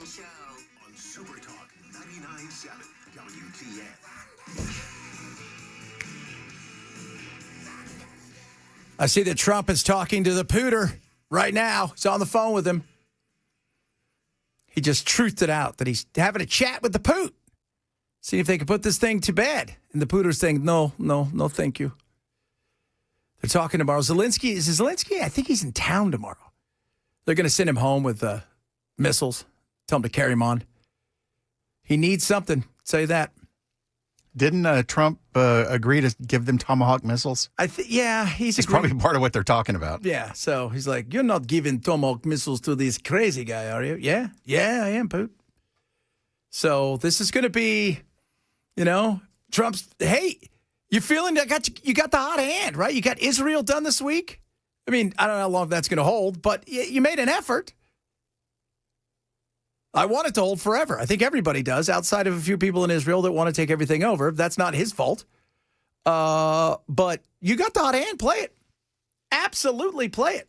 Show on Super Talk 99.7 WTN. I see that Trump is talking to the pooter right now. He's on the phone with him. He just truthed it out that he's having a chat with the poot. See if they can put this thing to bed. And the pooter's saying, no, thank you. They're talking tomorrow. Zelensky, is it Zelensky? I think he's in town tomorrow. They're going to send him home with missiles. Tell him to carry him on. He needs something. Say that. Didn't Trump agree to give them Tomahawk missiles? Yeah, he's probably part of what they're talking about. Yeah, so he's like, you're not giving Tomahawk missiles to this crazy guy, are you? Yeah, I am, Poot. So this is going to be, Trump's, hey, you feeling you got the hot hand, right? You got Israel done this week. I mean, I don't know how long that's going to hold, but you made an effort. I want it to hold forever. I think everybody does, outside of a few people in Israel that want to take everything over. That's not his fault. But you got the hot hand. Play it. Absolutely play it.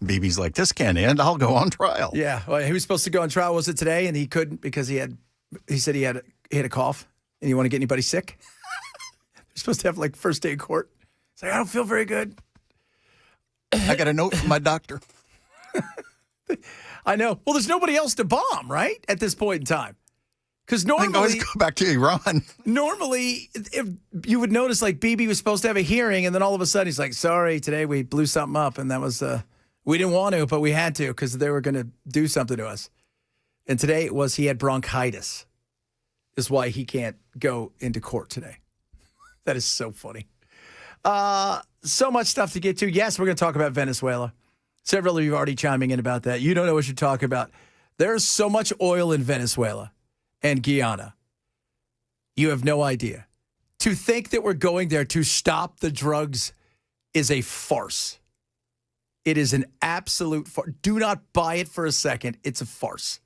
Bibi's like, this can't end. I'll go on trial. Yeah. Well, he was supposed to go on trial, was it today? And he couldn't because he said he had a cough and you want to get anybody sick. They're supposed to have like first day of court. He's like, I don't feel very good. I got a note from my doctor. I know. Well, there's nobody else to bomb, right? At this point in time. Because I can always go back to Iran. Normally, if you would notice, like, Bibi was supposed to have a hearing, and then all of a sudden he's like, sorry, today we blew something up, and that was, we didn't want to, but we had to because they were going to do something to us. And today it was he had bronchitis, is why he can't go into court today. That is so funny. So much stuff to get to. Yes, we're going to talk about Venezuela. Several of you are already chiming in about that. You don't know what you're talking about. There's so much oil in Venezuela and Guyana. You have no idea. To think that we're going there to stop the drugs is a farce. It is an absolute farce. Do not buy it for a second. It's a farce.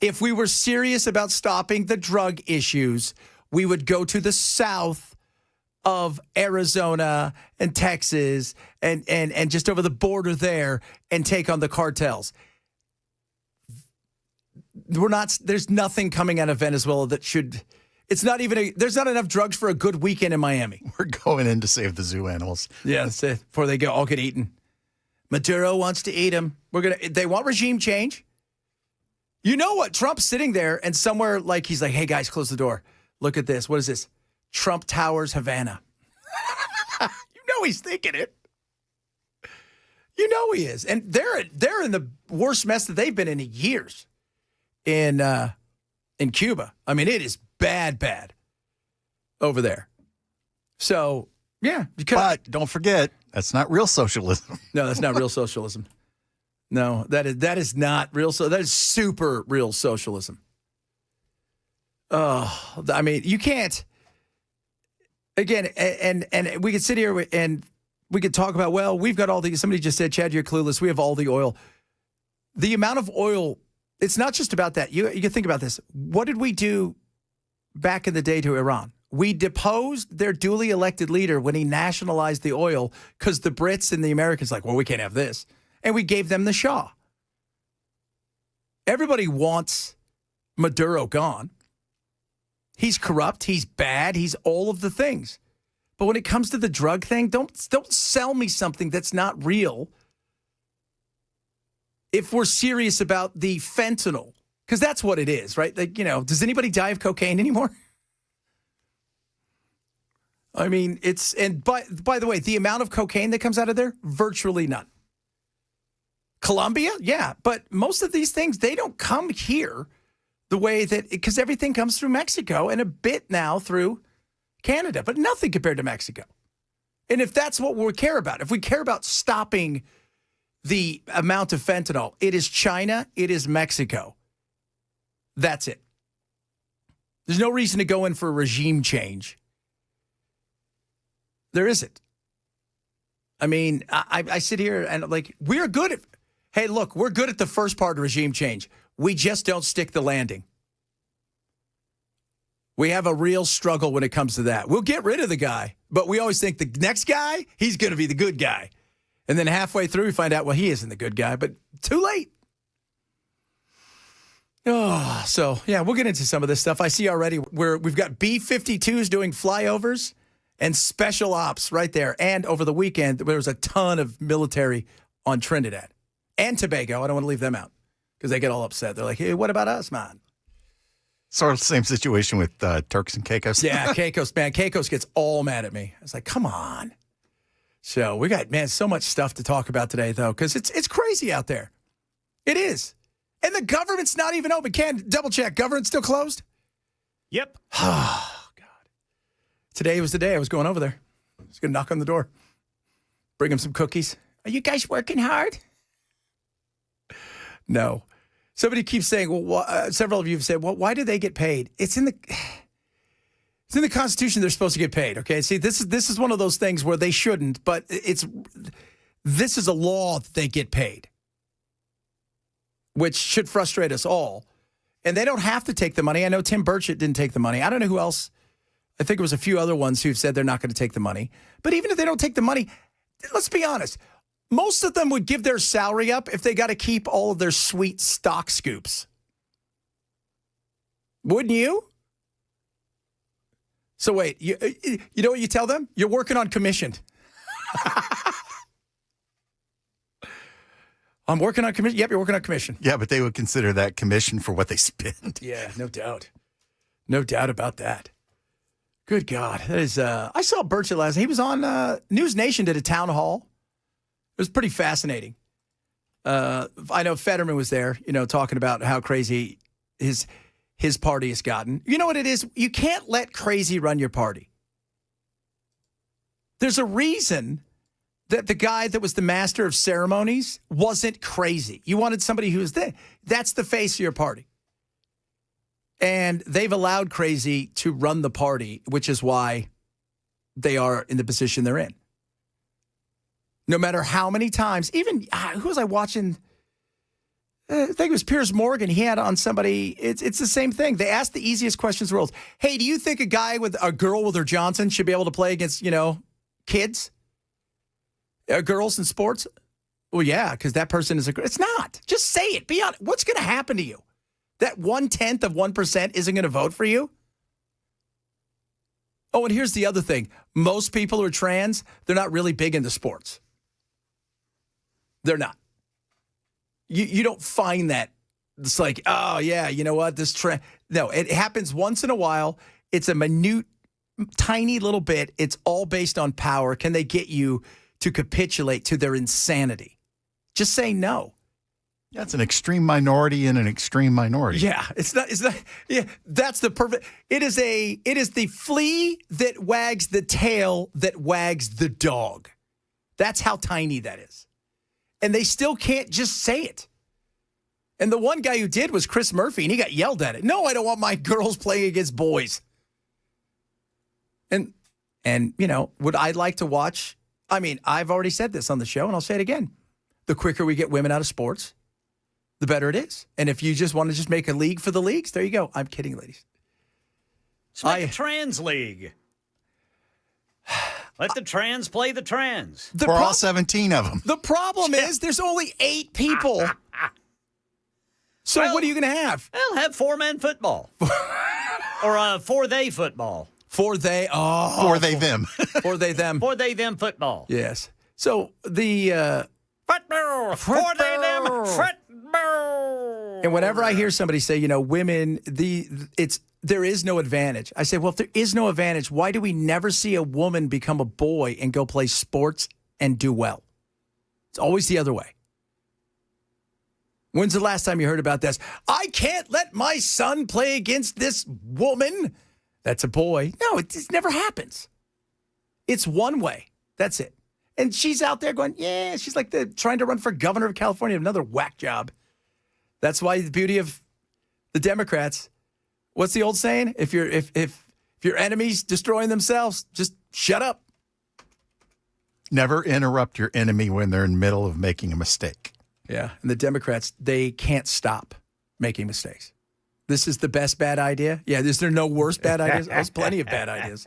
If we were serious about stopping the drug issues, we would go to the south of Arizona and Texas and just over the border there and take on the cartels. There's nothing coming out of Venezuela that should, there's not enough drugs for a good weekend in Miami. We're going in to save the zoo animals. Yeah, that's it. Before they all get eaten. Maduro wants to eat them. They want regime change. You know what? Trump's sitting there and somewhere like, he's like, hey guys, close the door. Look at this. What is this? Trump Towers, Havana. You know he's thinking it. You know he is. And they're in the worst mess that they've been in years in Cuba. I mean, it is bad over there. So, yeah. But don't forget, that's not real socialism. No, that's not real socialism. No, that is not real. So that is super real socialism. Oh, I mean, you can't. Again, and we could sit here and we could talk about, well, we've got all the, somebody just said, Chad, you're clueless. We have all the oil. The amount of oil, it's not just about that. You can think about this. What did we do back in the day to Iran? We deposed their duly elected leader when he nationalized the oil because the Brits and the Americans like, well, we can't have this. And we gave them the Shah. Everybody wants Maduro gone. He's corrupt. He's bad. He's all of the things. But when it comes to the drug thing, don't sell me something that's not real. If we're serious about the fentanyl, because that's what it is, right? Like, does anybody die of cocaine anymore? I mean, by the way, the amount of cocaine that comes out of there, virtually none. Colombia, yeah, but most of these things, they don't come here. The way that, because everything comes through Mexico and a bit now through Canada, but nothing compared to Mexico. And if that's what we care about, if we care about stopping the amount of fentanyl, it is China, it is Mexico. That's it. There's no reason to go in for a regime change. There isn't. I mean, I sit here and like, we're good at, hey, look, we're good at the first part of regime change. We just don't stick the landing. We have a real struggle when it comes to that. We'll get rid of the guy, but we always think the next guy, he's going to be the good guy. And then halfway through, we find out, well, he isn't the good guy, but too late. Oh, so yeah, we'll get into some of this stuff. I see already where we've got B-52s doing flyovers and special ops right there. And over the weekend, there was a ton of military on Trinidad and Tobago. I don't want to leave them out because they get all upset. They're like, hey, what about us, man? Sort of the same situation with Turks and Caicos. Yeah, Caicos, man. Caicos gets all mad at me. I was like, come on. So we got, man, so much stuff to talk about today, though, because it's crazy out there. It is. And the government's not even open. Ken, double check. Government's still closed? Yep. Oh, God. Today was the day I was going over there. I was going to knock on the door. Bring him some cookies. Are you guys working hard? No. Somebody keeps saying, well, several of you have said, well, why do they get paid? It's in the Constitution they're supposed to get paid, okay? See, this is one of those things where they shouldn't, but this is a law that they get paid, which should frustrate us all. And they don't have to take the money. I know Tim Burchett didn't take the money. I don't know who else. I think it was a few other ones who've said they're not going to take the money. But even if they don't take the money, let's be honest. Most of them would give their salary up if they got to keep all of their sweet stock scoops. Wouldn't you? So wait, you know what you tell them? You're working on commission. I'm working on commission. Yep, you're working on commission. Yeah, but they would consider that commission for what they spend. Yeah, no doubt. No doubt about that. Good God. That is, I saw Burchett last night. He was on News Nation, did a town hall. It was pretty fascinating. I know Fetterman was there, talking about how crazy his party has gotten. You know what it is? You can't let crazy run your party. There's a reason that the guy that was the master of ceremonies wasn't crazy. You wanted somebody who was there. That's the face of your party. And they've allowed crazy to run the party, which is why they are in the position they're in. No matter how many times, even, who was I watching? I think it was Piers Morgan. He had on somebody, it's the same thing. They asked the easiest questions in the world. Hey, do you think a girl with her Johnson should be able to play against, kids? Girls in sports? Well, yeah, because that person is it's not. Just say it. Be honest. What's going to happen to you? That 1/10 of 1% isn't going to vote for you? Oh, and here's the other thing. Most people who are trans, they're not really big into sports. They're not. You don't find that. It's like, oh, yeah, you know what? This trend. No, it happens once in a while. It's a minute, tiny little bit. It's all based on power. Can they get you to capitulate to their insanity? Just say no. That's an extreme minority in an extreme minority. Yeah, it's not. Yeah, that's the perfect. It is the flea that wags the tail that wags the dog. That's how tiny that is. And they still can't just say it. And the one guy who did was Chris Murphy, and he got yelled at it. No, I don't want my girls playing against boys. And would I like to watch? I mean, I've already said this on the show, and I'll say it again. The quicker we get women out of sports, the better it is. And if you just want to just make a league for the leagues, there you go. I'm kidding, ladies. It's like a trans league. Let the trans play the trans. For all 17 of them. The problem is there's only 8 people. So what are you going to have? I'll have 4-man football. Or for they football. For they them. For they them. For they them football. Yes. So the football. For they them football. And whenever I hear somebody say, women, there is no advantage. I say, well, if there is no advantage, why do we never see a woman become a boy and go play sports and do well? It's always the other way. When's the last time you heard about this? I can't let my son play against this woman. That's a boy. No, it never happens. It's one way. That's it. And she's out there going, yeah, she's like trying to run for governor of California, another whack job. That's why the beauty of the Democrats. What's the old saying? If your enemy's destroying themselves, just shut up. Never interrupt your enemy when they're in the middle of making a mistake. Yeah, and the Democrats, they can't stop making mistakes. This is the best bad idea? Yeah, is there no worse bad ideas? There's plenty of bad ideas.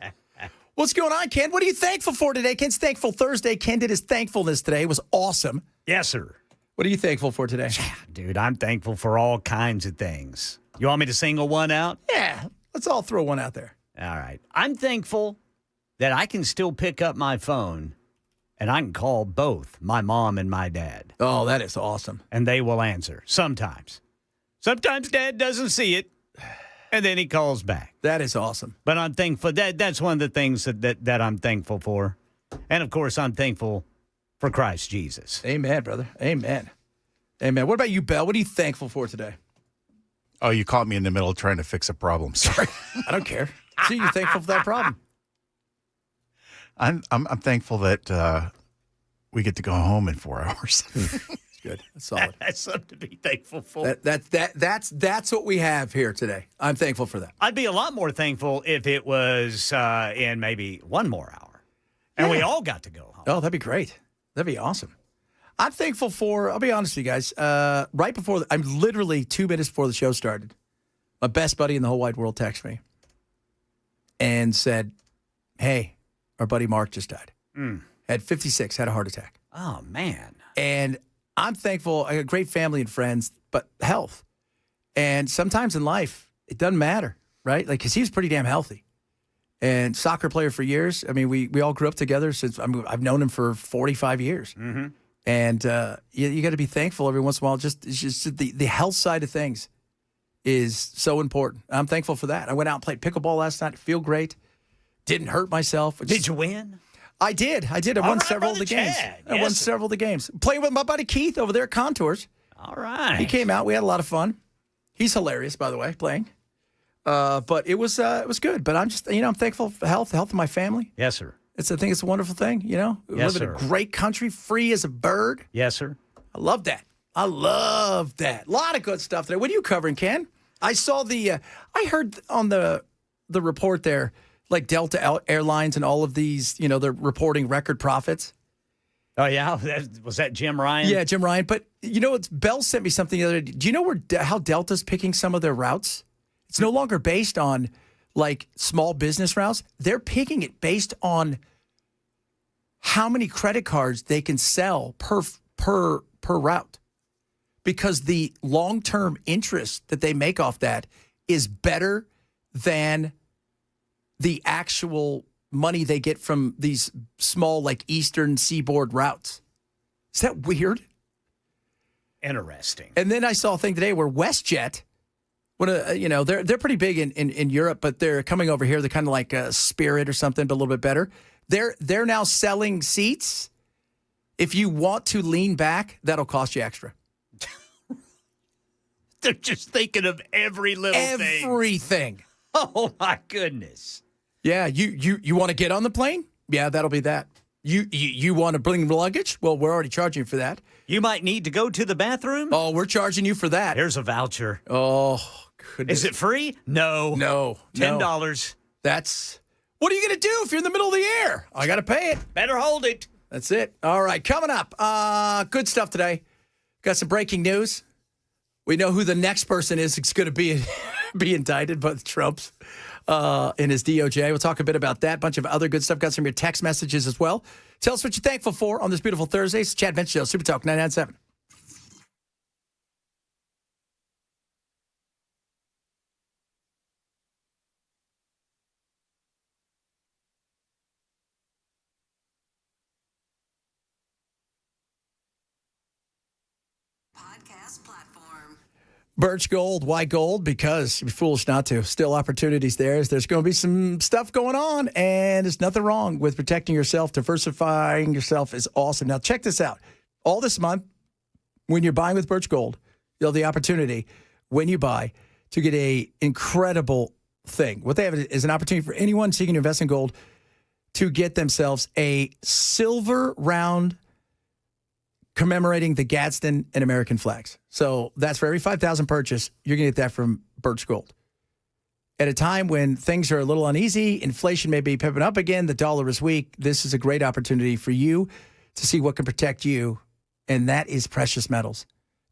What's going on, Ken? What are you thankful for today? Ken's Thankful Thursday. Ken did his thankfulness today. It was awesome. Yes, sir. What are you thankful for today? Dude, I'm thankful for all kinds of things. You want me to single one out? Yeah, let's all throw one out there. All right. I'm thankful that I can still pick up my phone and I can call both my mom and my dad. Oh, that is awesome. And they will answer sometimes. Sometimes Dad doesn't see it, and then he calls back. That is awesome. But I'm thankful. That's one of the things that I'm thankful for. And, of course, I'm thankful for Christ Jesus. Amen, brother. Amen. Amen. What about you, Bell? What are you thankful for today? Oh, you caught me in the middle of trying to fix a problem. Sorry. I don't care. See, you're thankful for that problem. I'm thankful that we get to go home in 4 hours. It's good. That's solid. That's something to be thankful for. That's what we have here today. I'm thankful for that. I'd be a lot more thankful if it was in maybe 1 more hour, and we all got to go home. Oh, that'd be great. That'd be awesome. I'm thankful for, I'll be honest with you guys, right before, I'm literally 2 minutes before the show started, my best buddy in the whole wide world texted me and said, hey, our buddy Mark just died. Had 56, had a heart attack. Oh, man. And I'm thankful. I got great family and friends, but health. And sometimes in life, it doesn't matter, right? Like, because he was pretty damn healthy. And soccer player for years. I mean, we all grew up together since I've known him for 45 years. Mm-hmm. And you got to be thankful every once in a while. It's just the health side of things is so important. I'm thankful for that. I went out and played pickleball last night. Feel great. Didn't hurt myself. Did you win? I did. I won several of the games. I won several of the games. Playing with my buddy Keith over there at Contours. All right. He came out. We had a lot of fun. He's hilarious, by the way, playing. But it was good. But I'm just, I'm thankful for health of my family. Yes, sir. I think it's a wonderful thing, We Yes, live in a great country, free as a bird. Yes, sir. I love that. A lot of good stuff there. What are you covering, Ken? I saw I heard on the report there, like Delta Airlines and all of these, they're reporting record profits. Oh, yeah? Was that Jim Ryan? Yeah, Jim Ryan. But, Bell sent me something the other day. Do you know how Delta's picking some of their routes? It's no longer based on, like, small business routes. They're picking it based on how many credit cards they can sell per route. Because the long-term interest that they make off that is better than the actual money they get from these small, like, Eastern Seaboard routes. Is that weird? Interesting. And then I saw a thing today where WestJet, they're pretty big in Europe, but they're coming over here. They're kind of like a Spirit or something, but a little bit better. They're now selling seats. If you want to lean back, that'll cost you extra. They're just thinking of every little thing. Everything. Oh, my goodness. Yeah, you want to get on the plane? Yeah, that'll be that. You want to bring luggage? Well, we're already charging you for that. You might need to go to the bathroom? Oh, we're charging you for that. Here's a voucher. Oh, goodness. Is it free? No. $10. That's... What are you going to do if you're in the middle of the air? I got to pay it. Better hold it. That's it. All right, coming up. Good stuff today. Got some breaking news. We know who the next person is. It's going to be indicted by the Trumps in his DOJ. We'll talk a bit about that. Bunch of other good stuff. Got some of your text messages as well. Tell us what you're thankful for on this beautiful Thursday. It's Chad Bench Show, Super Talk 99.7. Podcast platform. Birch Gold. Why gold? Because you'd be foolish not to. Still opportunities there. There's going to be some stuff going on, and there's nothing wrong with protecting yourself. Diversifying yourself is awesome. Now, check this out. All this month, when you're buying with Birch Gold, you'll have the opportunity, when you buy, to get a incredible thing. What they have is an opportunity for anyone seeking to invest in gold to get themselves a silver round commemorating the Gadsden and American flags. So that's for every 5,000 purchase, you're going to get that from Birch Gold. At a time when things are a little uneasy, inflation may be pipping up again, the dollar is weak, this is a great opportunity for you to see what can protect you, and that is precious metals.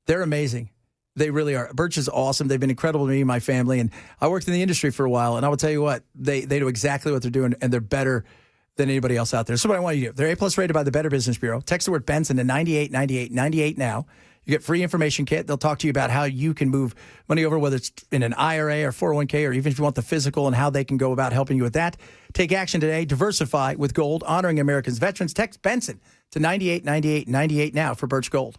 They're amazing. They really are. Birch is awesome. They've been incredible to me and my family, and I worked in the industry for a while, and I will tell you what, they do exactly what they're doing, and they're better than anybody else out there. So what I want you to do, they're A+ rated by the Better Business Bureau. Text the word Benson to 989898 now. You get free information kit. They'll talk to you about how you can move money over, whether it's in an IRA or 401k, or even if you want the physical, and how they can go about helping you with that. Take action today. Diversify with gold, honoring Americans' veterans. Text Benson to 989898 now for Birch Gold.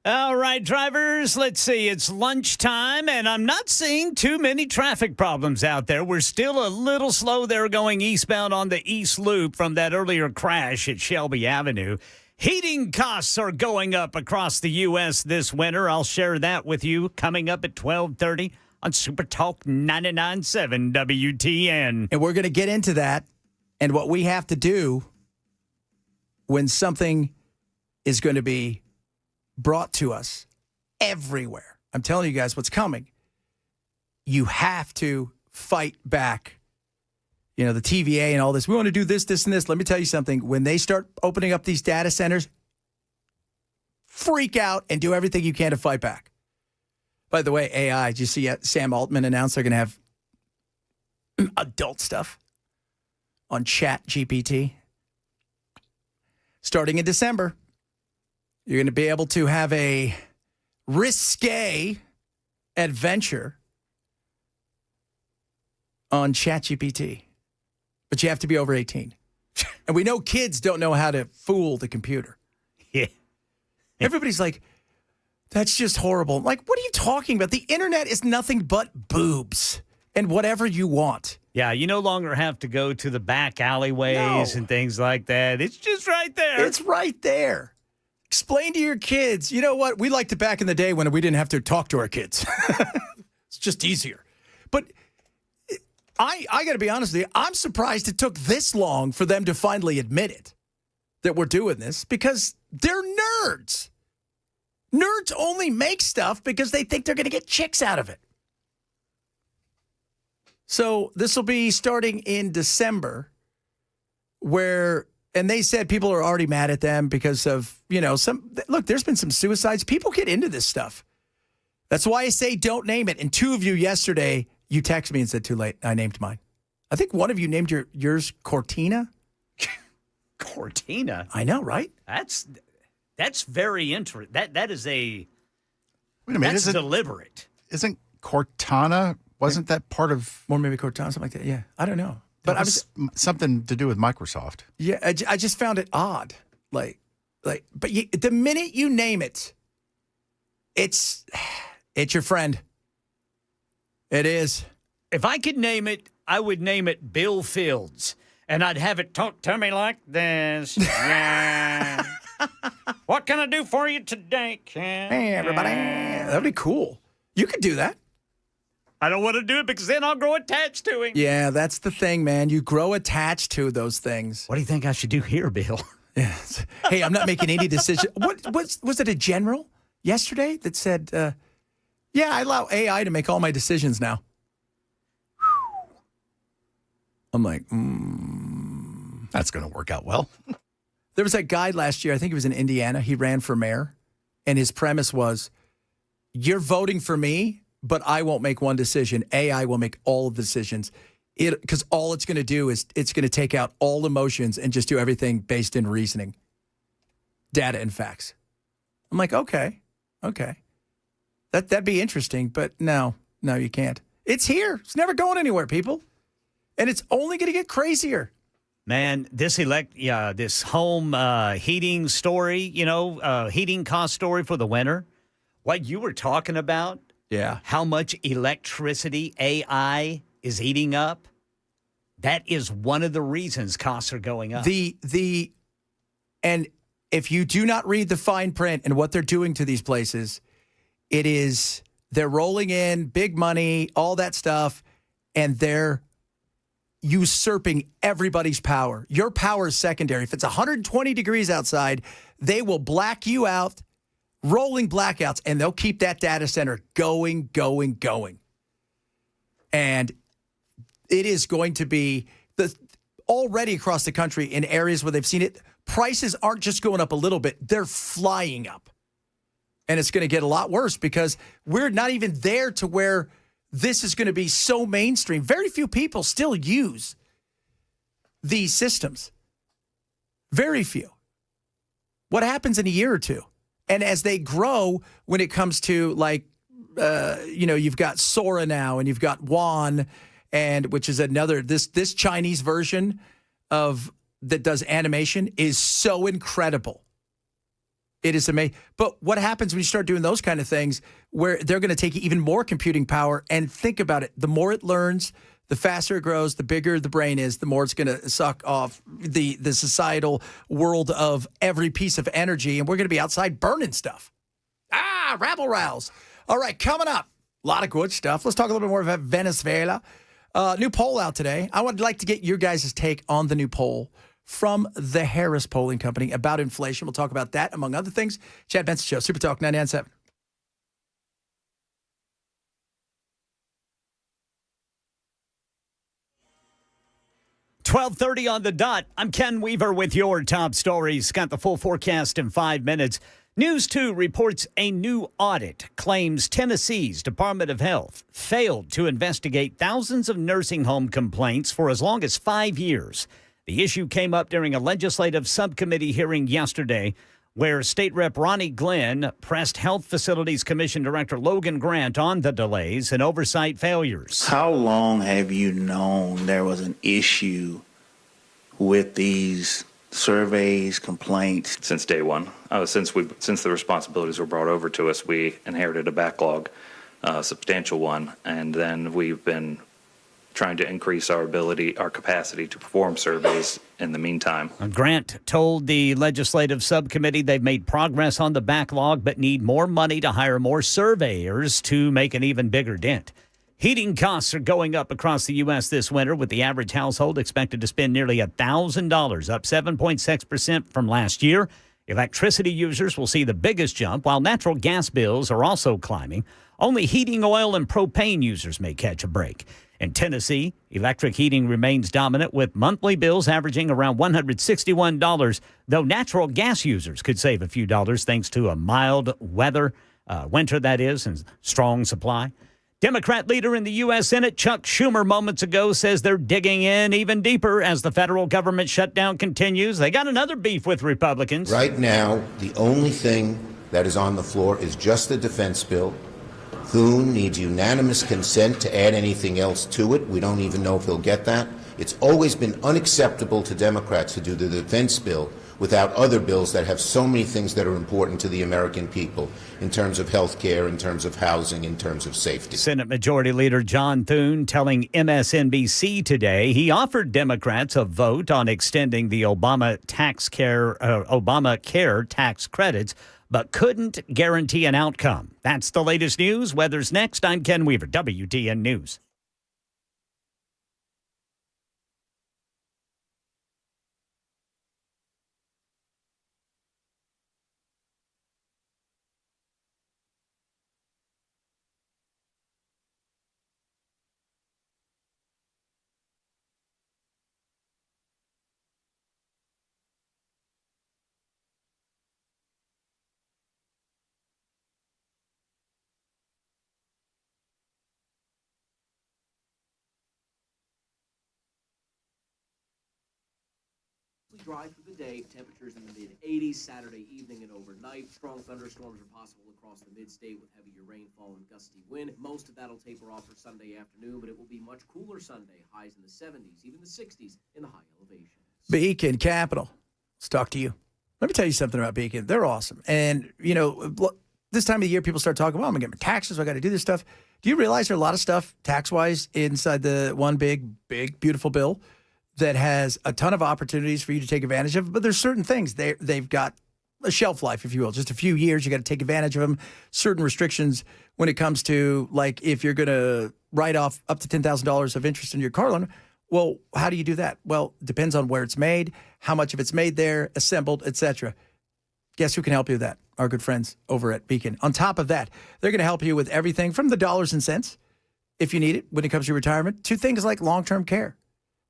All right, drivers, let's see. It's lunchtime, and I'm not seeing too many traffic problems out there. We're still a little slow there going eastbound on the East Loop from that earlier crash at Shelby Avenue. Heating costs are going up across the U.S. this winter. I'll share that with you coming up at 12:30 on Super Talk 99.7 WTN. And we're going to get into that and what we have to do when something is going to be brought to us everywhere. I'm telling you guys what's coming. You have to fight back. You know, the TVA and all this. We want to do this, this, and this. Let me tell you something. When they start opening up these data centers, freak out and do everything you can to fight back. By the way, AI, did you see Sam Altman announced they're going to have adult stuff on Chat GPT? Starting in December, you're going to be able to have a risque adventure on ChatGPT. But you have to be over 18. And we know kids don't know how to fool the computer. Yeah. Everybody's like, that's just horrible. Like, what are you talking about? The internet is nothing but boobs and whatever you want. Yeah, you no longer have to go to the back alleyways and things like that. It's just right there. It's right there. Explain to your kids. You know what? We liked it back in the day when we didn't have to talk to our kids. It's just easier. But I got to be honest with you. I'm surprised it took this long for them to finally admit it, that we're doing this, because they're nerds. Nerds only make stuff because they think they're going to get chicks out of it. So this will be starting in December, and they said people are already mad at them because of, look, there's been some suicides. People get into this stuff. That's why I say don't name it. And two of you yesterday, you texted me and said too late. I named mine. I think one of you named yours Cortina. Cortina? I know, right? That's very interesting. That is a Wait a minute, that's deliberate. Isn't Cortana, wasn't that part of... Or maybe Cortana, something like that. Yeah, I don't know. But I was something to do with Microsoft. Yeah, I just found it odd. But the minute you name it, it's your friend. It is. If I could name it, I would name it Bill Fields, and I'd have it talk to me like this. Yeah. What can I do for you today, Ken? Hey, everybody. That'd be cool. You could do that. I don't want to do it because then I'll grow attached to him. Yeah, that's the thing, man. You grow attached to those things. What do you think I should do here, Bill? Yes. Hey, I'm not making any decision. What was it a general yesterday that said, yeah, I allow AI to make all my decisions now? I'm like, That's going to work out well. There was that guy last year, I think he was in Indiana. He ran for mayor, and his premise was, you're voting for me, but I won't make one decision. AI will make all of the decisions. Because all it's going to do is it's going to take out all emotions and just do everything based in reasoning, data, and facts. I'm like, okay. That'd be interesting, but no, you can't. It's here. It's never going anywhere, people. And it's only going to get crazier. Man, this home heating story, heating cost story for the winter, what you were talking about, yeah, how much electricity AI is eating up, that is one of the reasons costs are going up. And if you do not read the fine print and what they're doing to these places, they're rolling in big money, all that stuff, and they're usurping everybody's power. Your power is secondary. If it's 120 degrees outside, they will black you out, rolling blackouts, and they'll keep that data center going. And it is going to be already across the country in areas where they've seen it. Prices aren't just going up a little bit. They're flying up. And it's going to get a lot worse because we're not even there to where this is going to be so mainstream. Very few people still use these systems. Very few. What happens in a year or two? And as they grow, when it comes to you've got Sora now and you've got Wan, and which is another, this Chinese version that does animation is so incredible. It is amazing. But what happens when you start doing those kind of things where they're going to take even more computing power? And think about it. The more it learns, the faster it grows, the bigger the brain is, the more it's going to suck off the societal world of every piece of energy. And we're going to be outside burning stuff. Rabble-rouse. All right, coming up, a lot of good stuff. Let's talk a little bit more about Venezuela. New poll out today. I would like to get your guys' take on the new poll from the Harris Polling Company about inflation. We'll talk about that, among other things. Chad Benson Show, Super Talk 99.7. $12:30 on the dot. I'm Ken Weaver with your top stories. Got the full forecast in 5 minutes. News 2 reports a new audit claims Tennessee's Department of Health failed to investigate thousands of nursing home complaints for as long as 5 years. The issue came up during a legislative subcommittee hearing yesterday where State Rep Ronnie Glenn pressed Health Facilities Commission Director Logan Grant on the delays and oversight failures. How long have you known there was an issue with these surveys, complaints? Since day one. Since the responsibilities were brought over to us, we inherited a backlog, a substantial one, and then we've been trying to increase our capacity to perform surveys in the meantime. Grant told the legislative subcommittee they've made progress on the backlog, but need more money to hire more surveyors to make an even bigger dent. Heating costs are going up across the U.S. this winter, with the average household expected to spend nearly $1,000, up 7.6% from last year. Electricity users will see the biggest jump, while natural gas bills are also climbing. Only heating oil and propane users may catch a break. In Tennessee, electric heating remains dominant, with monthly bills averaging around $161, though natural gas users could save a few dollars thanks to a mild winter, that is, and strong supply. Democrat leader in the U.S. Senate, Chuck Schumer, moments ago says they're digging in even deeper as the federal government shutdown continues. They got another beef with Republicans. Right now, the only thing that is on the floor is just the defense bill. Thune needs unanimous consent to add anything else to it. We don't even know if he'll get that. It's always been unacceptable to Democrats to do the defense bill without other bills that have so many things that are important to the American people in terms of health care, in terms of housing, in terms of safety. Senate Majority Leader John Thune telling MSNBC today he offered Democrats a vote on extending the Obamacare tax credits, but couldn't guarantee an outcome. That's the latest news. Weather's next. I'm Ken Weaver, WTN News. Dry through the day, temperatures in the mid-80s Saturday evening and overnight. Strong thunderstorms are possible across the mid-state with heavier rainfall and gusty wind. Most of that will taper off for Sunday afternoon, but it will be much cooler Sunday. Highs in the 70s, even the 60s in the high elevations. Beacon Capital. Let's talk to you. Let me tell you something about Beacon. They're awesome. And, you know, this time of the year, people start talking, well, I'm going to get my taxes. I got to do this stuff. Do you realize there's a lot of stuff tax-wise inside the one big, beautiful bill that has a ton of opportunities for you to take advantage of? But there's certain things. They've got a shelf life, if you will, just a few years. You got to take advantage of them. Certain restrictions when it comes to, like, if you're going to write off up to $10,000 of interest in your car loan. Well, how do you do that? Well, depends on where it's made, how much of it's made there, assembled, etc. Guess who can help you with that? Our good friends over at Beacon. On top of that, they're going to help you with everything from the dollars and cents, if you need it, when it comes to retirement, to things like long-term care,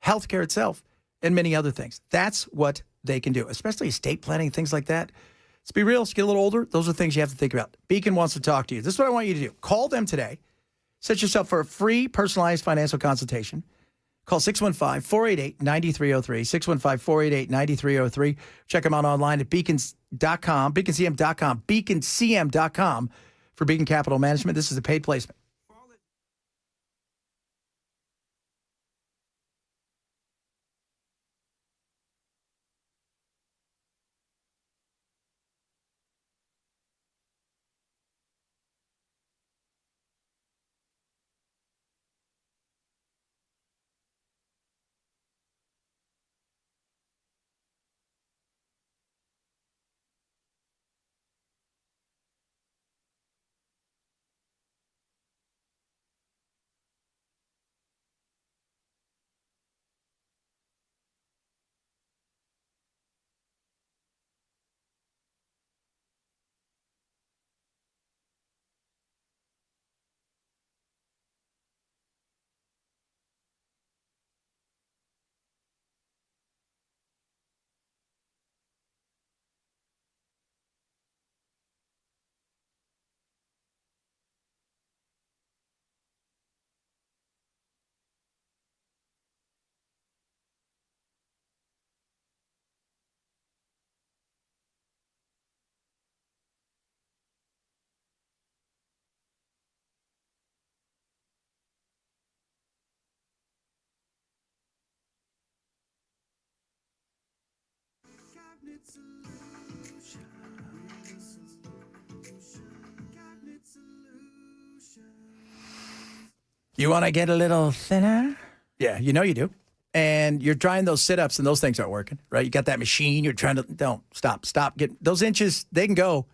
healthcare itself, and many other things. That's what they can do, especially estate planning, things like that. Let's be real. As you get a little older, those are things you have to think about. Beacon wants to talk to you. This is what I want you to do. Call them today. Set yourself for a free personalized financial consultation. Call 615-488-9303, 615-488-9303. Check them out online at beacons.com, beaconcm.com, beaconcm.com for Beacon Capital Management. This is a paid placement. You want to get a little thinner? Yeah, you know you do. And you're trying those sit-ups and those things aren't working, right? You got that machine. You're trying to, don't, stop. Get those inches, they can go,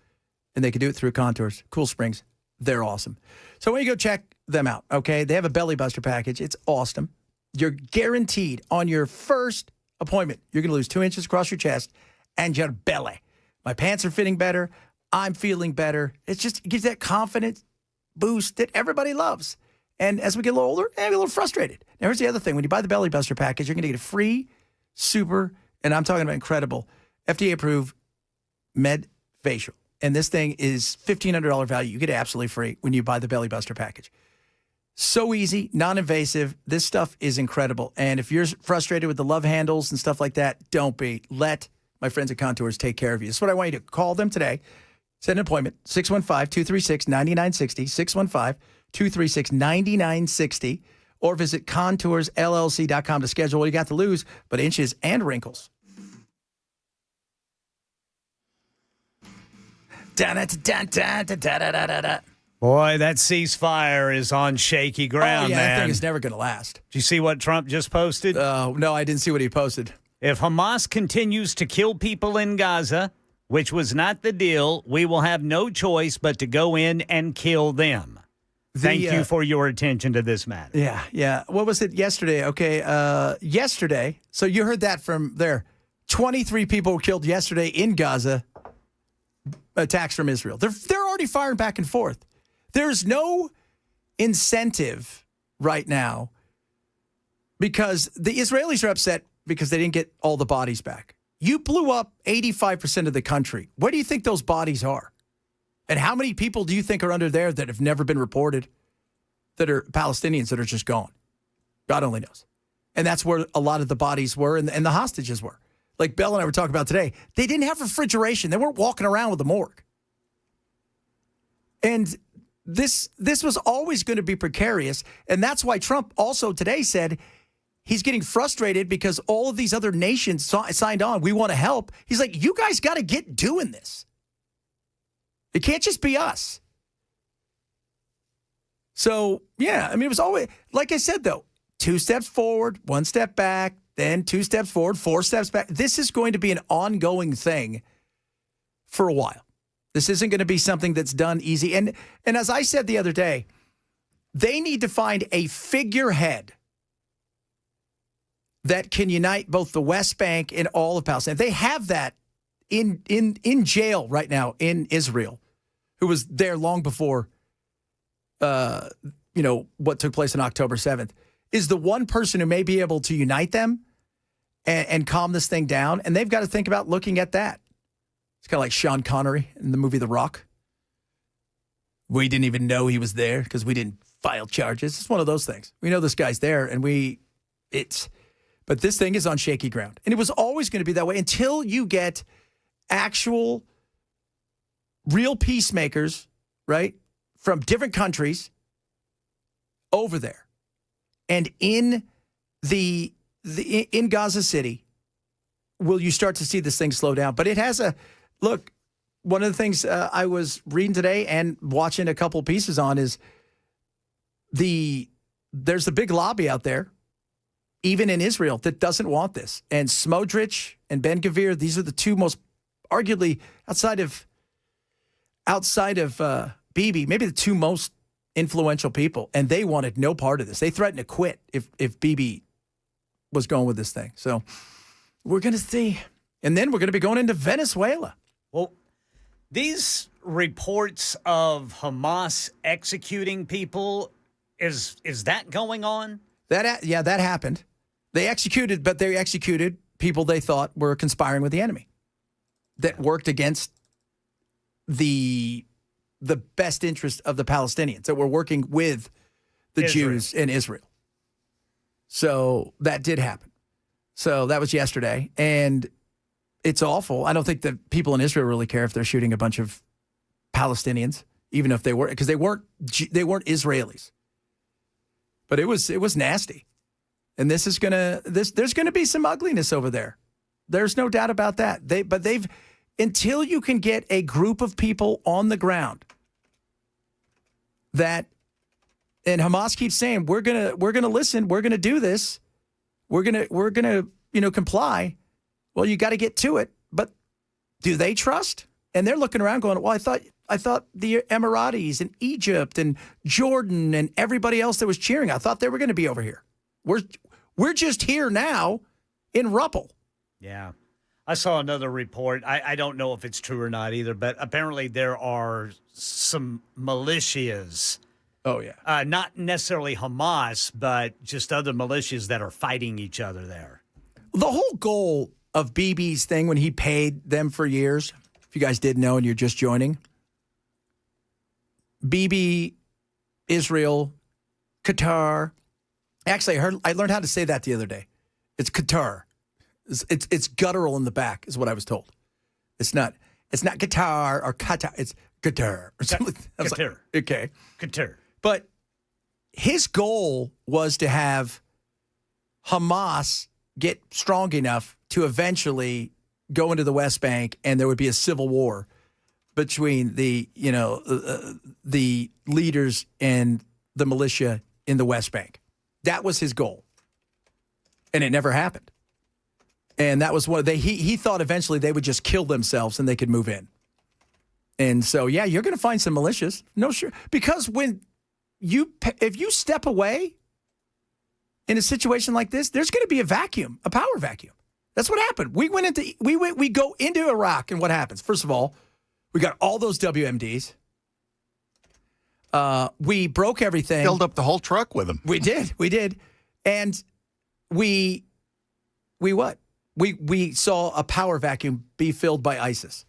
and they can do it through Contours. Cool Springs. They're awesome. So when you go check them out, okay, they have a belly buster package. It's awesome. You're guaranteed on your first appointment, you're going to lose 2 inches across your chest and your belly. My pants are fitting better. I'm feeling better. It gives that confidence boost that everybody loves. And as we get a little older, I'm a little frustrated. Now, here's the other thing. When you buy the Belly Buster package, you're going to get a free, super, and I'm talking about incredible, FDA-approved med facial. And this thing is $1,500 value. You get it absolutely free when you buy the Belly Buster package. So easy, non-invasive. This stuff is incredible. And if you're frustrated with the love handles and stuff like that, don't be. Let my friends at Contours take care of you. That's what I want you to call them today. Set an appointment, 615-236-9960, 615-236-9960, or visit contoursllc.com to schedule what you got to lose, but inches and wrinkles. Da-da-da-da-da-da-da-da-da. Boy, that ceasefire is on shaky ground, That man. thing is never going to last. Did you see what Trump just posted? No, I didn't see what he posted. If Hamas continues to kill people in Gaza, which was not the deal, we will have no choice but to go in and kill them. Thank you for your attention to this matter. Yeah. What was it yesterday? Okay, yesterday. So you heard that from there. 23 people were killed yesterday in Gaza. Attacks from Israel. They're already firing back and forth. There's no incentive right now because the Israelis are upset because they didn't get all the bodies back. You blew up 85% of the country. Where do you think those bodies are? And how many people do you think are under there that have never been reported, that are Palestinians that are just gone? God only knows. And that's where a lot of the bodies were and the hostages were. Like Bell and I were talking about today, they didn't have refrigeration. They weren't walking around with a morgue. And this was always going to be precarious. And that's why Trump also today said he's getting frustrated because all of these other nations signed on. We want to help. He's like, you guys got to get doing this. It can't just be us. So, yeah, I mean, it was always, like I said, though, 2 steps forward, 1 step back, then 2 steps forward, 4 steps back. This is going to be an ongoing thing for a while. This isn't going to be something that's done easy. And as I said the other day, they need to find a figurehead that can unite both the West Bank and all of Palestine. They have that in jail right now in Israel, who was there long before, what took place on October 7th, is the one person who may be able to unite them and calm this thing down. And they've got to think about looking at that. It's kind of like Sean Connery in the movie The Rock. We didn't even know he was there because we didn't file charges. It's one of those things. We know this guy's there, and but this thing is on shaky ground. And it was always going to be that way until you get actual real peacemakers, right, from different countries over there. And in in Gaza City, will you start to see this thing slow down? But it has look, one of the things I was reading today and watching a couple pieces on is there's a big lobby out there, even in Israel, that doesn't want this. And Smotrich and Ben-Gvir, these are the two most, arguably, outside of Bibi, maybe the two most influential people. And they wanted no part of this. They threatened to quit if Bibi was going with this thing. So we're going to see. And then we're going to be going into Venezuela. Well, these reports of Hamas executing people, is that going on? That happened. They executed people they thought were conspiring with the enemy that worked against the best interest of the Palestinians, that were working with the Jews in Israel. So that did happen. So that was yesterday, and it's awful. I don't think that people in Israel really care if they're shooting a bunch of Palestinians, even if they were, because they weren't Israelis. But it was nasty. And there's going to be some ugliness over there. There's no doubt about that. Until you can get a group of people on the ground and Hamas keeps saying, we're going to listen, we're going to do this. We're going to comply. Well, you got to get to it. But do they trust? And they're looking around going, well, I thought the Emiratis and Egypt and Jordan and everybody else that was cheering, I thought they were going to be over here. We're just here now in Ruppel. Yeah. I saw another report. I don't know if it's true or not either, but apparently there are some militias. Oh, yeah. Not necessarily Hamas, but just other militias that are fighting each other there. The whole goal of Bibi's thing when he paid them for years, if you guys didn't know and you're just joining, Bibi, Israel, Qatar. Actually, I learned how to say that the other day. It's Qatar. It's guttural in the back, is what I was told. It's not Qatar or Qatar. It's Qatar or something. I was Qatar. Like, okay. Qatar. But his goal was to have Hamas get strong enough to eventually go into the West Bank, and there would be a civil war between the leaders and the militia in the West Bank. That was his goal, and it never happened. And that was what he thought eventually they would just kill themselves and they could move in. And so, yeah, you're going to find some militias. No, sure. Because if you step away in a situation like this, there's going to be a vacuum, a power vacuum. That's what happened. We go into Iraq, and what happens? First of all, we got all those WMDs. We broke everything. Filled up the whole truck with them. We did. And we what? We saw a power vacuum be filled by ISIS.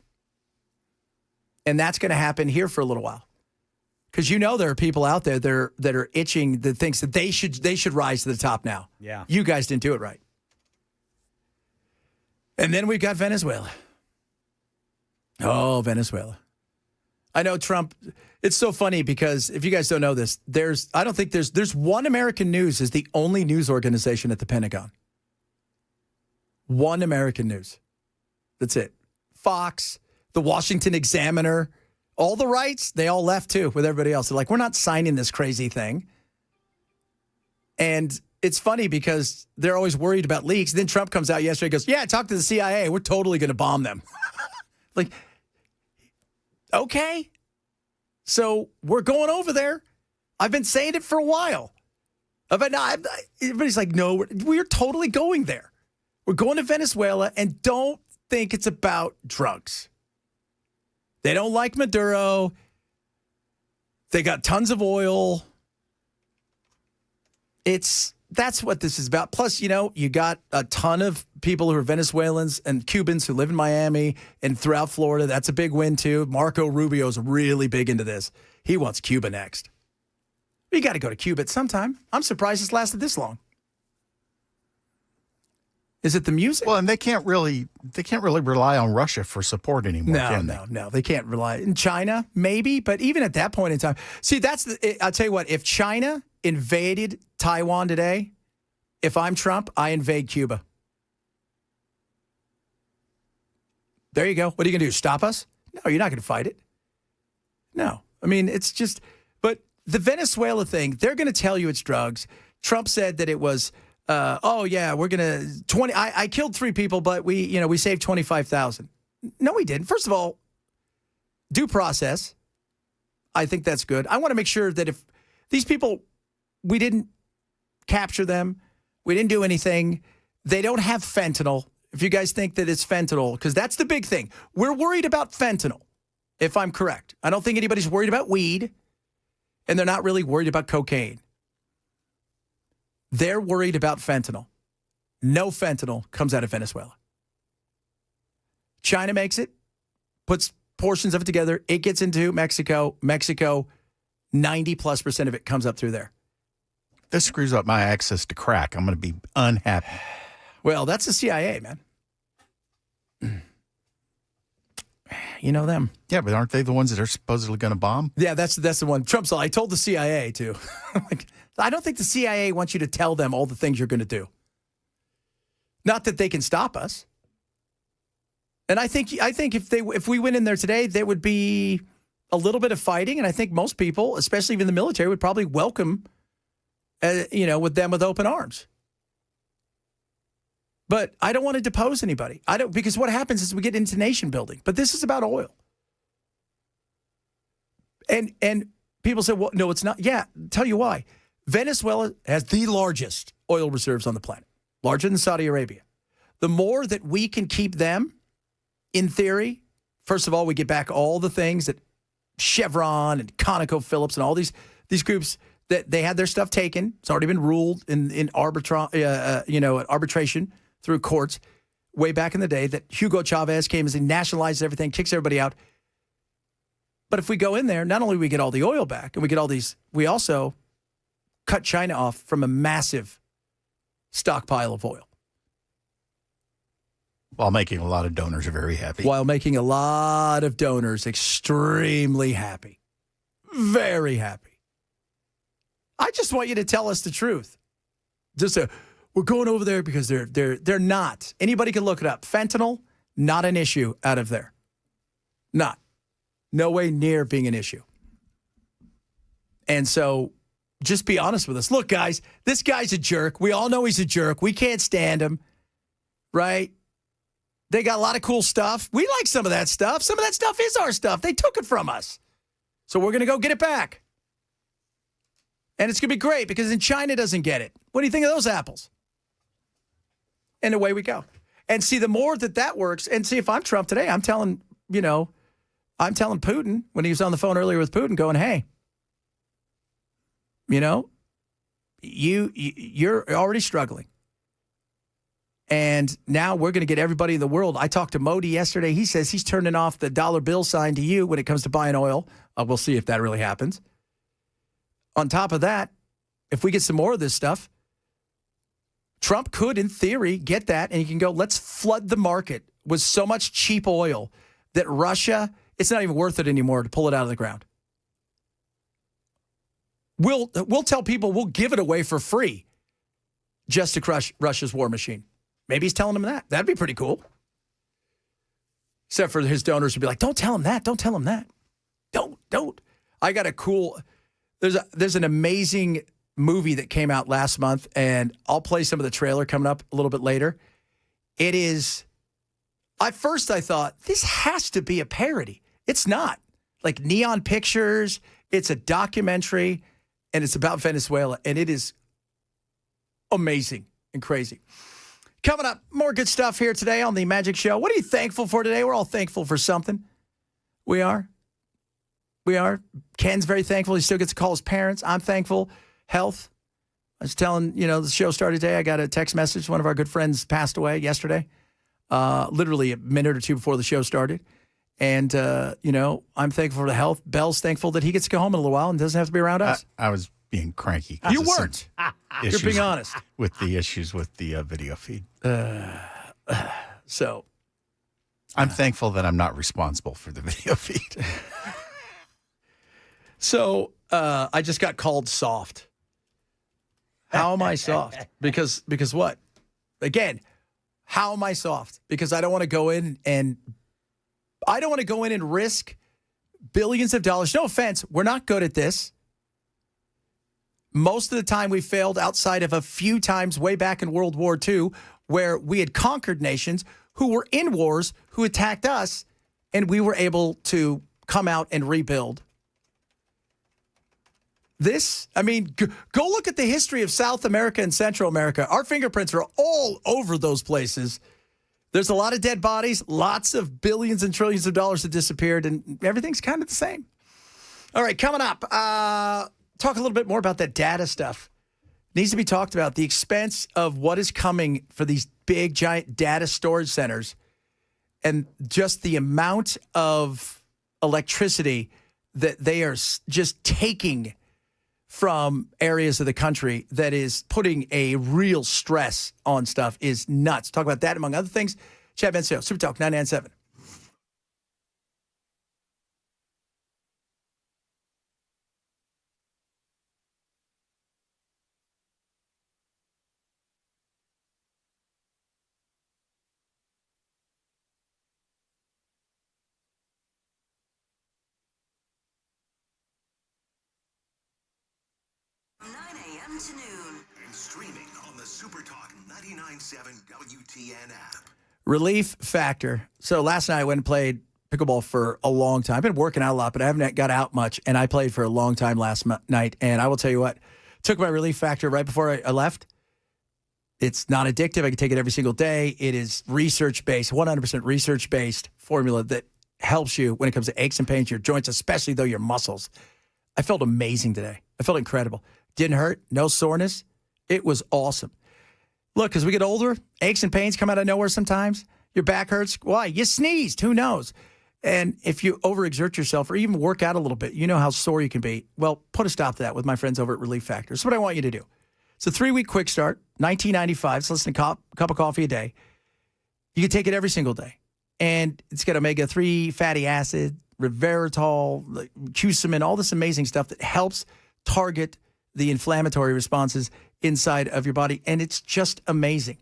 And that's going to happen here for a little while. Because there are people out there that are itching, that thinks that they should rise to the top now. Yeah. You guys didn't do it right. And then we've got Venezuela. Oh, Venezuela. I know Trump. It's so funny because if you guys don't know this, there's One American News is the only news organization at the Pentagon. One American News. That's it. Fox, the Washington Examiner, all the rights, they all left too with everybody else. They're like, we're not signing this crazy thing. And it's funny because they're always worried about leaks. Then Trump comes out yesterday and goes, yeah, talk to the CIA. We're totally going to bomb them. Like, okay. So we're going over there. I've been saying it for a while. Everybody's like, no, we're totally going there. We're going to Venezuela, and don't think it's about drugs. They don't like Maduro. They got tons of oil. That's what this is about. Plus, you got a ton of people who are Venezuelans and Cubans who live in Miami and throughout Florida. That's a big win, too. Marco Rubio's really big into this. He wants Cuba next. You got to go to Cuba at some time. I'm surprised it's lasted this long. Is it the music? Well, and they can't really rely on Russia for support anymore. No. They can't rely. In China, maybe, but even at that point in time, see, I'll tell you what. If China invaded Taiwan today, if I'm Trump, I invade Cuba. There you go. What are you going to do? Stop us? No, you're not going to fight it. No. I mean, it's just. But the Venezuela thing, they're going to tell you it's drugs. Trump said that it was. We're gonna 20. I killed 3 people, but we saved 25,000. No, we didn't. First of all, due process. I think that's good. I want to make sure that if these people, we didn't capture them, we didn't do anything. They don't have fentanyl. If you guys think that it's fentanyl, because that's the big thing. We're worried about fentanyl, if I'm correct. I don't think anybody's worried about weed, and they're not really worried about cocaine. They're worried about fentanyl. No fentanyl comes out of Venezuela. China makes it, puts portions of it together. It gets into Mexico. 90+% of it comes up through there. This screws up my access to crack. I'm going to be unhappy. Well, that's the CIA, man. You know them. Yeah, but aren't they the ones that are supposedly going to bomb? Yeah, that's the one. Trump's all, I told the CIA to. I don't think the CIA wants you to tell them all the things you're going to do. Not that they can stop us. And I think if we went in there today, there would be a little bit of fighting, and I think most people, especially even the military, would probably welcome, with them with open arms. But I don't want to depose anybody. Because what happens is we get into nation building. But this is about oil. And people say, well, no, it's not. Yeah, tell you why. Venezuela has the largest oil reserves on the planet, larger than Saudi Arabia. The more that we can keep them, in theory, first of all, we get back all the things that Chevron and ConocoPhillips and all these groups that they had their stuff taken. It's already been ruled in arbitration through courts way back in the day that Hugo Chavez came and nationalized everything, kicks everybody out. But if we go in there, not only we get all the oil back and we get all these, we also cut China off from a massive stockpile of oil. While making a lot of donors very happy. While making a lot of donors extremely happy. Very happy. I just want you to tell us the truth. Just we're going over there because they're not. Anybody can look it up. Fentanyl, not an issue out of there. Not. No way near being an issue. And so just be honest with us. Look, guys, this guy's a jerk. We all know he's a jerk. We can't stand him, right? They got a lot of cool stuff. We like some of that stuff. Some of that stuff is our stuff. They took it from us. So we're going to go get it back. And it's going to be great because then China doesn't get it. What do you think of those apples? And away we go. And see, the more that works, and see, if I'm Trump today, I'm telling Putin when he was on the phone earlier with Putin going, hey, you're already struggling. And now we're going to get everybody in the world. I talked to Modi yesterday. He says he's turning off the dollar bill sign to you when it comes to buying oil. We'll see if that really happens. On top of that, if we get some more of this stuff, Trump could, in theory, get that, and he can go, let's flood the market with so much cheap oil that Russia, it's not even worth it anymore to pull it out of the ground. We'll tell people we'll give it away for free just to crush Russia's war machine. Maybe he's telling them that. That'd be pretty cool. Except for his donors would be like, don't tell him that. Don't tell him that. Don't. I got a cool, there's an amazing movie that came out last month, and I'll play some of the trailer coming up a little bit later. It is, at first I thought, this has to be a parody. It's not. Like Neon Pictures, it's a documentary, and it's about Venezuela, and it is amazing and crazy. Coming up, more good stuff here today on the Magic Show. What are you thankful for today? We're all thankful for something. We are. Ken's very thankful. He still gets to call his parents. I'm thankful. Health. I was telling, the show started today. I got a text message. One of our good friends passed away yesterday, literally a minute or two before the show started. And, I'm thankful for the health. Bell's thankful that he gets to go home in a little while and doesn't have to be around us. I was being cranky. You weren't. You're being honest. With the issues with the video feed. So. I'm thankful that I'm not responsible for the video feed. So I just got called soft. How am I soft? Because what? Again, how am I soft? Because I don't want to go in and risk billions of dollars. No offense, we're not good at this. Most of the time we failed outside of a few times way back in World War II where we had conquered nations who were in wars, who attacked us, and we were able to come out and rebuild. Go look at the history of South America and Central America. Our fingerprints are all over those places. There's a lot of dead bodies, lots of billions and trillions of dollars that disappeared, and everything's kind of the same. All right, coming up, talk a little bit more about that data stuff. Needs to be talked about. The expense of what is coming for these big, giant data storage centers and just the amount of electricity that they are just taking from areas of the country that is putting a real stress on stuff is nuts. Talk about that, among other things. Chad Bencio, Super Talk 997. To noon. And streaming on the Super Talk 99.7 WTN app. Relief factor. So last night I went and played pickleball for a long time. I've been working out a lot, but I haven't got out much. And I played for a long time last night. And I will tell you what, took my relief factor right before I left. It's not addictive. I can take it every single day. It is research-based, 100% research-based formula that helps you when it comes to aches and pains in your joints, especially though your muscles. I felt amazing today. I felt incredible. Didn't hurt, no soreness. It was awesome. Look, as we get older, aches and pains come out of nowhere sometimes. Your back hurts. Why? You sneezed. Who knows? And if you overexert yourself or even work out a little bit, you know how sore you can be. Well, put a stop to that with my friends over at Relief Factor. That's what I want you to do. It's a 3-week quick start, $19.95. It's less than a cup of coffee a day. You can take it every single day. And it's got omega-3 fatty acid, resveratrol, curcumin, all this amazing stuff that helps target the inflammatory responses inside of your body. And it's just amazing.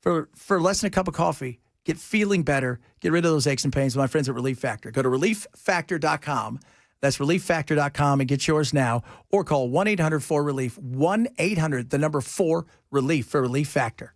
For less than a cup of coffee, get feeling better, get rid of those aches and pains with my friends at Relief Factor. Go to relieffactor.com. That's relieffactor.com and get yours now. Or call 1-800-4RELIEF, 1-800, the number 4-RELIEF for Relief Factor.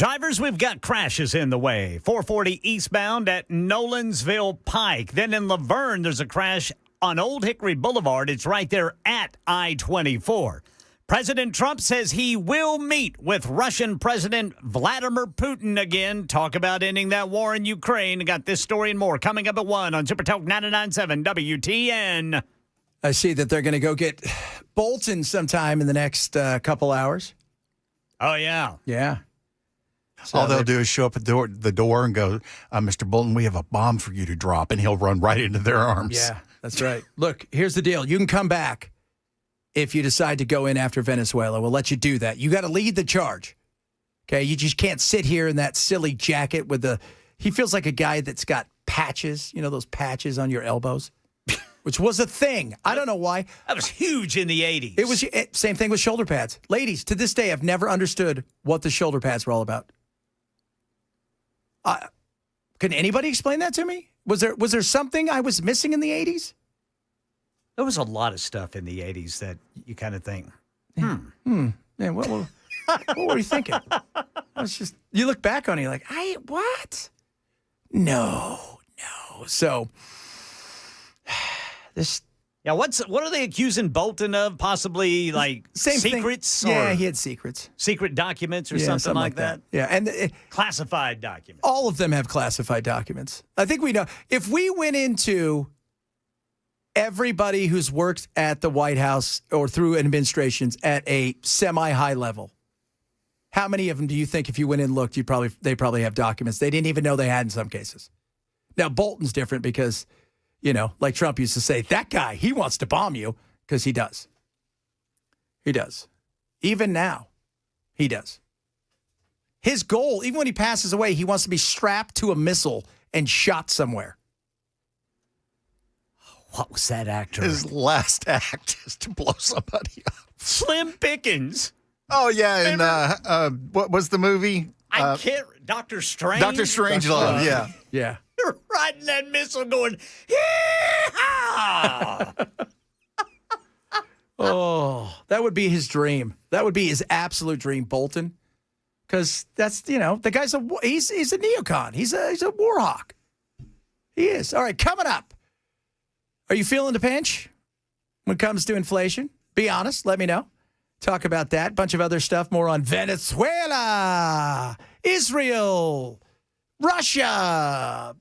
Drivers, we've got crashes in the way. 440 eastbound at Nolensville Pike. Then in Laverne, there's a crash on Old Hickory Boulevard. It's right there at I-24. President Trump says he will meet with Russian President Vladimir Putin again. Talk about ending that war in Ukraine. Got this story and more coming up at 1 on Super Talk 99.7 WTN. I see that they're going to go get Bolton sometime in the next couple hours. Oh, yeah. Yeah. So all they'll do is show up at the door and go, Mr. Bolton, we have a bomb for you to drop, and he'll run right into their arms. Yeah, that's right. Look, here's the deal. You can come back if you decide to go in after Venezuela. We'll let you do that. You got to lead the charge. Okay? You just can't sit here in that silly jacket with he feels like a guy that's got patches, those patches on your elbows, which was a thing. I don't know why. That was huge in the 80s. It was same thing with shoulder pads. Ladies, to this day, I've never understood what the shoulder pads were all about. Can anybody explain that to me? Was there something I was missing in the 80s? There was a lot of stuff in the 80s that you kind of think, Yeah, what were you thinking? I was just, you look back on it, you're like, what? No. So, this. Yeah, what are they accusing Bolton of? Possibly like secrets? Thing. Yeah, he had secrets. Secret documents or something like that? Yeah, and classified documents. All of them have classified documents. I think we know. If we went into everybody who's worked at the White House or through administrations at a semi-high level, how many of them do you think if you went in and looked, they probably have documents they didn't even know they had in some cases? Now, Bolton's different because, like Trump used to say, that guy, he wants to bomb you, because he does. He does. Even now, he does. His goal, even when he passes away, he wants to be strapped to a missile and shot somewhere. What was that actor? His last act is to blow somebody up. Slim Pickens. Oh, yeah, and what was the movie? I can't. Dr. Strange? Dr. Strangelove, yeah. Yeah. You're riding that missile going, yeah! Oh, that would be his dream. That would be his absolute dream, Bolton. Because that's, the guy's he's a neocon. He's a war hawk. He is. All right, coming up. Are you feeling the pinch when it comes to inflation? Be honest. Let me know. Talk about that. Bunch of other stuff. More on Venezuela, Israel, Russia,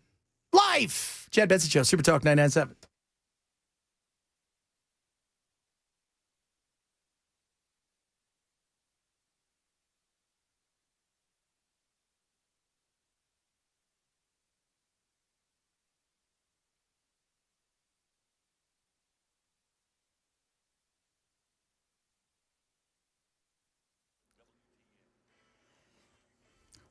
life. Chad Benson Show, Super Talk 99.7.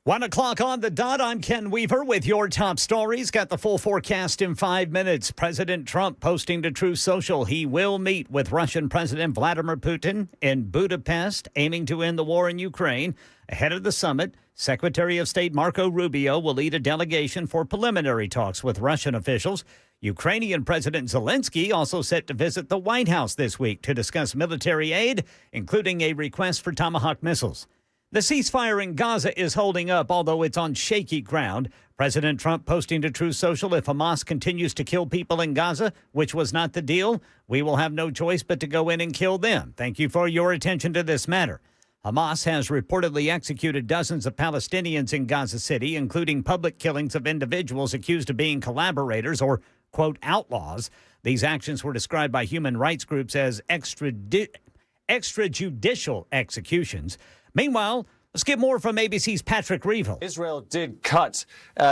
One o'clock on the dot. I'm Ken Weaver with your top stories. Got the full forecast in 5 minutes. President Trump posting to Truth Social he will meet with Russian President Vladimir Putin in Budapest, aiming to end the war in Ukraine. Ahead of the summit, Secretary of State Marco Rubio will lead a delegation for preliminary talks with Russian officials. Ukrainian President Zelensky also set to visit the White House this week to discuss military aid, including a request for Tomahawk missiles. The ceasefire in Gaza is holding up, although it's on shaky ground. President Trump posting to Truth Social, if Hamas continues to kill people in Gaza, which was not the deal, we will have no choice but to go in and kill them. Thank you for your attention to this matter. Hamas has reportedly executed dozens of Palestinians in Gaza City, including public killings of individuals accused of being collaborators or, quote, outlaws. These actions were described by human rights groups as extrajudicial executions. Meanwhile, let's get more from ABC's Patrick Reeville. Israel did cut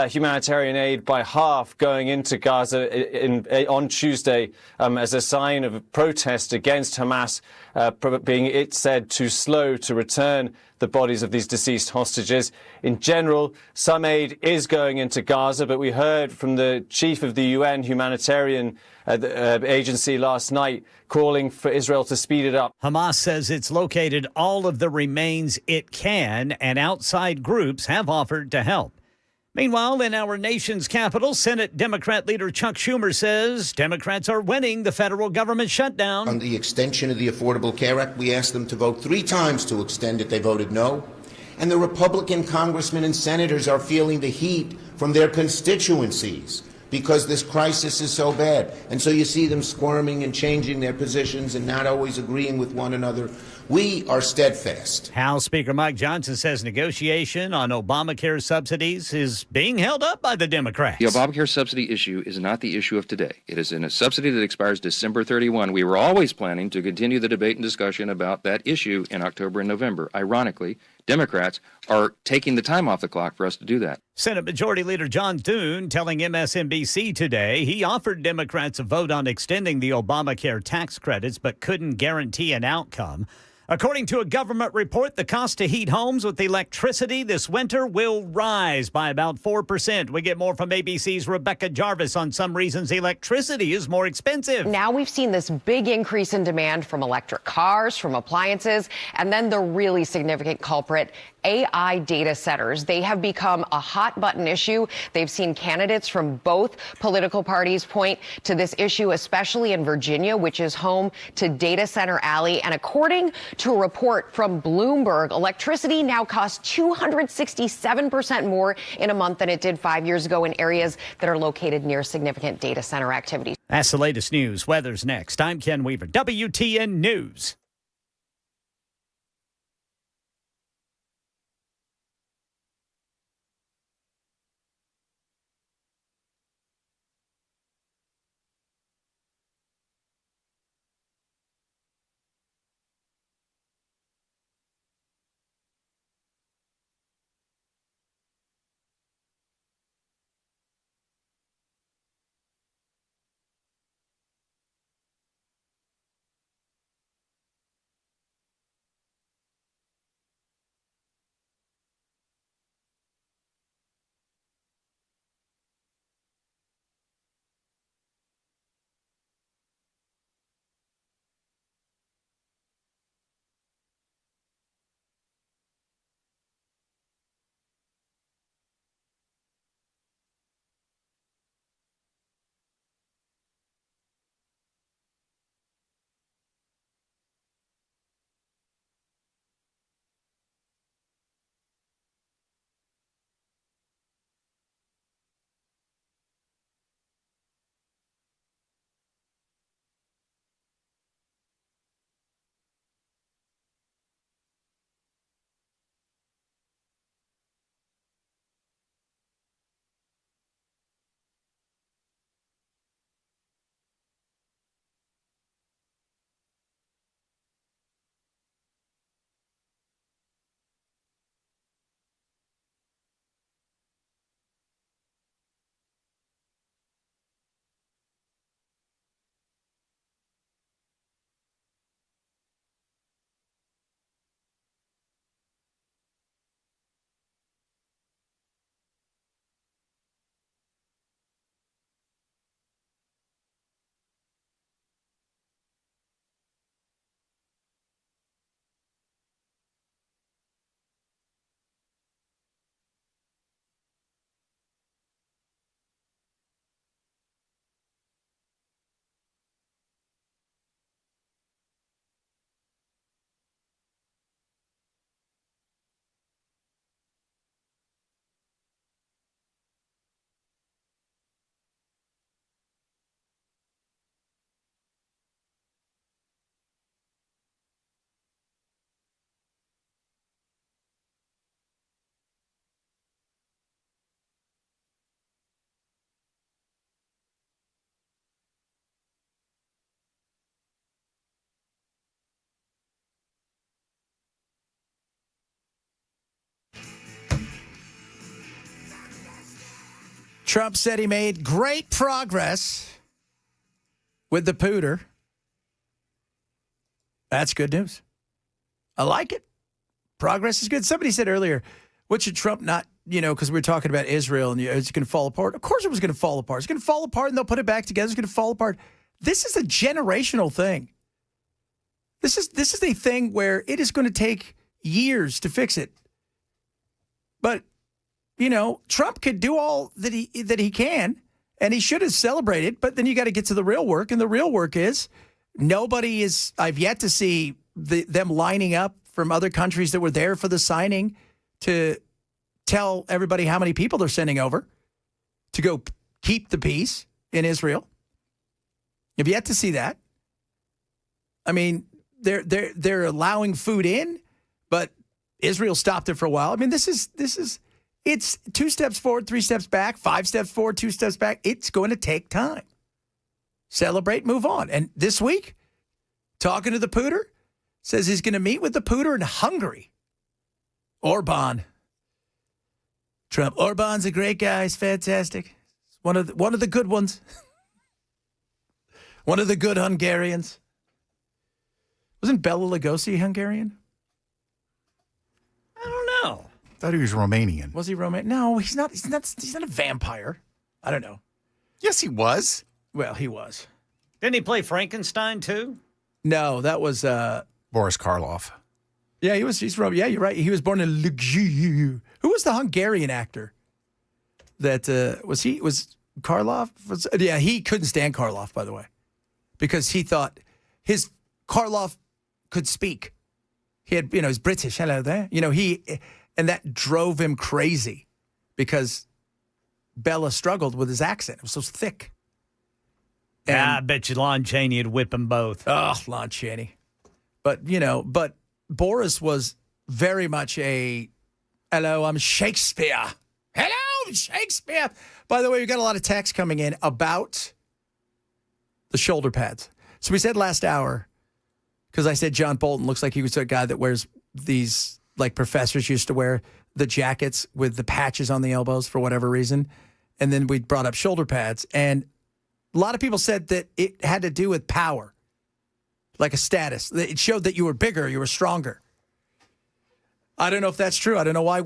humanitarian aid by half going into Gaza on Tuesday as a sign of protest against Hamas being, it said, too slow to return the bodies of these deceased hostages. In general, some aid is going into Gaza, but we heard from the chief of the UN humanitarian agency last night calling for Israel to speed it up. Hamas says it's located all of the remains it can, and outside groups have offered to help. Meanwhile, in our nation's capital, Senate Democrat leader Chuck Schumer says Democrats are winning the federal government shutdown. On the extension of the Affordable Care Act, we asked them to vote 3 times to extend it. They voted no. And the Republican congressmen and senators are feeling the heat from their constituencies because this crisis is so bad. And so you see them squirming and changing their positions and not always agreeing with one another. We are steadfast. House Speaker Mike Johnson says negotiation on Obamacare subsidies is being held up by the Democrats. The Obamacare subsidy issue is not the issue of today. It is in a subsidy that expires December 31. We were always planning to continue the debate and discussion about that issue in October and November. Ironically, Democrats are taking the time off the clock for us to do that. Senate Majority Leader John Thune telling MSNBC today he offered Democrats a vote on extending the Obamacare tax credits but couldn't guarantee an outcome. According to a government report, the cost to heat homes with electricity this winter will rise by about 4%. We get more from ABC's Rebecca Jarvis on some reasons electricity is more expensive. Now we've seen this big increase in demand from electric cars, from appliances, and then the really significant culprit, AI data centers. They have become a hot button issue. They've seen candidates from both political parties point to this issue, especially in Virginia, which is home to Data Center Alley. And according to a report from Bloomberg, electricity now costs 267% more in a month than it did 5 years ago in areas that are located near significant data center activity. That's the latest news. Weather's next. I'm Ken Weaver, WTN News. Trump said he made great progress with the pooter. That's good news. I like it. Progress is good. Somebody said earlier, what should Trump not, because we were talking about Israel and it's going to fall apart. Of course it was going to fall apart. It's going to fall apart and they'll put it back together. It's going to fall apart. This is a generational thing. This is a thing where it is going to take years to fix it. But Trump could do all that he can, and he should have celebrated. But then you got to get to the real work, and the real work is I've yet to see them lining up from other countries that were there for the signing to tell everybody how many people they're sending over to go keep the peace in Israel. You've yet to see that. I mean, they're allowing food in, but Israel stopped it for a while. I mean, it's 2 steps forward, 3 steps back, 5 steps forward, 2 steps back. It's going to take time. Celebrate, move on. And this week, talking to the Pooter, says he's going to meet with the Pooter in Hungary. Orban. Trump. Orban's a great guy. He's fantastic. One of the good ones. One of the good Hungarians. Wasn't Bela Lugosi Hungarian? I don't know. I thought he was Romanian. Was he Romanian? No, he's not. He's not a vampire. I don't know. Yes, he was. Well, he was. Didn't he play Frankenstein too? No, that was Boris Karloff. Yeah, he's Roman. Yeah, you're right. He was born in Lugju. Who was the Hungarian actor? That was Karloff? Yeah, he couldn't stand Karloff, by the way, because he thought his Karloff could speak. He had, he's British. Hello there. And that drove him crazy because Bella struggled with his accent. It was so thick. And, I bet you Lon Chaney would whip them both. Oh, Lon Chaney. But Boris was very much hello, I'm Shakespeare. Hello, I'm Shakespeare. By the way, we got a lot of texts coming in about the shoulder pads. So we said last hour, because I said John Bolton looks like he was a guy that wears these, like professors used to wear, the jackets with the patches on the elbows for whatever reason. And then we brought up shoulder pads. And a lot of people said that it had to do with power, like a status. It showed that you were bigger, you were stronger. I don't know if that's true. I don't know why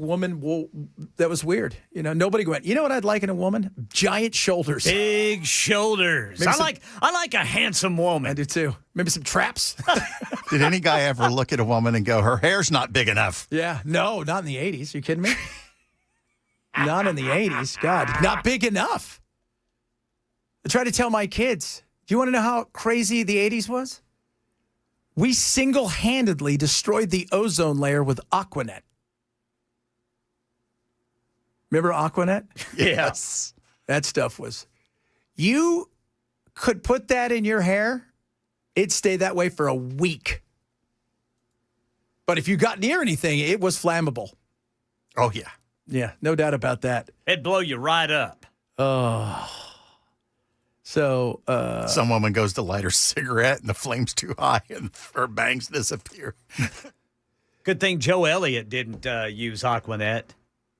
that was weird. Nobody went, you know what I'd like in a woman? Giant shoulders. Big shoulders. I like a handsome woman. I do too. Maybe some traps. Did any guy ever look at a woman and go, her hair's not big enough? Yeah. No, not in the 80s. You kidding me? Not in the 80s. God, not big enough. I try to tell my kids, do you want to know how crazy the 80s was? We single-handedly destroyed the ozone layer with Aquanet. Remember Aquanet? Yes. That stuff was. You could put that in your hair, it'd stay that way for a week. But if you got near anything, it was flammable. Oh, yeah. Yeah, no doubt about that. It'd blow you right up. Oh. So, some woman goes to light her cigarette and the flame's too high and her bangs disappear. Good thing Joe Elliott didn't use Aquanet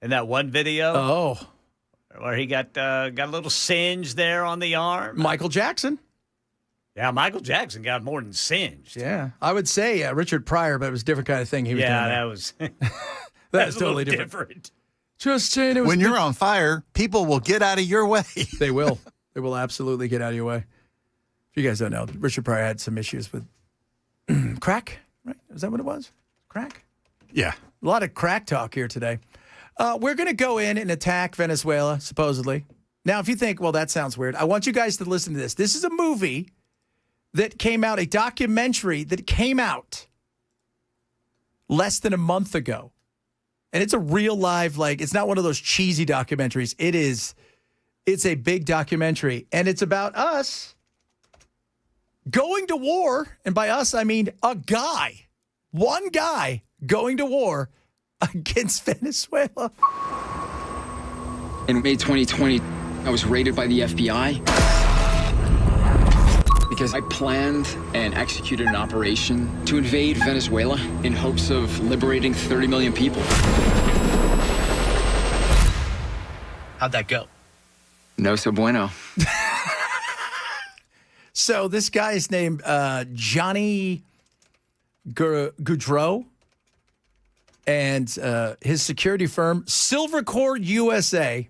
in that one video. Oh. Where he got a little singe there on the arm. Michael Jackson. Yeah, Michael Jackson got more than singed. Yeah. I would say Richard Pryor, but it was a different kind of thing he was doing. Yeah, that was that was totally different. Just saying it was. When you're on fire, people will get out of your way. They will. They will absolutely get out of your way. If you guys don't know, Richard Pryor had some issues with crack, right? Is that what it was? Crack? Yeah. A lot of crack talk here today. We're going to go in and attack Venezuela, supposedly. Now, if you think, well, that sounds weird, I want you guys to listen to this. This is a movie that came out, a documentary that came out less than a month ago. And it's a real live, it's not one of those cheesy documentaries. It's a big documentary, and it's about us going to war. And by us, I mean one guy going to war against Venezuela. In May 2020, I was raided by the FBI because I planned and executed an operation to invade Venezuela in hopes of liberating 30 million people. How'd that go? No so bueno. So this guy is named Johnny Goudreau, and his security firm, Silvercore USA,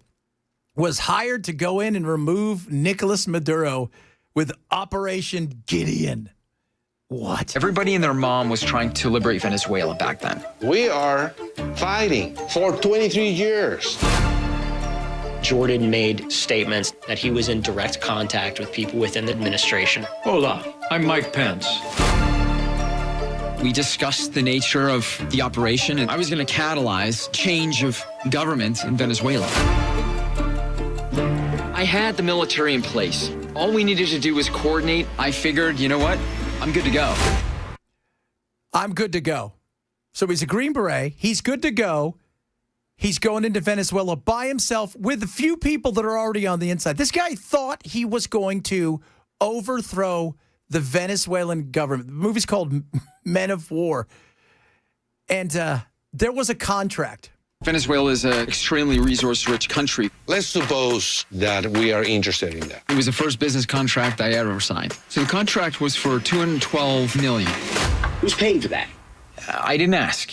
was hired to go in and remove Nicolas Maduro with Operation Gideon. What? Everybody and their mom was trying to liberate Venezuela back then. We are fighting for 23 years. Jordan made statements that he was in direct contact with people within the administration. Hola, I'm Mike Pence. We discussed the nature of the operation, and I was going to catalyze change of government in Venezuela. I had the military in place. All we needed to do was coordinate. I figured, you know what? I'm good to go. I'm good to go. So he's a Green Beret. He's good to go. He's going into Venezuela by himself with a few people that are already on the inside. This guy thought he was going to overthrow the Venezuelan government. The movie's called Men of War. And there was a contract. Venezuela is an extremely resource-rich country. Let's suppose that we are interested in that. It was the first business contract I ever signed. So the contract was for $212 million. Who's paying for that? I didn't ask.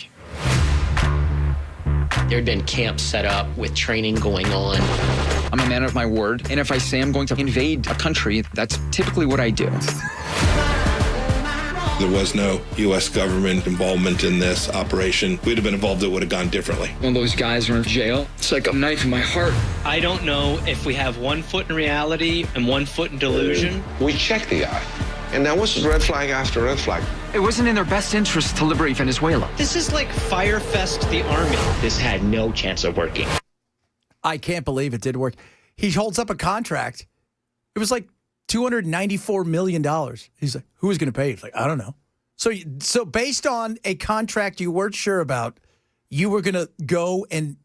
There had been camps set up with training going on. I'm a man of my word, and if I say I'm going to invade a country, that's typically what I do. There was no U.S. government involvement in this operation. We'd have been involved, it would have gone differently. When those guys are in jail, it's like a knife in my heart. I don't know if we have 1 foot in reality and 1 foot in delusion. We checked the guy, and that was red flag after red flag. It wasn't in their best interest to liberate Venezuela. This is like Firefest the Army. This had no chance of working. I can't believe it did work. He holds up a contract. It was like $294 million. He's like, who is going to pay? He's like, I don't know. So based on a contract you weren't sure about, you were going to go and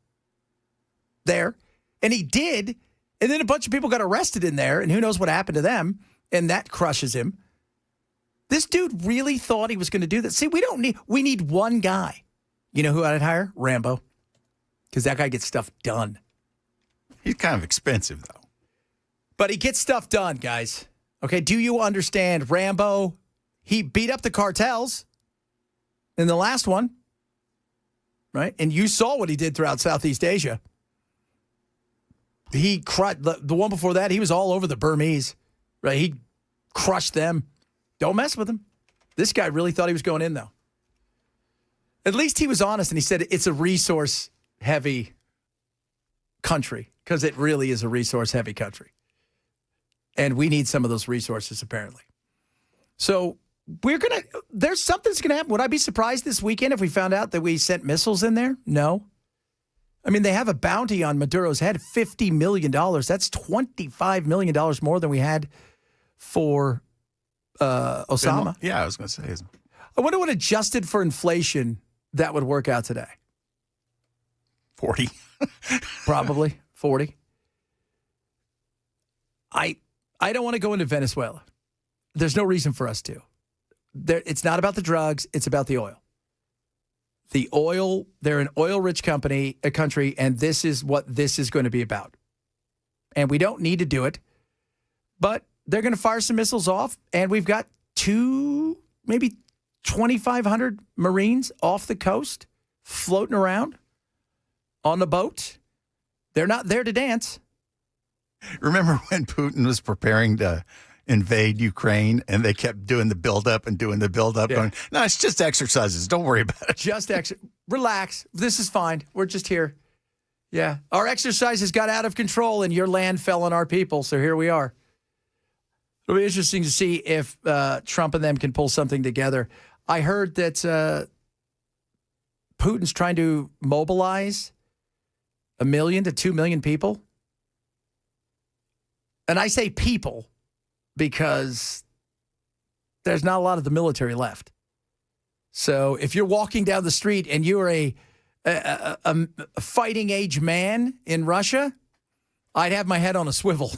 there. And he did. And then a bunch of people got arrested in there. And who knows what happened to them. And that crushes him. This dude really thought he was going to do that. See, we need one guy. You know who I'd hire? Rambo. Because that guy gets stuff done. He's kind of expensive, though. But he gets stuff done, guys. Okay, do you understand? Rambo, he beat up the cartels in the last one, right? And you saw what he did throughout Southeast Asia. He crushed the one before that. He was all over the Burmese, right? He crushed them. Don't mess with him. This guy really thought he was going in, though. At least he was honest, and he said it's a resource-heavy country, because it really is a resource-heavy country. And we need some of those resources, apparently. So there's something's going to happen. Would I be surprised this weekend if we found out that we sent missiles in there? No. I mean, they have a bounty on Maduro's head, $50 million. That's $25 million more than we had for Osama. Yeah, I was going to say. I wonder what adjusted for inflation that would work out today. 40. Probably 40. I don't want to go into Venezuela. There's no reason for us to. It's not about the drugs. It's about the oil. The oil, they're an oil-rich country, and this is what this is going to be about. And we don't need to do it, but they're going to fire some missiles off, and we've got maybe 2,500 Marines off the coast floating around on the boat. They're not there to dance. Remember when Putin was preparing to invade Ukraine and they kept doing the buildup and doing the buildup? Yeah. Going, no, it's just exercises. Don't worry about it. Relax. This is fine. We're just here. Yeah. Our exercises got out of control and your land fell on our people. So here we are. It'll be interesting to see if Trump and them can pull something together. I heard that Putin's trying to mobilize 1 million to 2 million people. And I say people because there's not a lot of the military left. So if you're walking down the street and you're a fighting age man in Russia, I'd have my head on a swivel.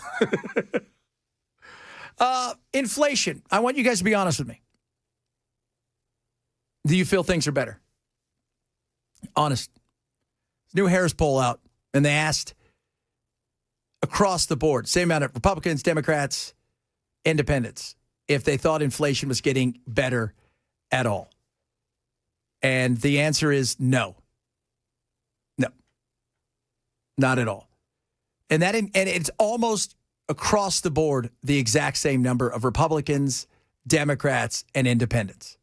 Inflation. I want you guys to be honest with me. Do you feel things are better? Honest. New Harris poll out, and they asked across the board, same amount of Republicans, Democrats, Independents, if they thought inflation was getting better at all. And the answer is no. No. Not at all. And it's almost across the board the exact same number of Republicans, Democrats, and Independents.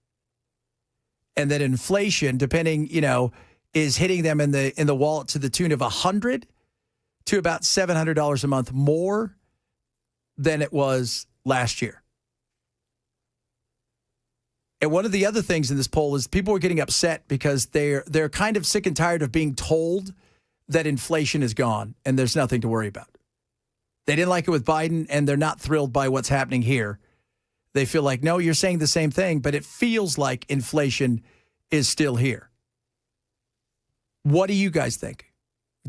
And that inflation, depending, is hitting them in the wallet to the tune of $100 to about $700 a month more than it was last year. And one of the other things in this poll is people are getting upset because they're kind of sick and tired of being told that inflation is gone and there's nothing to worry about. They didn't like it with Biden, and they're not thrilled by what's happening here. They feel like, no, you're saying the same thing, but it feels like inflation is still here. What do you guys think?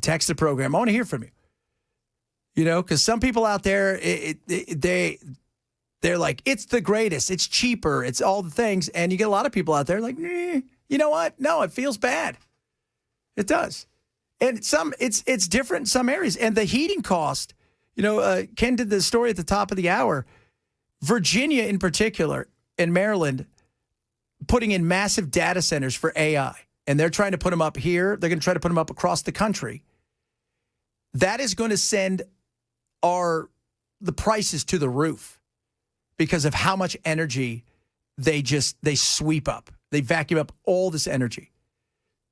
Text the program. I want to hear from you. You know, because some people out there, they're like, it's the greatest, it's cheaper, it's all the things. And you get a lot of people out there like, you know what? No, it feels bad. It does. And it's different in some areas. And the heating cost, Ken did the story at the top of the hour. Virginia in particular, and Maryland, putting in massive data centers for AI. And they're trying to put them up here. They're going to try to put them up across the country. That is going to send the prices to the roof because of how much energy they sweep up. They vacuum up all this energy.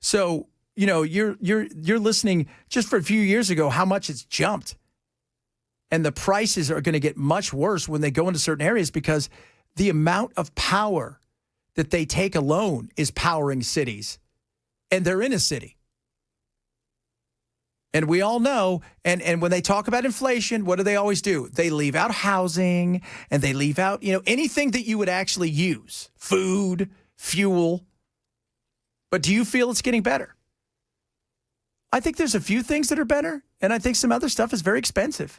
So, you're listening just for a few years ago how much it's jumped. And the prices are going to get much worse when they go into certain areas because the amount of power that they take alone is powering cities. And they're in a city. And we all know, and when they talk about inflation, what do they always do? They leave out housing, and they leave out, anything that you would actually use. Food, fuel. But do you feel it's getting better? I think there's a few things that are better, and I think some other stuff is very expensive.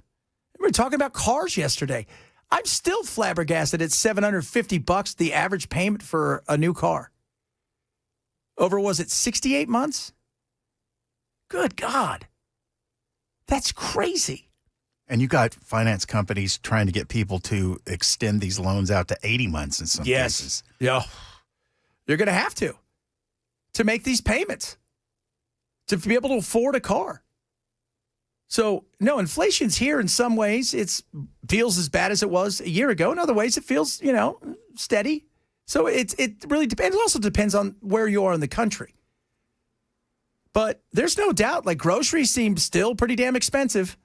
We were talking about cars yesterday. I'm still flabbergasted at $750, the average payment for a new car. Over, was it 68 months? Good God. That's crazy. And you got finance companies trying to get people to extend these loans out to 80 months in some cases. Yeah. You're going to have to make these payments, to be able to afford a car. So, no, inflation's here in some ways. It feels as bad as it was a year ago. In other ways, it feels, steady. So it really depends. It also depends on where you are in the country. But there's no doubt, like groceries seem still pretty damn expensive.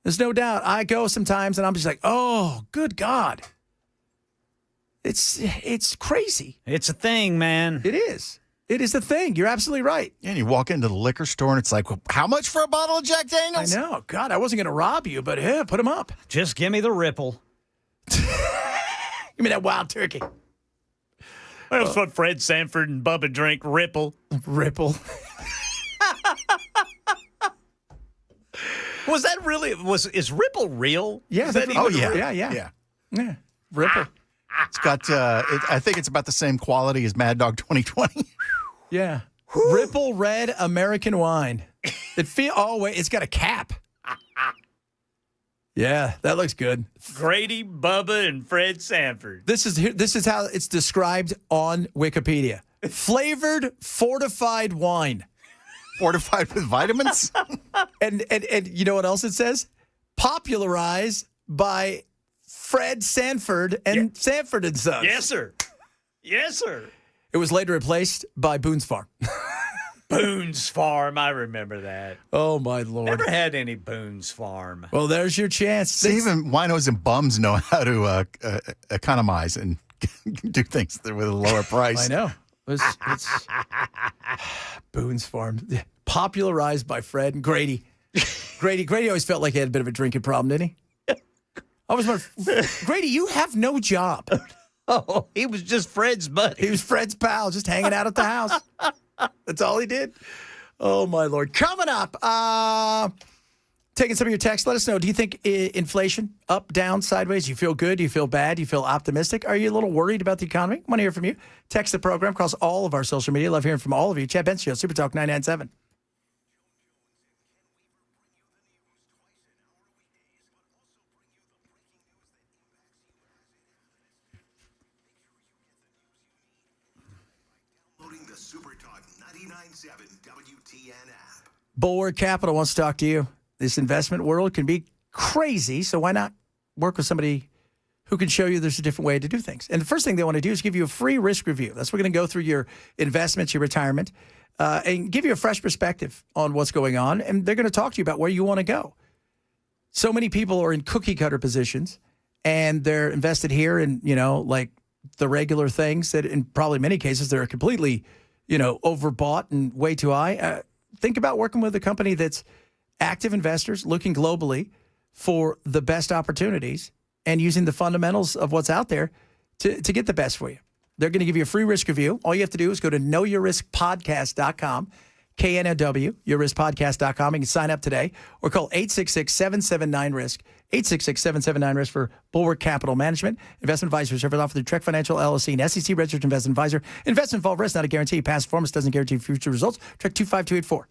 There's no doubt. I go sometimes and I'm just like, oh, good God. It's crazy. It's a thing, man. It is. It is a thing. You're absolutely right. And you walk into the liquor store and it's like, well, how much for a bottle of Jack Daniels? I know. God, I wasn't going to rob you, but put them up. Just give me the Ripple. Give me that wild turkey. That's what Fred Sanford and Bubba drink, Ripple. Ripple. Was that really, is Ripple real? Yeah. Is that Yeah. Ripple. It's got, I think it's about the same quality as Mad Dog 2020. Yeah. Ripple Red American Wine. It's got a cap. Yeah, that looks good. Grady, Bubba, and Fred Sanford. This is how it's described on Wikipedia. Flavored fortified wine. Fortified with vitamins? And you know what else it says? Popularized by Fred Sanford and Sanford and Sons. Yes, sir. Yes, sir. It was later replaced by Boone's Farm. Boone's Farm. I remember that. Oh, my Lord. Never had any Boone's Farm. Well, there's your chance. See, even winos and bums know how to economize and do things with a lower price. I know. It's Boone's Farm. Popularized by Fred and Grady. Grady always felt like he had a bit of a drinking problem, didn't he? Grady, you have no job. Oh, he was just Fred's buddy. He was Fred's pal, just hanging out at the house. That's all he did. Oh, my Lord. Coming up, taking some of your texts. Let us know. Do you think inflation, up, down, sideways? Do you feel good? Do you feel bad? Do you feel optimistic? Are you a little worried about the economy? I want to hear from you. Text the program across all of our social media. Love hearing from all of you. Chad Benson Show, Super Talk 997. The Super Talk 99.7 WTN app. Bulwark Capital wants to talk to you. This investment world can be crazy, so why not work with somebody who can show you there's a different way to do things? And the first thing they want to do is give you a free risk review. That's we're going to go through your investments, your retirement, and give you a fresh perspective on what's going on. And they're going to talk to you about where you want to go. So many people are in cookie cutter positions, and they're invested here in, like the regular things that in probably many cases they're completely, overbought and way too high. Think about working with a company that's active investors looking globally for the best opportunities and using the fundamentals of what's out there to get the best for you. They're going to give you a free risk review. All you have to do is go to knowyourriskpodcast.com, KNOW, yourriskpodcast.com. You can sign up today or call 866-779-RISK, 866-779-RISK for Bulwark Capital Management. Investment advisors are offered through Trek Financial LLC, an SEC registered investment advisor. Investment involved risk, not a guarantee. Past performance doesn't guarantee future results. Trek 25284.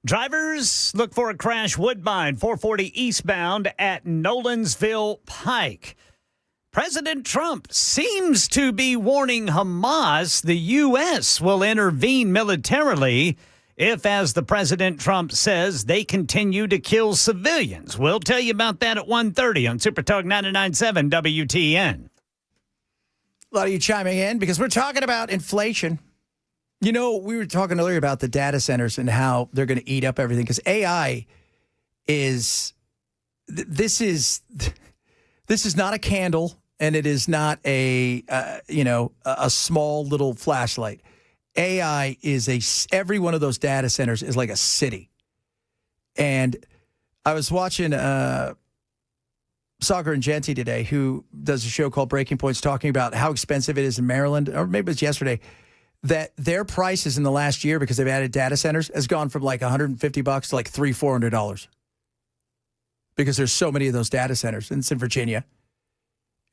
Drivers, look for a crash Woodbine 440 eastbound at Nolensville Pike. President Trump seems to be warning Hamas the U.S. will intervene militarily if, as the President Trump says, they continue to kill civilians. We'll tell you about that at 1:30 on Super Talk 99.7 WTN. A lot of you chiming in because we're talking about inflation. We were talking earlier about the data centers and how they're going to eat up everything because AI is this is not a candle and it is not a small little flashlight. AI is every one of those data centers is like a city. And I was watching Sagar and Genti today, who does a show called Breaking Points, talking about how expensive it is in Maryland, or maybe it was yesterday, that their prices in the last year, because they've added data centers, has gone from like $150 to like $300-400 because there's so many of those data centers, and it's in Virginia.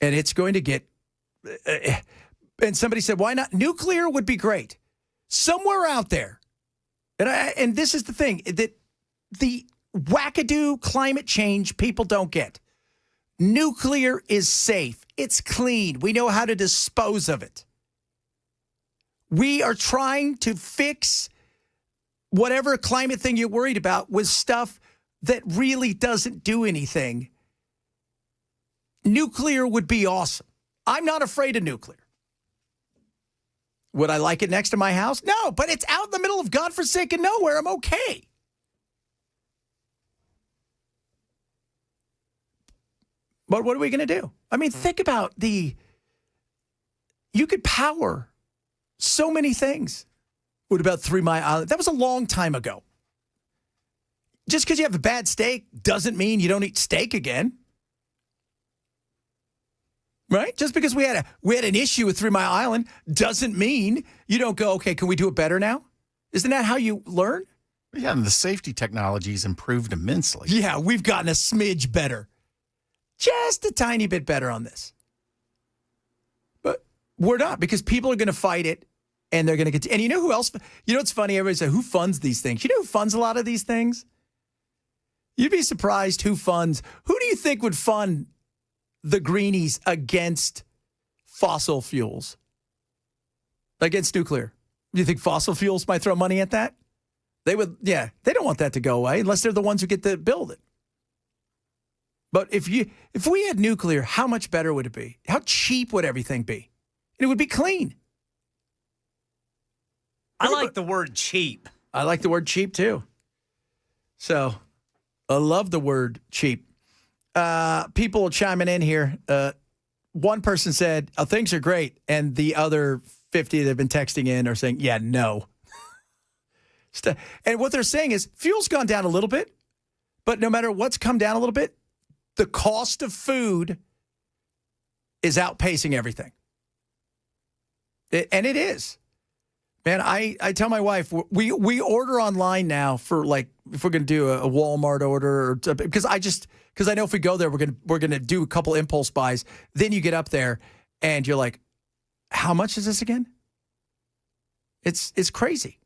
And it's going to get, and somebody said, why not? Nuclear would be great. Somewhere out there. And this is the thing, that the wackadoo climate change people don't get. Nuclear is safe. It's clean. We know how to dispose of it. We are trying to fix whatever climate thing you're worried about with stuff that really doesn't do anything. Nuclear would be awesome. I'm not afraid of nuclear. Would I like it next to my house? No, but it's out in the middle of godforsaken nowhere. I'm okay. But what are we going to do? I mean, think about you could power so many things. What about 3 Mile Island? That was a long time ago. Just because you have a bad steak doesn't mean you don't eat steak again. Right? Just because we had an issue with 3 Mile Island doesn't mean you don't go, okay, can we do it better now? Isn't that how you learn? Yeah, and the safety technology's improved immensely. Yeah, we've gotten a smidge better. Just a tiny bit better on this. But we're not, because people are going to fight it, and they're going to get... And you know who else? You know what's funny? Everybody says, who funds these things? You know who funds a lot of these things? You'd be surprised who funds... Who do you think would fund the greenies against fossil fuels? Against nuclear? Do you think fossil fuels might throw money at that? They would, yeah. They don't want that to go away unless they're the ones who get to build it. But if we had nuclear, how much better would it be? How cheap would everything be? And it would be clean. I like the word cheap. I like the word cheap too. So I love the word cheap. People chiming in here. One person said, oh, things are great. And the other 50 that have been texting in are saying, yeah, no. And what they're saying is fuel's gone down a little bit, but no matter what's come down a little bit, the cost of food is outpacing everything. And it is. Man, I tell my wife, we order online now for, like, if we're going to do a Walmart order, because I know if we go there, we're going to do a couple impulse buys. Then you get up there and you're like, how much is this again? It's crazy.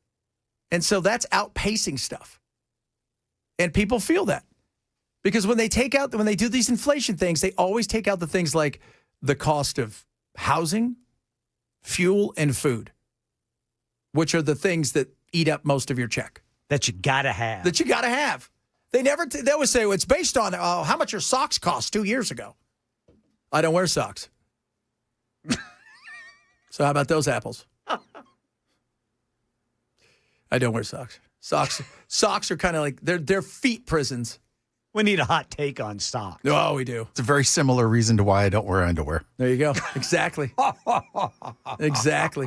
And so that's outpacing stuff. And people feel that. Because when they do these inflation things, they always take out the things like the cost of housing, fuel, and food, which are the things that eat up most of your check. That you gotta have. They always say, well, it's based on how much your socks cost 2 years ago. I don't wear socks. So how about those apples? I don't wear socks. Socks are kind of like, they're feet prisons. We need a hot take on socks. Oh, we do. It's a very similar reason to why I don't wear underwear. There you go. Exactly. Exactly.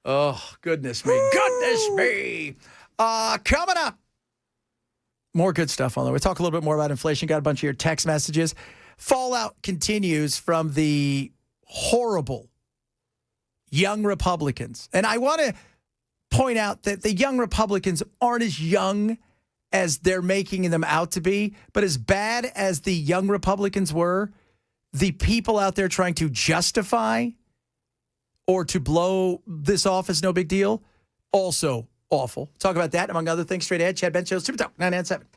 Oh, goodness me. Goodness me. Coming up. More good stuff on there. We'll talk a little bit more about inflation. Got a bunch of your text messages. Fallout continues from the horrible young Republicans. And I want to point out that the young Republicans aren't as young as they're making them out to be. But as bad as the young Republicans were, the people out there trying to justify or to blow this off as no big deal, also awful. Talk about that, among other things, straight ahead. Chad Ben Show, Super Talk 997.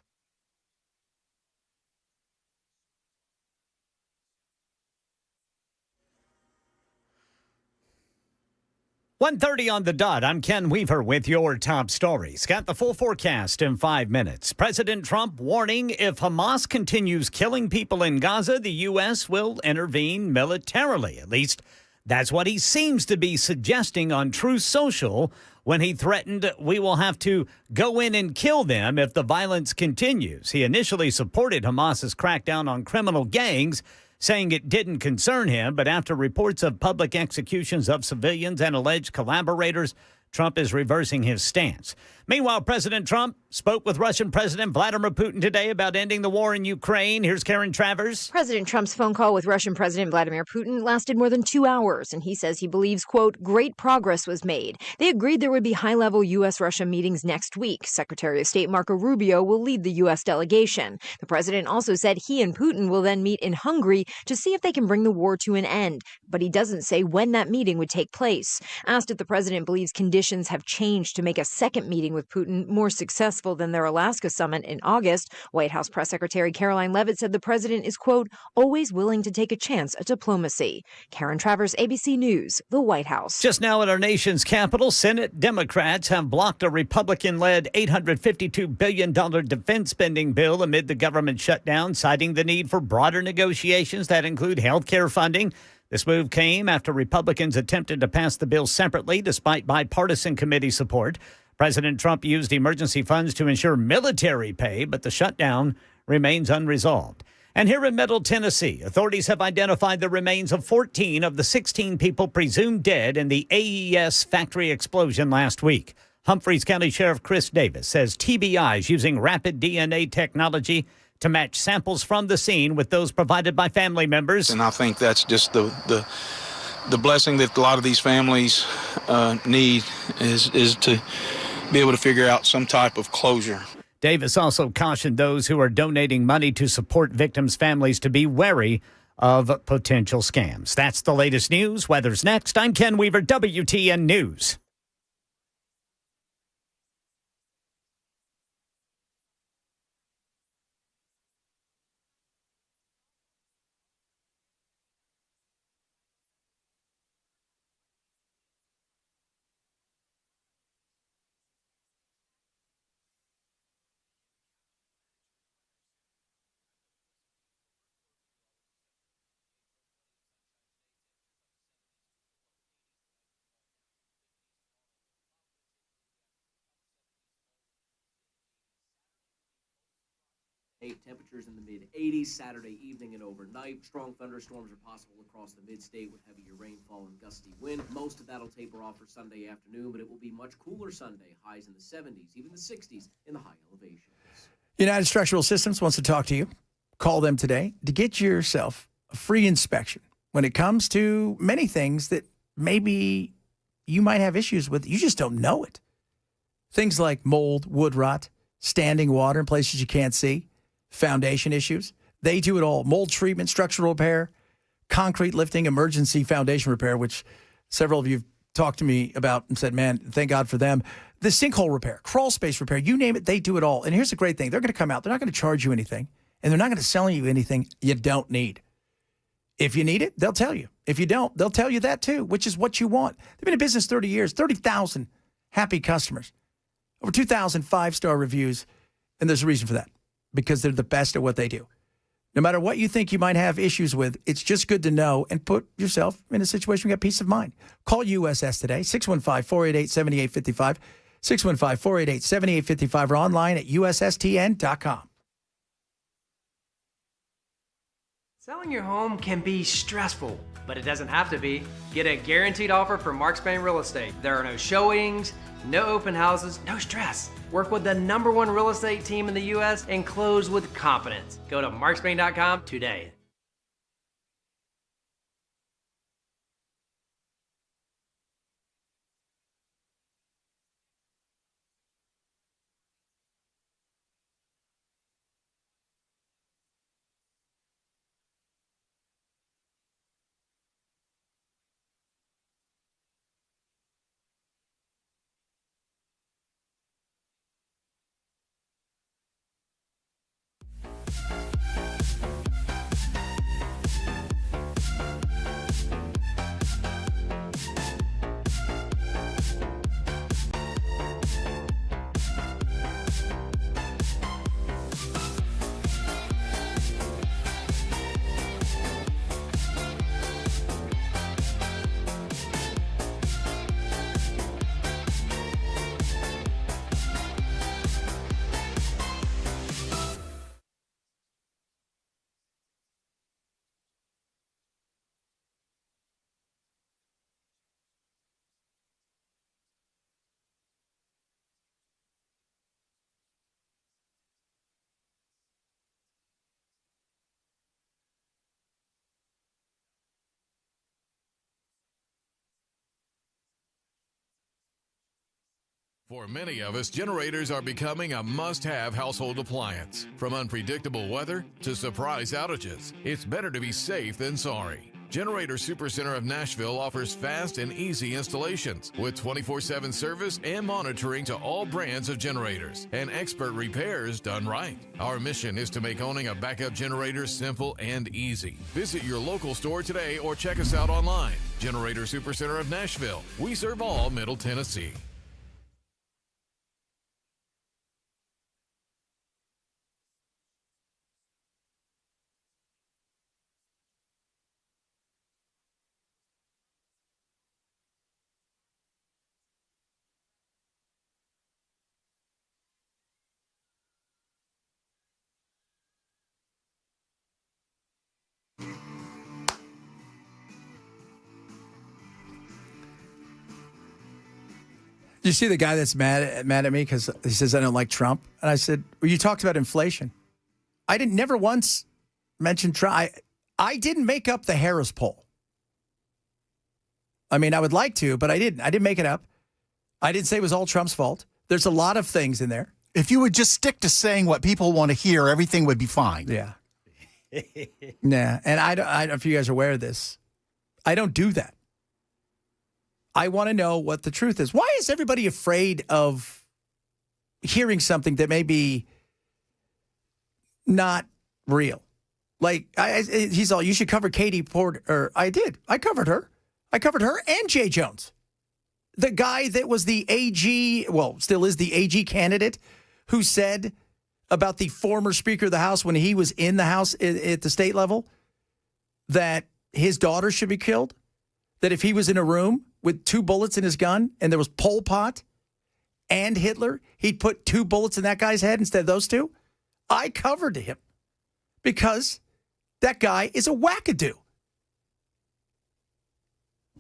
1:30 on the dot. I'm Ken Weaver with your top stories. Got the full forecast in 5 minutes. President Trump warning if Hamas continues killing people in Gaza, the U.S. will intervene militarily. At least that's what he seems to be suggesting on Truth Social when he threatened we will have to go in and kill them if the violence continues. He initially supported Hamas's crackdown on criminal gangs, saying it didn't concern him, but after reports of public executions of civilians and alleged collaborators, Trump is reversing his stance. Meanwhile, President Trump spoke with Russian President Vladimir Putin today about ending the war in Ukraine. Here's Karen Travers. President Trump's phone call with Russian President Vladimir Putin lasted more than 2 hours, and he says he believes, quote, great progress was made. They agreed there would be high-level U.S.-Russia meetings next week. Secretary of State Marco Rubio will lead the U.S. delegation. The president also said he and Putin will then meet in Hungary to see if they can bring the war to an end, but he doesn't say when that meeting would take place. Asked if the president believes conditions have changed to make a second meeting with Putin more successful than their Alaska summit in August, White House Press Secretary Caroline Leavitt said the president is, quote, always willing to take a chance at diplomacy. Karen Travers, ABC News, the White House. Just now at our nation's capital, Senate Democrats have blocked a Republican-led $852 billion defense spending bill amid the government shutdown, citing the need for broader negotiations that include health care funding. This move came after Republicans attempted to pass the bill separately despite bipartisan committee support. President Trump used emergency funds to ensure military pay, but the shutdown remains unresolved. And here in Middle Tennessee, authorities have identified the remains of 14 of the 16 people presumed dead in the AES factory explosion last week. Humphreys County Sheriff Chris Davis says TBI is using rapid DNA technology to match samples from the scene with those provided by family members. And I think that's just the blessing that a lot of these families need is to be able to figure out some type of closure. Davis also cautioned those who are donating money to support victims' families to be wary of potential scams. That's the latest news. Weather's next. I'm Ken Weaver, WTN News. Temperatures in the mid-80s Saturday evening and overnight. Strong thunderstorms are possible across the mid-state with heavier rainfall and gusty wind. Most of that will taper off for Sunday afternoon, but it will be much cooler Sunday. Highs in the 70s, even the 60s in the high elevations. United Structural Systems wants to talk to you. Call them today to get yourself a free inspection when it comes to many things that maybe you might have issues with. You just don't know it. Things like mold, wood rot, standing water in places you can't see, foundation issues. They do it all. Mold treatment, structural repair, concrete lifting, emergency foundation repair, which several of you have talked to me about and said, man, thank God for them. The sinkhole repair, crawl space repair, you name it, they do it all. And here's the great thing. They're going to come out. They're not going to charge you anything, and they're not going to sell you anything you don't need. If you need it, they'll tell you. If you don't, they'll tell you that too, which is what you want. They've been in business 30 years, 30,000 happy customers, over 2,000 five-star reviews, and there's a reason for that. Because they're the best at what they do. No matter what you think you might have issues with, it's just good to know and put yourself in a situation where you got peace of mind. Call USS today, 615-488-7855, 615-488-7855, or online at ussTN.com. Selling your home can be stressful, but it doesn't have to be. Get a guaranteed offer from Mark Spain Real Estate. There are no showings, no open houses, no stress. Work with the #1 real estate team in the U.S. and close with confidence. Go to markspain.com today. For many of us, generators are becoming a must-have household appliance. From unpredictable weather to surprise outages, it's better to be safe than sorry. Generator Supercenter of Nashville offers fast and easy installations with 24/7 service and monitoring to all brands of generators and expert repairs done right. Our mission is to make owning a backup generator simple and easy. Visit your local store today or check us out online. Generator Supercenter of Nashville. We serve all Middle Tennessee. You see the guy that's mad at me because he says I don't like Trump? And I said, well, you talked about inflation. I didn't never once mention Trump. I didn't make up the Harris poll. I mean, I would like to, but I didn't. I didn't make it up. I didn't say it was all Trump's fault. There's a lot of things in there. If you would just stick to saying what people want to hear, everything would be fine. Yeah. Yeah. And I don't know if you guys are aware of this. I don't do that. I want to know what the truth is. Why is everybody afraid of hearing something that may be not real? Like, he's all, you should cover Katie Porter. Or I did. I covered her. I covered her and Jay Jones. The guy that was the AG, well, still is the AG candidate, who said about the former Speaker of the House when he was in the House at the state level that his daughter should be killed, that if he was in a room with 2 bullets in his gun and there was Pol Pot and Hitler, he'd put 2 bullets in that guy's head instead of those 2. I covered him because that guy is a wackadoo.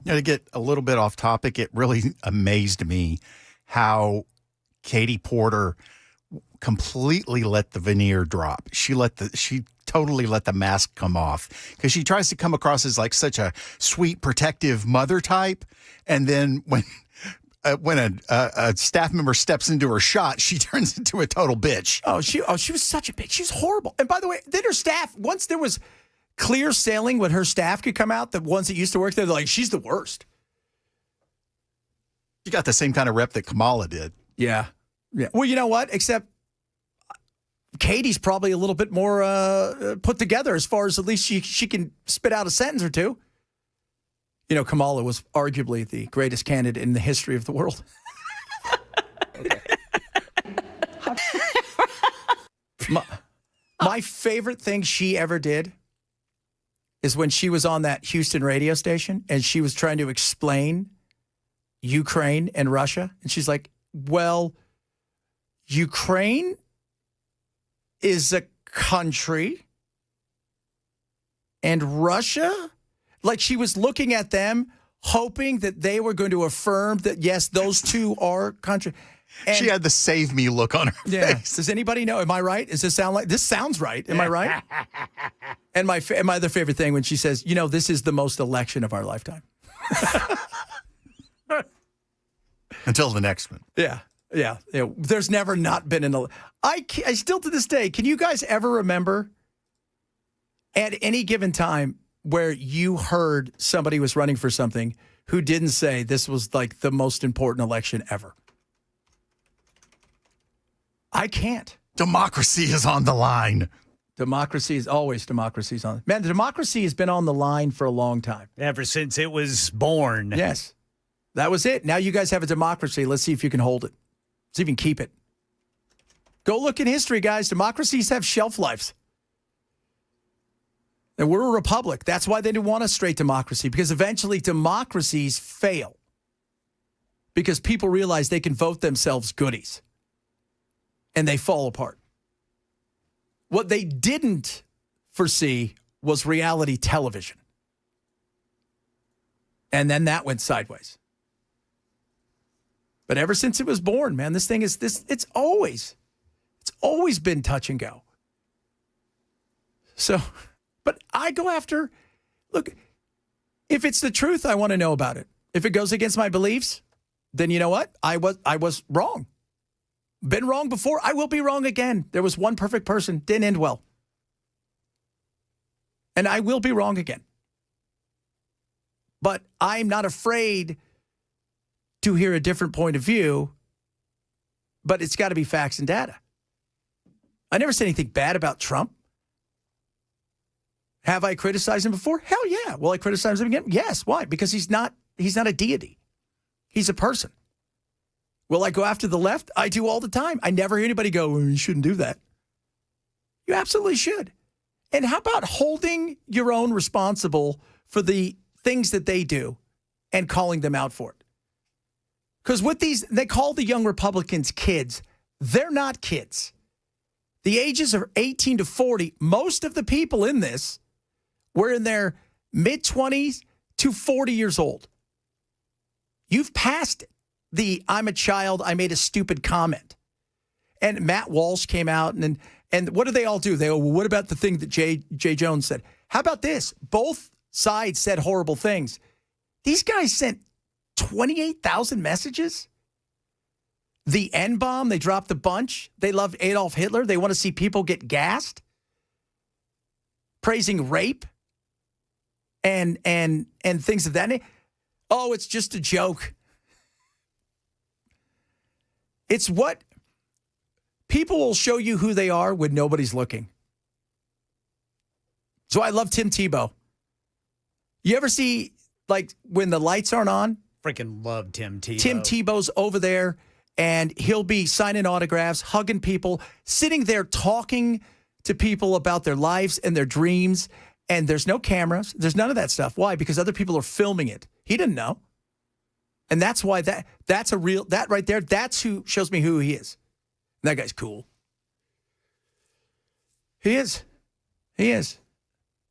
To get a little bit off topic, it really amazed me how Katie Porter completely let the veneer drop. She totally let the mask come off because she tries to come across as like such a sweet, protective mother type. And then when a staff member steps into her shot, she turns into a total bitch. She was such a bitch. She's horrible. And by the way, then her staff, once there was clear sailing when her staff could come out, the ones that used to work there, they're like, she's the worst. You got the same kind of rep that Kamala did. Yeah. Yeah. Well, you know what? Except Katie's probably a little bit more put together as far as at least she can spit out a sentence or 2. You know, Kamala was arguably the greatest candidate in the history of the world. My favorite thing she ever did is when she was on that Houston radio station and she was trying to explain Ukraine and Russia. And she's like, well, Ukraine is a country and Russia, like she was looking at them, hoping that they were going to affirm that, yes, those 2 are countries. She had the save me look on her face. Does anybody know? Am I right? Does this sound like this sounds right? Am I right? And my other favorite thing when she says, you know, this is the most election of our lifetime. Until the next one. Yeah. There's never not been an election. I still to this day, can you guys ever remember at any given time where you heard somebody was running for something who didn't say this was like the most important election ever? I can't. Democracy is on the line. Democracy is always democracy's on. Man, the democracy has been on the line for a long time. Ever since it was born. Yes. That was it. Now you guys have a democracy. Let's see if you can hold it. Let's even keep it. Go look in history, guys. Democracies have shelf lives. And we're a republic. That's why they didn't want a straight democracy, because eventually democracies fail. Because people realize they can vote themselves goodies. And they fall apart. What they didn't foresee was reality television. And then that went sideways. But ever since it was born, man, this thing is it's always been touch and go. So, but I go after, look, if it's the truth, I want to know about it. If it goes against my beliefs, then you know what? I was wrong. Been wrong before. I will be wrong again. There was one perfect person. Didn't end well. And I will be wrong again. But I'm not afraid to hear a different point of view, but it's got to be facts and data. I never said anything bad about Trump. Have I criticized him before? Hell yeah. Will I criticize him again? Yes. Why? Because he's not a deity. He's a person. Will I go after the left? I do all the time. I never hear anybody go, you shouldn't do that. You absolutely should. And how about holding your own responsible for the things that they do and calling them out for it? Because with these, they call the young Republicans kids. They're not kids. The ages are 18 to 40. Most of the people in this were in their mid-20s to 40 years old. You've passed I'm a child, I made a stupid comment. And Matt Walsh came out, and what do they all do? They go, well, what about the thing that Jay Jones said? How about this? Both sides said horrible things. These guys sent 28,000 messages. The N-bomb, they dropped a bunch. They love Adolf Hitler. They want to see people get gassed. Praising rape and things of that nature. Oh, it's just a joke. It's what people will show you who they are when nobody's looking. So I love Tim Tebow. You ever see, like, when the lights aren't on? Freaking love Tim Tebow. Tim Tebow's over there, and he'll be signing autographs, hugging people, sitting there talking to people about their lives and their dreams. And there's no cameras. There's none of that stuff. Why? Because other people are filming it. He didn't know. And that's why that's a real, that right there, that's who shows me who he is. That guy's cool. He is. He is.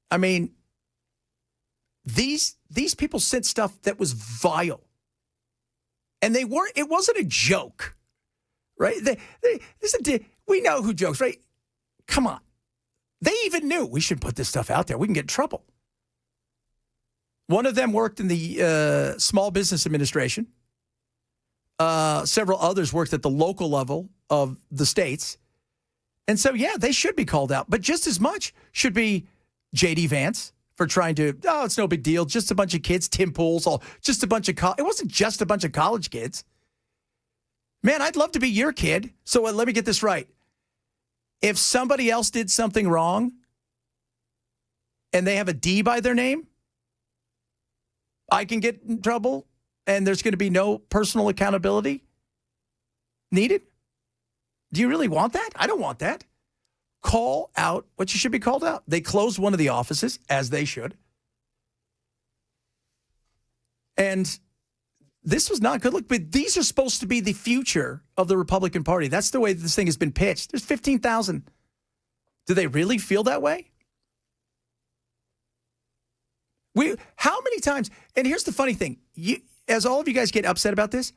I mean, these people said stuff that was vile. And it wasn't a joke, right? We know who jokes, right? Come on. They even knew we should put this stuff out there. We can get in trouble. One of them worked in the Small Business Administration. Several others worked at the local level of the states. And so, yeah, they should be called out. But just as much should be J.D. Vance for trying to, it's no big deal. Just a bunch of kids, Tim Pools, just a bunch of, it wasn't just a bunch of college kids. Man, I'd love to be your kid. So let me get this right. If somebody else did something wrong and they have a D by their name, I can get in trouble and there's going to be no personal accountability needed? Do you really want that? I don't want that. Call out what you should be called out. They closed one of the offices, as they should. And this was not good. Look, but these are supposed to be the future of the Republican Party. That's the way this thing has been pitched. There's 15,000. Do they really feel that way? How many times, and here's the funny thing, as all of you guys get upset about this,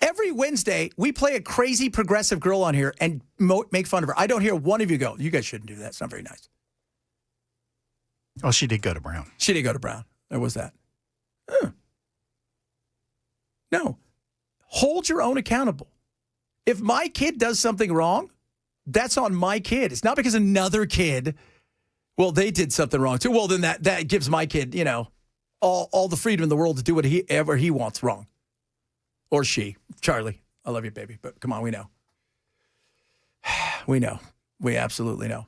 every Wednesday we play a crazy progressive girl on here and make fun of her. I don't hear one of you go, you guys shouldn't do that. It's not very nice. Oh, she did go to Brown. She did go to Brown. There was that. No. Hold your own accountable. If my kid does something wrong, that's on my kid. It's not because another kid, well, they did something wrong too. Well, then that gives my kid, all the freedom in the world to do whatever he wants wrong. Or she. Charlie, I love you, baby. But come on, we know. We know. We absolutely know.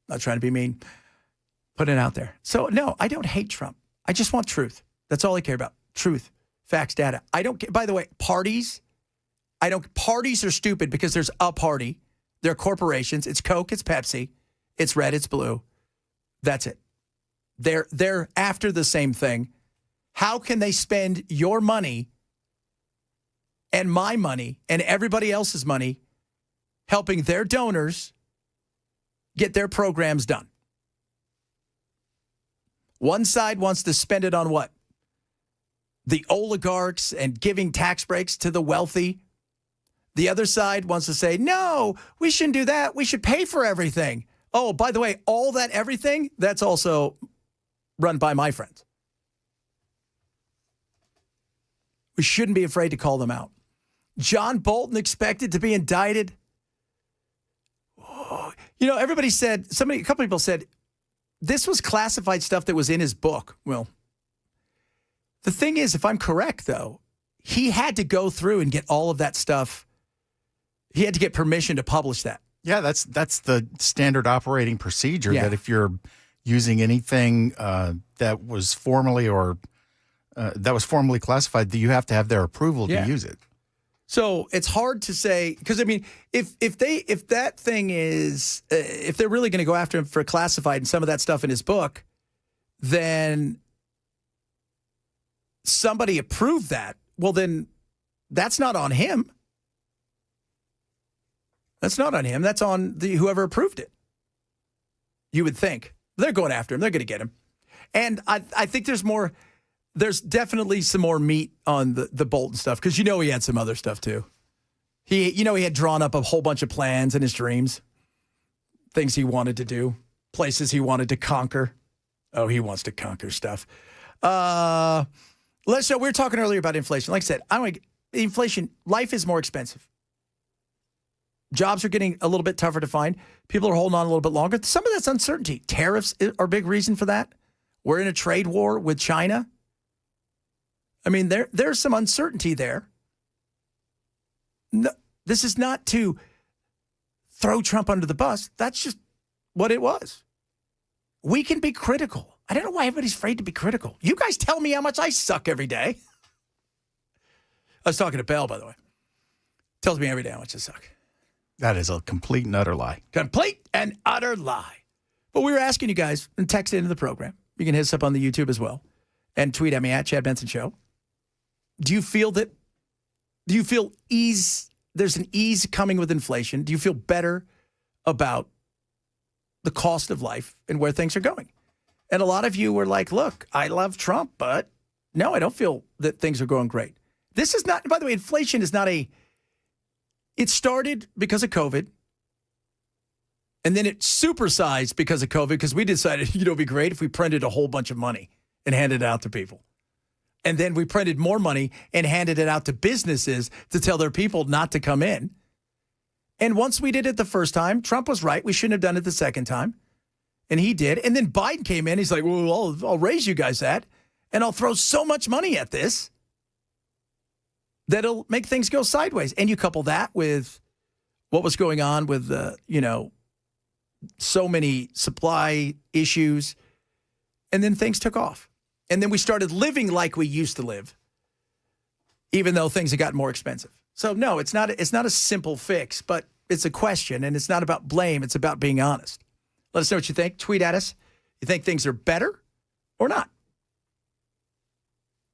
Not trying to be mean. Put it out there. So, no, I don't hate Trump. I just want truth. That's all I care about. Truth. Facts, data. I don't care. By the way, parties are stupid because there's a party. They're corporations. It's Coke, it's Pepsi, it's red, it's blue. That's it. They're after the same thing. How can they spend your money and my money and everybody else's money helping their donors get their programs done? One side wants to spend it on what? The oligarchs and giving tax breaks to the wealthy. The other side wants to say, no, we shouldn't do that. We should pay for everything. Oh, by the way, all that everything, that's also run by my friends. We shouldn't be afraid to call them out. John Bolton expected to be indicted. Oh, everybody said, a couple people said, this was classified stuff that was in his book. Well, the thing is, if I'm correct, though, he had to go through and get all of that stuff. He had to get permission to publish that. Yeah, that's the standard operating procedure, that if you're using anything that was formally classified, that you have to have their approval to use it. So it's hard to say, because I mean, if that thing is, if they're really going to go after him for classified and some of that stuff in his book, then somebody approved that. Well, then that's not on him. That's not on him. That's on whoever approved it. You would think. They're going after him. They're going to get him. And I think there's more there's definitely some more meat on the Bolton stuff because he had some other stuff too. He had drawn up a whole bunch of plans in his dreams, things he wanted to do, places he wanted to conquer. Oh, he wants to conquer stuff. We were talking earlier about inflation. Like I said, inflation, life is more expensive. Jobs are getting a little bit tougher to find. People are holding on a little bit longer. Some of that's uncertainty. Tariffs are a big reason for that. We're in a trade war with China. I mean, there's some uncertainty there. No, this is not to throw Trump under the bus. That's just what it was. We can be critical. I don't know why everybody's afraid to be critical. You guys tell me how much I suck every day. I was talking to Bell, by the way. Tells me every day how much I suck. That is a complete and utter lie. Complete and utter lie. But we were asking you guys and text into the program. You can hit us up on the YouTube as well. And tweet at me at Chad Benson Show. Do you feel ease? There's an ease coming with inflation. Do you feel better about the cost of life and where things are going? And a lot of you were like, look, I love Trump, but no, I don't feel that things are going great. This is not, by the way, inflation is not it started because of COVID. And then it supersized because of COVID because we decided, it'd be great if we printed a whole bunch of money and handed it out to people. And then we printed more money and handed it out to businesses to tell their people not to come in. And once we did it the first time, Trump was right. We shouldn't have done it the second time. And he did. And then Biden came in. He's like, well, I'll raise you guys that. And I'll throw so much money at this that it'll make things go sideways. And you couple that with what was going on with, so many supply issues. And then things took off. And then we started living like we used to live, even though things have gotten more expensive. So, no, it's not a simple fix, but it's a question. And it's not about blame. It's about being honest. Let us know what you think. Tweet at us. You think things are better or not?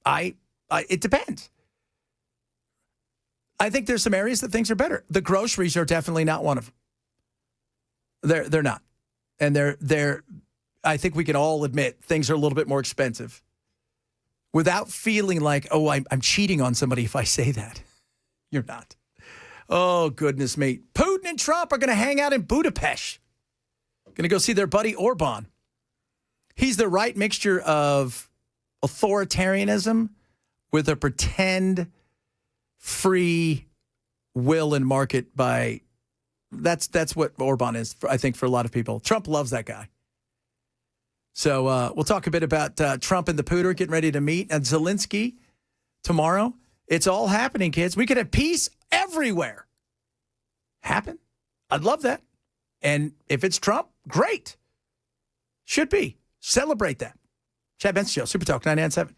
It depends. I think there's some areas that things are better. The groceries are definitely not one of them. They're not. And they're I think we can all admit things are a little bit more expensive without feeling like, oh, I'm cheating on somebody if I say that. You're not. Oh, goodness me. Putin and Trump are going to hang out in Budapest. Going to go see their buddy Orban. He's the right mixture of authoritarianism with a pretend free will and market by that's what Orban is, I think, for a lot of people. Trump loves that guy. So we'll talk a bit about Trump and the Pooter getting ready to meet and Zelensky tomorrow. It's all happening, kids. We could have peace everywhere. Happen. I'd love that. And if it's Trump, great. Should be. Celebrate that. Chad Benson Show, Super Talk 99.7.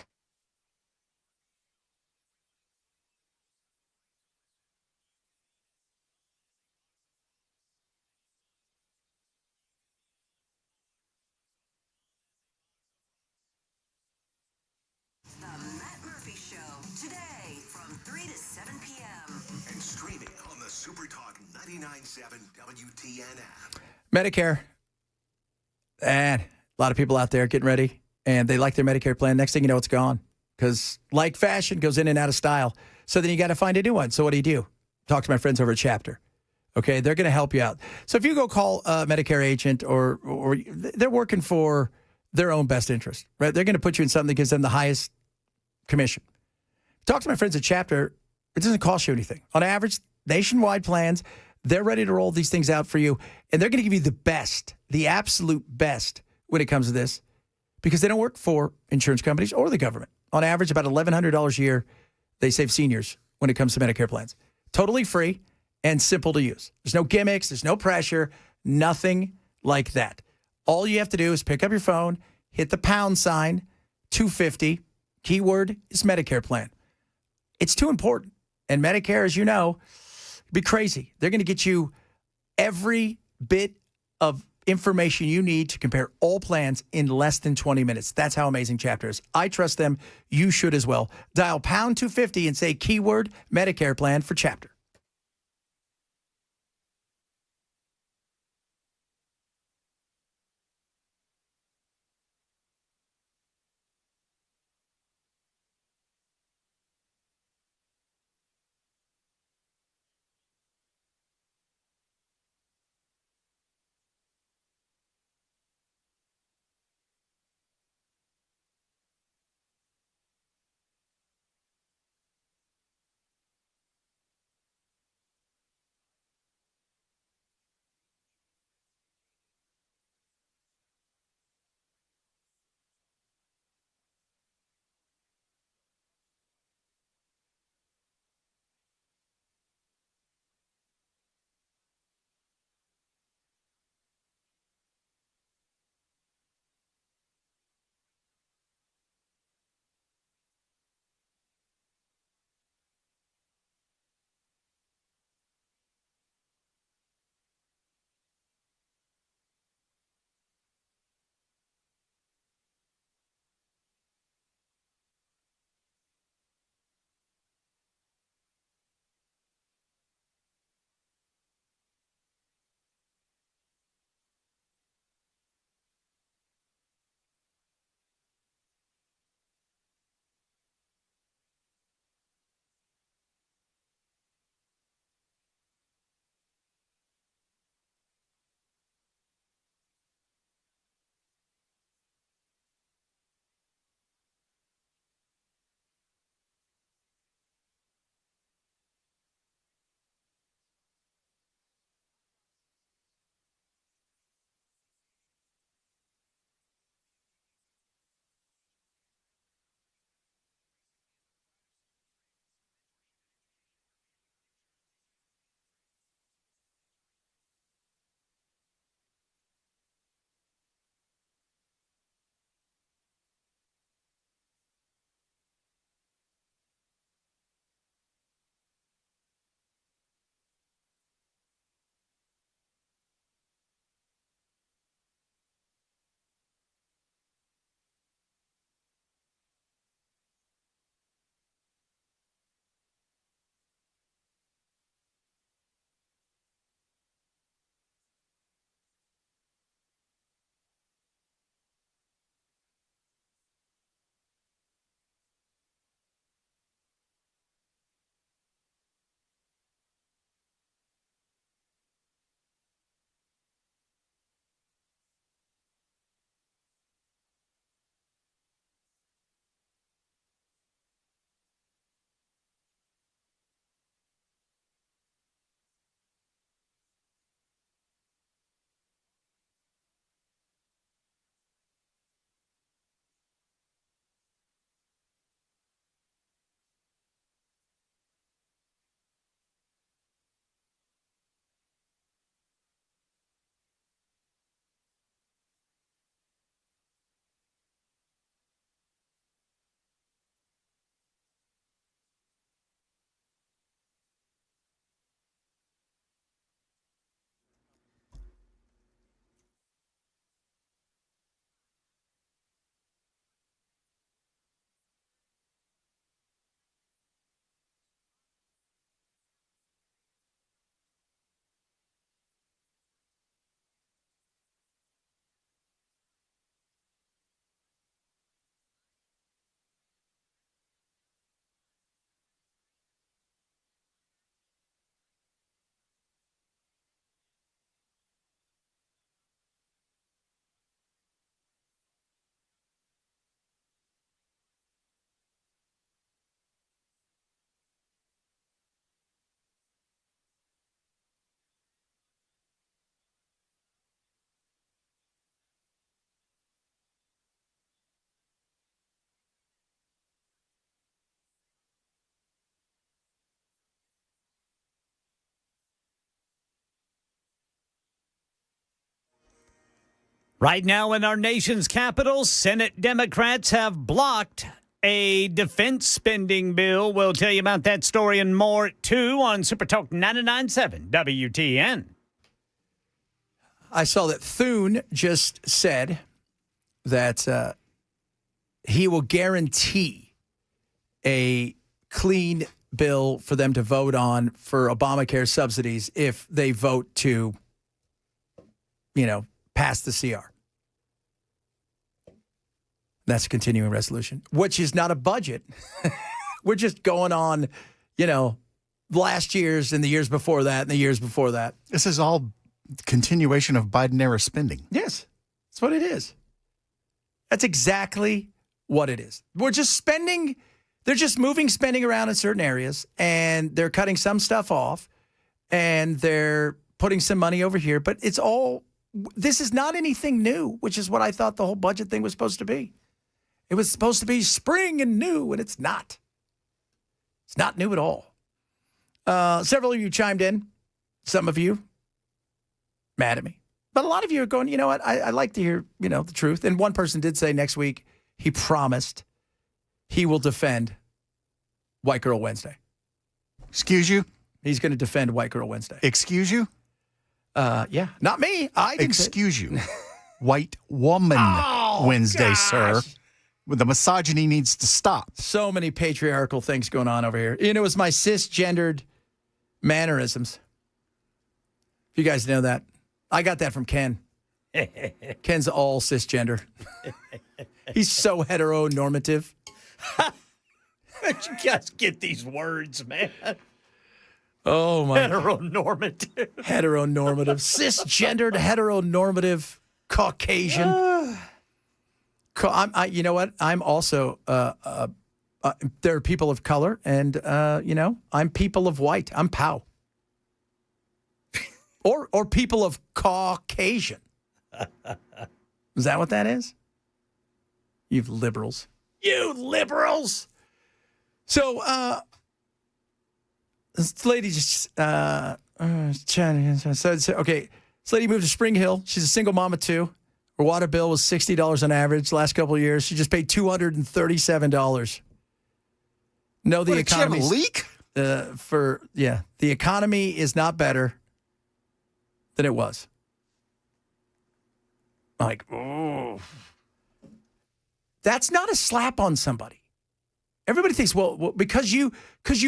And streaming on the Super Talk 99.7 WTN app. Medicare. And a lot of people out there getting ready, and they like their Medicare plan. Next thing you know, it's gone. Because like fashion goes in and out of style. So then you got to find a new one. So what do? Talk to my friends over at Chapter. Okay, they're going to help you out. So if you go call a Medicare agent or they're working for their own best interest, right? They're going to put you in something that gives them the highest commission. Talk to my friends at Chapter. It doesn't cost you anything. On average, nationwide plans, they're ready to roll these things out for you. And they're going to give you the best, the absolute best when it comes to this because they don't work for insurance companies or the government. On average, about $1,100 a year, they save seniors when it comes to Medicare plans. Totally free and simple to use. There's no gimmicks. There's no pressure. Nothing like that. All you have to do is pick up your phone, hit the pound sign, 250. Keyword is Medicare plan. It's too important. And Medicare, as you know, be crazy. They're going to get you every bit of information you need to compare all plans in less than 20 minutes. That's how amazing Chapter is. I trust them. You should as well. Dial pound 250 and say keyword Medicare plan for Chapter. Right now in our nation's capital, Senate Democrats have blocked a defense spending bill. We'll tell you about that story and more, too, on Super Talk 99.7 WTN. I saw that Thune just said that he will guarantee a clean bill for them to vote on for Obamacare subsidies if they vote to, pass the CR. That's a continuing resolution, which is not a budget. We're just going on, last year's and the years before that and the years before that. This is all continuation of Biden-era spending. Yes, that's what it is. That's exactly what it is. We're just spending. They're just moving spending around in certain areas, and they're cutting some stuff off, and they're putting some money over here. But this is not anything new, which is what I thought the whole budget thing was supposed to be. It was supposed to be spring and new, and it's not. It's not new at all. Several of you chimed in. Some of you mad at me. But a lot of you are going, you know what, I like to hear, the truth. And one person did say next week he promised he will defend White Girl Wednesday. Excuse you? He's going to defend White Girl Wednesday. Excuse you? Yeah. Not me. I didn't Excuse you. White Woman Wednesday, sir. The misogyny needs to stop. So many patriarchal things going on over here. It was my cisgendered mannerisms. If you guys know that. I got that from Ken. Ken's all cisgender. He's so heteronormative. You guys get these words, man. Oh, my. Heteronormative. Heteronormative. Cisgendered, heteronormative, Caucasian. You know what? I'm also, there are people of color, and, I'm people of white. I'm POW. Or people of Caucasian. Is that what that is? You liberals. You liberals. So, this lady just, okay, this lady moved to Spring Hill. She's a single mom of two. Her water bill was $60 on average the last couple of years. She just paid $237. No, the economy. Did she have a leak? The economy is not better than it was. Like, oh. That's not a slap on somebody. Everybody thinks, well, because you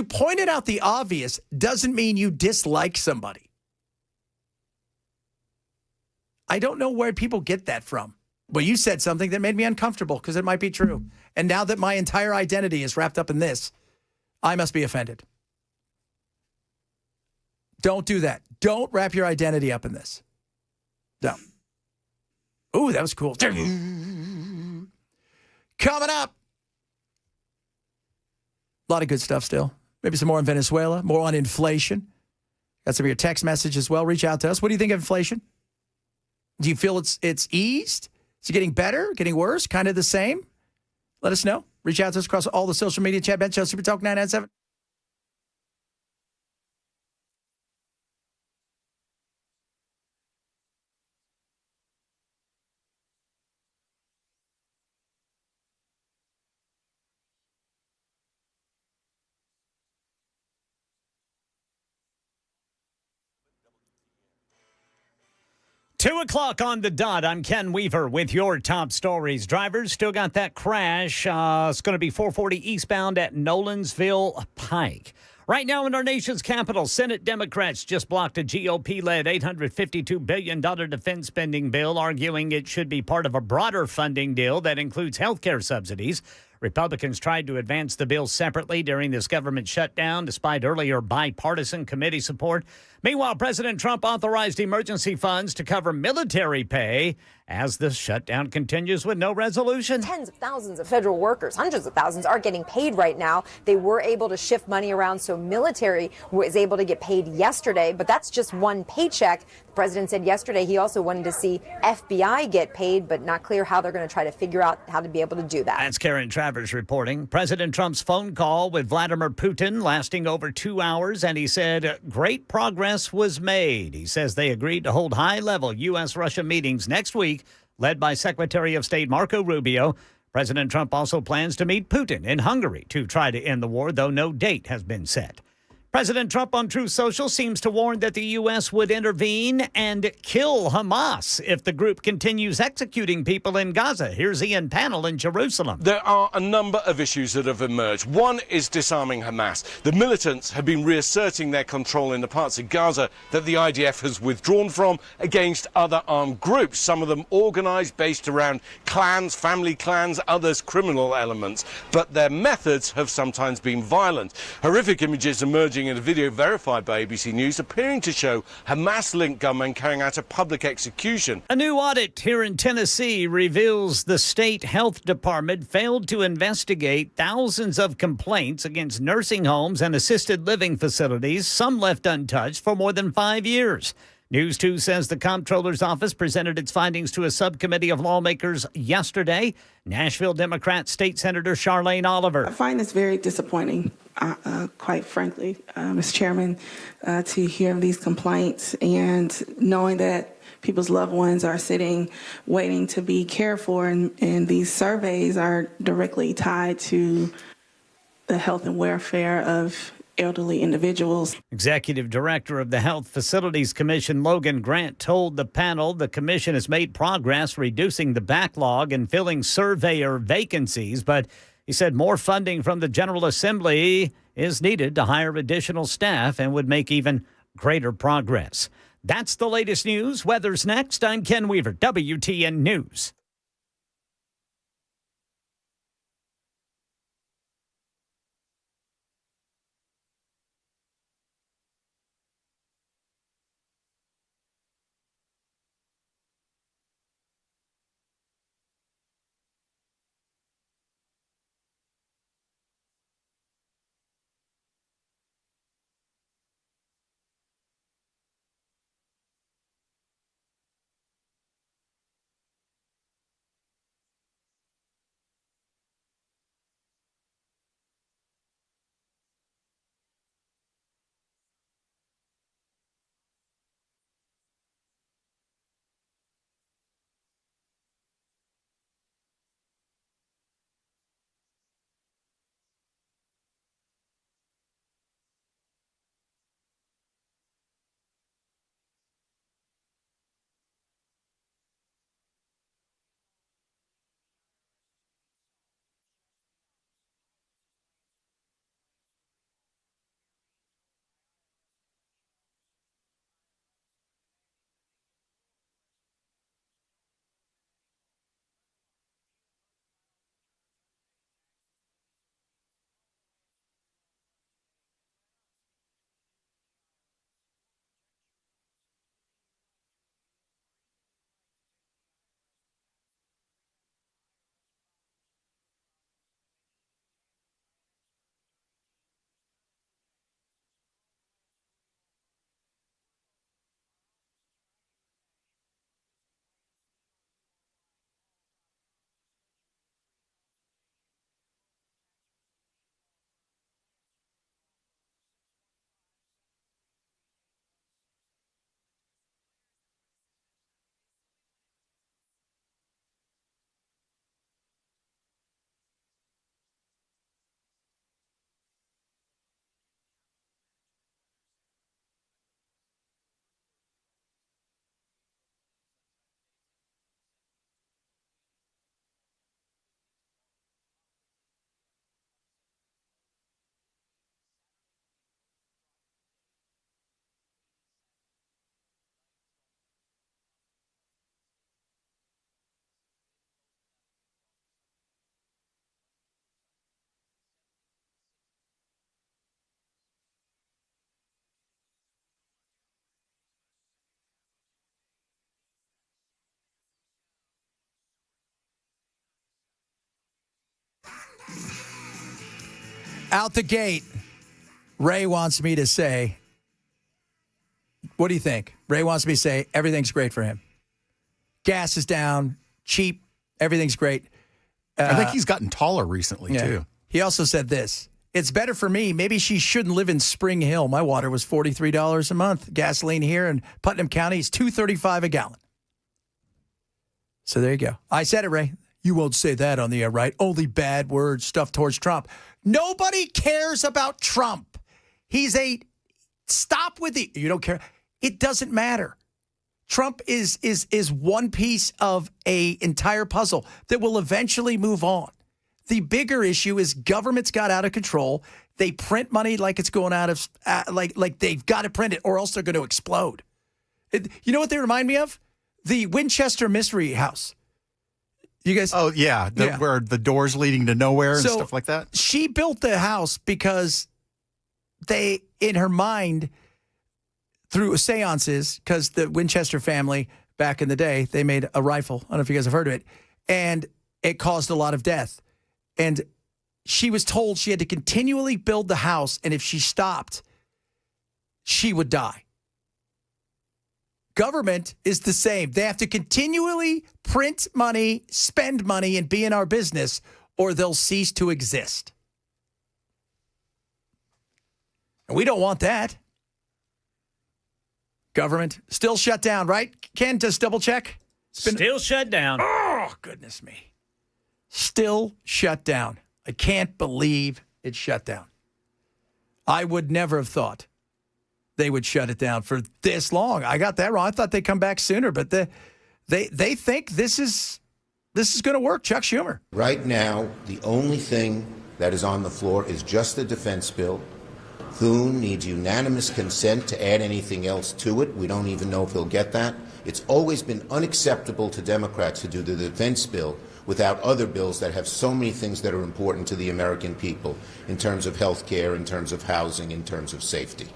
pointed out the obvious doesn't mean you dislike somebody. I don't know where people get that from. Well, you said something that made me uncomfortable because it might be true. And now that my entire identity is wrapped up in this, I must be offended. Don't do that. Don't wrap your identity up in this. No. Ooh, that was cool. Coming up. A lot of good stuff still. Maybe some more on Venezuela, more on inflation. Got some of your text message as well. Reach out to us. What do you think of inflation? Do you feel it's eased? Is it getting better, getting worse, kind of the same? Let us know. Reach out to us across all the social media chat, Ben Show, Super Talk 997. Two o'clock on the dot. I'm Ken Weaver with your top stories. Drivers still got that crash. It's going to be 440 eastbound at Nolensville Pike. Right now in our nation's capital, Senate Democrats just blocked a GOP-led $852 billion defense spending bill, arguing it should be part of a broader funding deal that includes health care subsidies. Republicans tried to advance the bill separately during this government shutdown, despite earlier bipartisan committee support. Meanwhile, President Trump authorized emergency funds to cover military pay as the shutdown continues with no resolution. Tens of thousands of federal workers, hundreds of thousands, are getting paid right now. They were able to shift money around, so military was able to get paid yesterday, but that's just one paycheck. The president said yesterday he also wanted to see FBI get paid, but not clear how they're going to try to figure out how to be able to do that. That's Karen Travers reporting. President Trump's phone call with Vladimir Putin lasting over 2 hours, and he said great progress was made. He says they agreed to hold high-level U.S.-Russia meetings next week led by Secretary of State Marco Rubio. President Trump also plans to meet Putin in Hungary to try to end the war, though no date has been set. President Trump on Truth Social seems to warn that the U.S. would intervene and kill Hamas if the group continues executing people in Gaza. Here's Ian Pannell in Jerusalem. There are a number of issues that have emerged. One is disarming Hamas. The militants have been reasserting their control in the parts of Gaza that the IDF has withdrawn from against other armed groups, some of them organised based around clans, family clans, others criminal elements. But their methods have sometimes been violent. Horrific images emerging in a video verified by ABC News appearing to show Hamas-linked gunmen carrying out a public execution. A new audit here in Tennessee reveals the state health department failed to investigate thousands of complaints against nursing homes and assisted living facilities, some left untouched for more than 5 years. News 2 says the comptroller's office presented its findings to a subcommittee of lawmakers yesterday. Nashville Democrat State Senator Charlene Oliver. I find this very disappointing, quite frankly, Mr. Chairman, to hear of these complaints and knowing that people's loved ones are sitting waiting to be cared for, and these surveys are directly tied to the health and welfare of elderly individuals. Executive Director of the Health Facilities Commission, Logan Grant, told the panel the commission has made progress reducing the backlog and filling surveyor vacancies, but he said more funding from the General Assembly is needed to hire additional staff and would make even greater progress. That's the latest news. Weather's next. I'm Ken Weaver, WTN News. Out the gate, Ray wants me to say, what do you think? Ray wants me to say everything's great for him. Gas is down, cheap, everything's great. I think he's gotten taller recently, too. He also said this. It's better for me. Maybe she shouldn't live in Spring Hill. My water was $43 a month. Gasoline here in Putnam County is $2.35 a gallon. So there you go. I said it, Ray. You won't say that on the air, right? Only bad words, stuff towards Trump. Nobody cares about Trump. Stop with the, you don't care. It doesn't matter. Trump is one piece of a entire puzzle that will eventually move on. The bigger issue is government's got out of control. They print money like it's going out of, like they've got to print it or else they're going to explode. You know what they remind me of? The Winchester Mystery House. You guys? Oh, yeah. Where the doors leading to nowhere and stuff like that. She built the house because they, in her mind, through seances, because the Winchester family, back in the day, they made a rifle. I don't know if you guys have heard of it. And it caused a lot of death. And she was told she had to continually build the house, and if she stopped, she would die. Government is the same. They have to continually print money, spend money, and be in our business, or they'll cease to exist. And we don't want that. Government still shut down, right? Ken, just double check. Still shut down. Oh, goodness me. Still shut down. I can't believe it's shut down. I would never have thought they would shut it down for this long. I got that wrong. I thought they'd come back sooner, but they think this is going to work. Chuck Schumer. Right now, the only thing that is on the floor is just the defense bill. Thune needs unanimous consent to add anything else to it. We don't even know if he'll get that. It's always been unacceptable to Democrats to do the defense bill without other bills that have so many things that are important to the American people in terms of health care, in terms of housing, in terms of safety.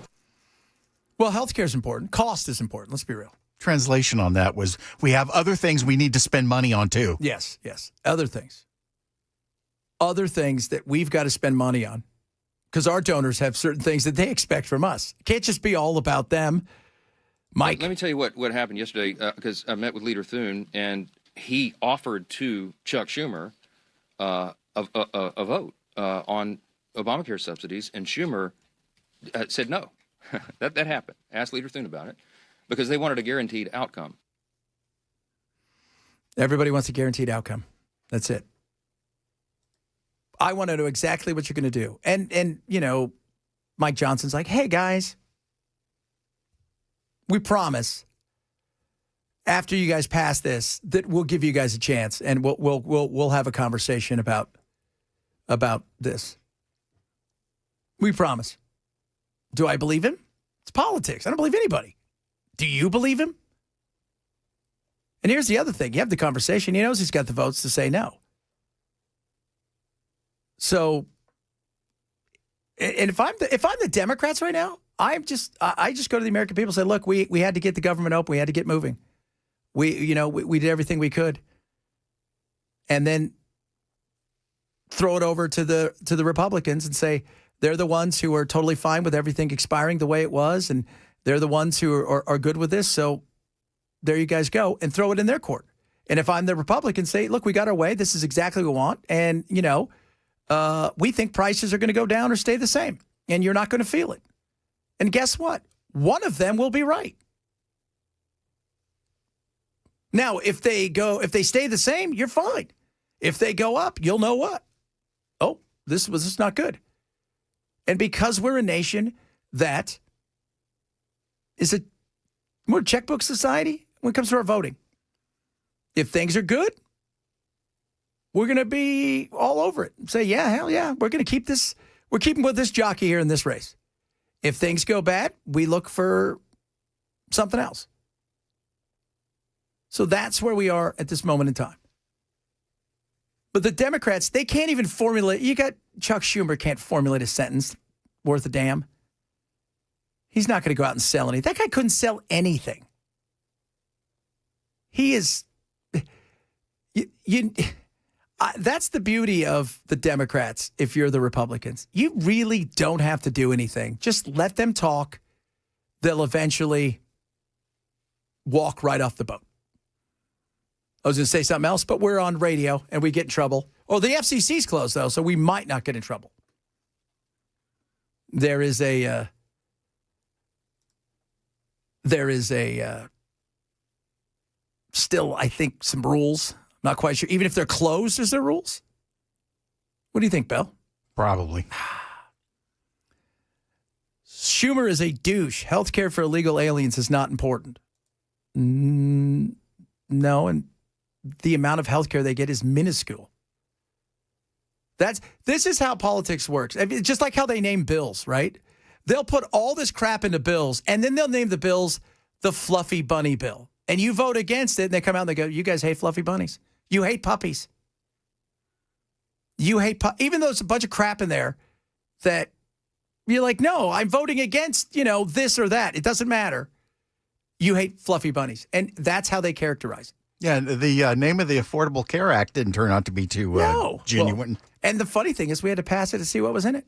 Well, health care is important. Cost is important. Let's be real. Translation on that was, we have other things we need to spend money on, too. Yes. Other things. Other things that we've got to spend money on because our donors have certain things that they expect from us. It can't just be all about them. Mike. Let me tell you what happened yesterday, because I met with Leader Thune, and he offered to Chuck Schumer a vote on Obamacare subsidies, and Schumer said no. that happened. Asked Leader Thune about it because they wanted a guaranteed outcome. Everybody wants a guaranteed outcome. That's it. I want to know exactly what you're going to do. And you know, Mike Johnson's like, hey, guys, we promise after you guys pass this that we'll give you guys a chance and we'll have a conversation about this. We promise. Do I believe him? It's politics. I don't believe anybody. Do you believe him? And here's the other thing. You have the conversation. He knows he's got the votes to say no. So, and if I'm the Democrats right now, I just go to the American people and say, look, we had to get the government open. We had to get moving. We did everything we could. And then throw it over to the Republicans and say, they're the ones who are totally fine with everything expiring the way it was, and they're the ones who are good with this. So there you guys go, and throw it in their court. And if I'm the Republican, say, look, we got our way. This is exactly what we want. And, we think prices are going to go down or stay the same, and you're not going to feel it. And guess what? One of them will be right. Now, if they stay the same, you're fine. If they go up, you'll know what? Oh, this is not good. And because we're a nation that we're a checkbook society when it comes to our voting. If things are good, we're going to be all over it. Say, yeah, hell yeah, we're going to keep this. We're keeping with this jockey here in this race. If things go bad, we look for something else. So that's where we are at this moment in time. But the Democrats, they can't even formulate. You got Chuck Schumer can't formulate a sentence worth a damn. He's not going to go out and sell anything. That guy couldn't sell anything. He is. That's the beauty of the Democrats. If you're the Republicans, you really don't have to do anything. Just let them talk. They'll eventually walk right off the boat. I was going to say something else, but we're on radio and we get in trouble. Oh, the FCC's closed, though, so we might not get in trouble. There is a still, I think, some rules. Not quite sure. Even if they're closed, is there rules? What do you think, Bill? Probably. Schumer is a douche. Healthcare for illegal aliens is not important. No, and the amount of healthcare they get is minuscule. This is how politics works. I mean, just like how they name bills, right? They'll put all this crap into bills, and then they'll name the bills the Fluffy Bunny Bill. And you vote against it, and they come out and they go, you guys hate fluffy bunnies. You hate puppies. You hate even though there's a bunch of crap in there that you're like, no, I'm voting against, this or that. It doesn't matter. You hate fluffy bunnies. And that's how they characterize it. Yeah, the name of the Affordable Care Act didn't turn out to be too genuine. Well, and the funny thing is we had to pass it to see what was in it.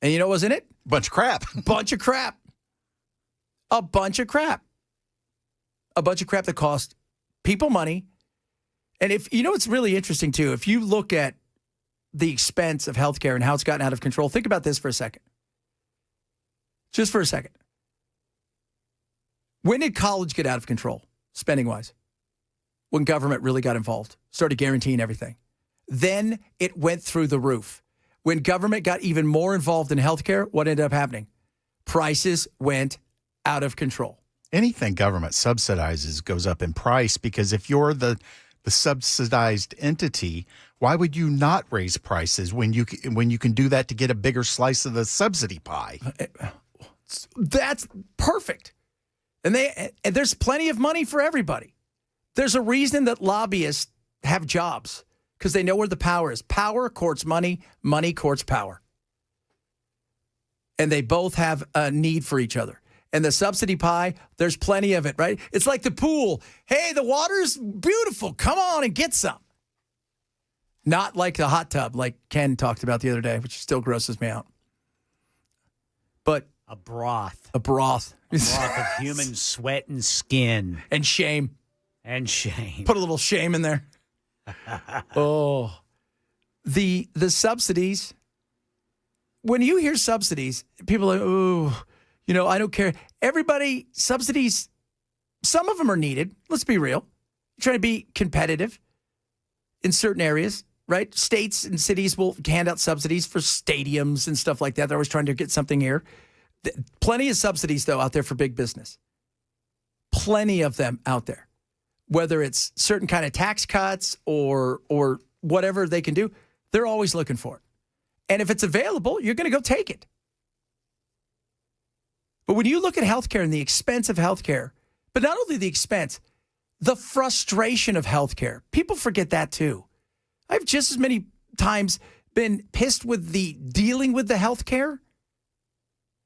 And you know what was in it? Bunch of crap. Bunch of crap. A bunch of crap. A bunch of crap that cost people money. And it's really interesting, too. If you look at the expense of healthcare and how it's gotten out of control, think about this for a second. Just for a second. When did college get out of control, spending-wise? When government really got involved, started guaranteeing everything. Then it went through the roof. When government got even more involved in healthcare, what ended up happening? Prices went out of control. Anything government subsidizes goes up in price because if you're the subsidized entity, why would you not raise prices when you can do that to get a bigger slice of the subsidy pie? That's perfect. And there's plenty of money for everybody. There's a reason that lobbyists have jobs because they know where the power is. Power courts money, money courts power. And they both have a need for each other. And the subsidy pie, there's plenty of it, right? It's like the pool. Hey, the water's beautiful. Come on and get some. Not like the hot tub, like Ken talked about the other day, which still grosses me out. But a broth. A broth. A broth of human sweat and skin. And shame. And shame. Put a little shame in there. Oh. The subsidies. When you hear subsidies, people are like, oh, I don't care. Everybody, subsidies, some of them are needed. Let's be real. You're trying to be competitive in certain areas, right? States and cities will hand out subsidies for stadiums and stuff like that. They're always trying to get something here. Plenty of subsidies, though, out there for big business. Plenty of them out there. Whether it's certain kind of tax cuts or whatever they can do, they're always looking for it. And if it's available, you're going to go take it. But when you look at healthcare and the expense of healthcare, but not only the expense, the frustration of healthcare, people forget that too. I've just as many times been pissed with the dealing with the healthcare.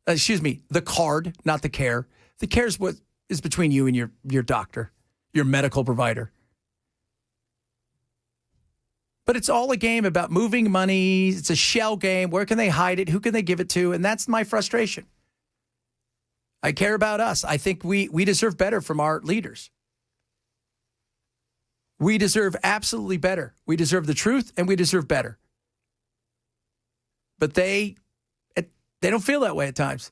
The card, not the care. The care is what is between you and your doctor, your medical provider. But it's all a game about moving money. It's a shell game. Where can they hide it? Who can they give it to? And that's my frustration. I care about us. I think we deserve better from our leaders. We deserve absolutely better. We deserve the truth, and we deserve better. But they don't feel that way at times.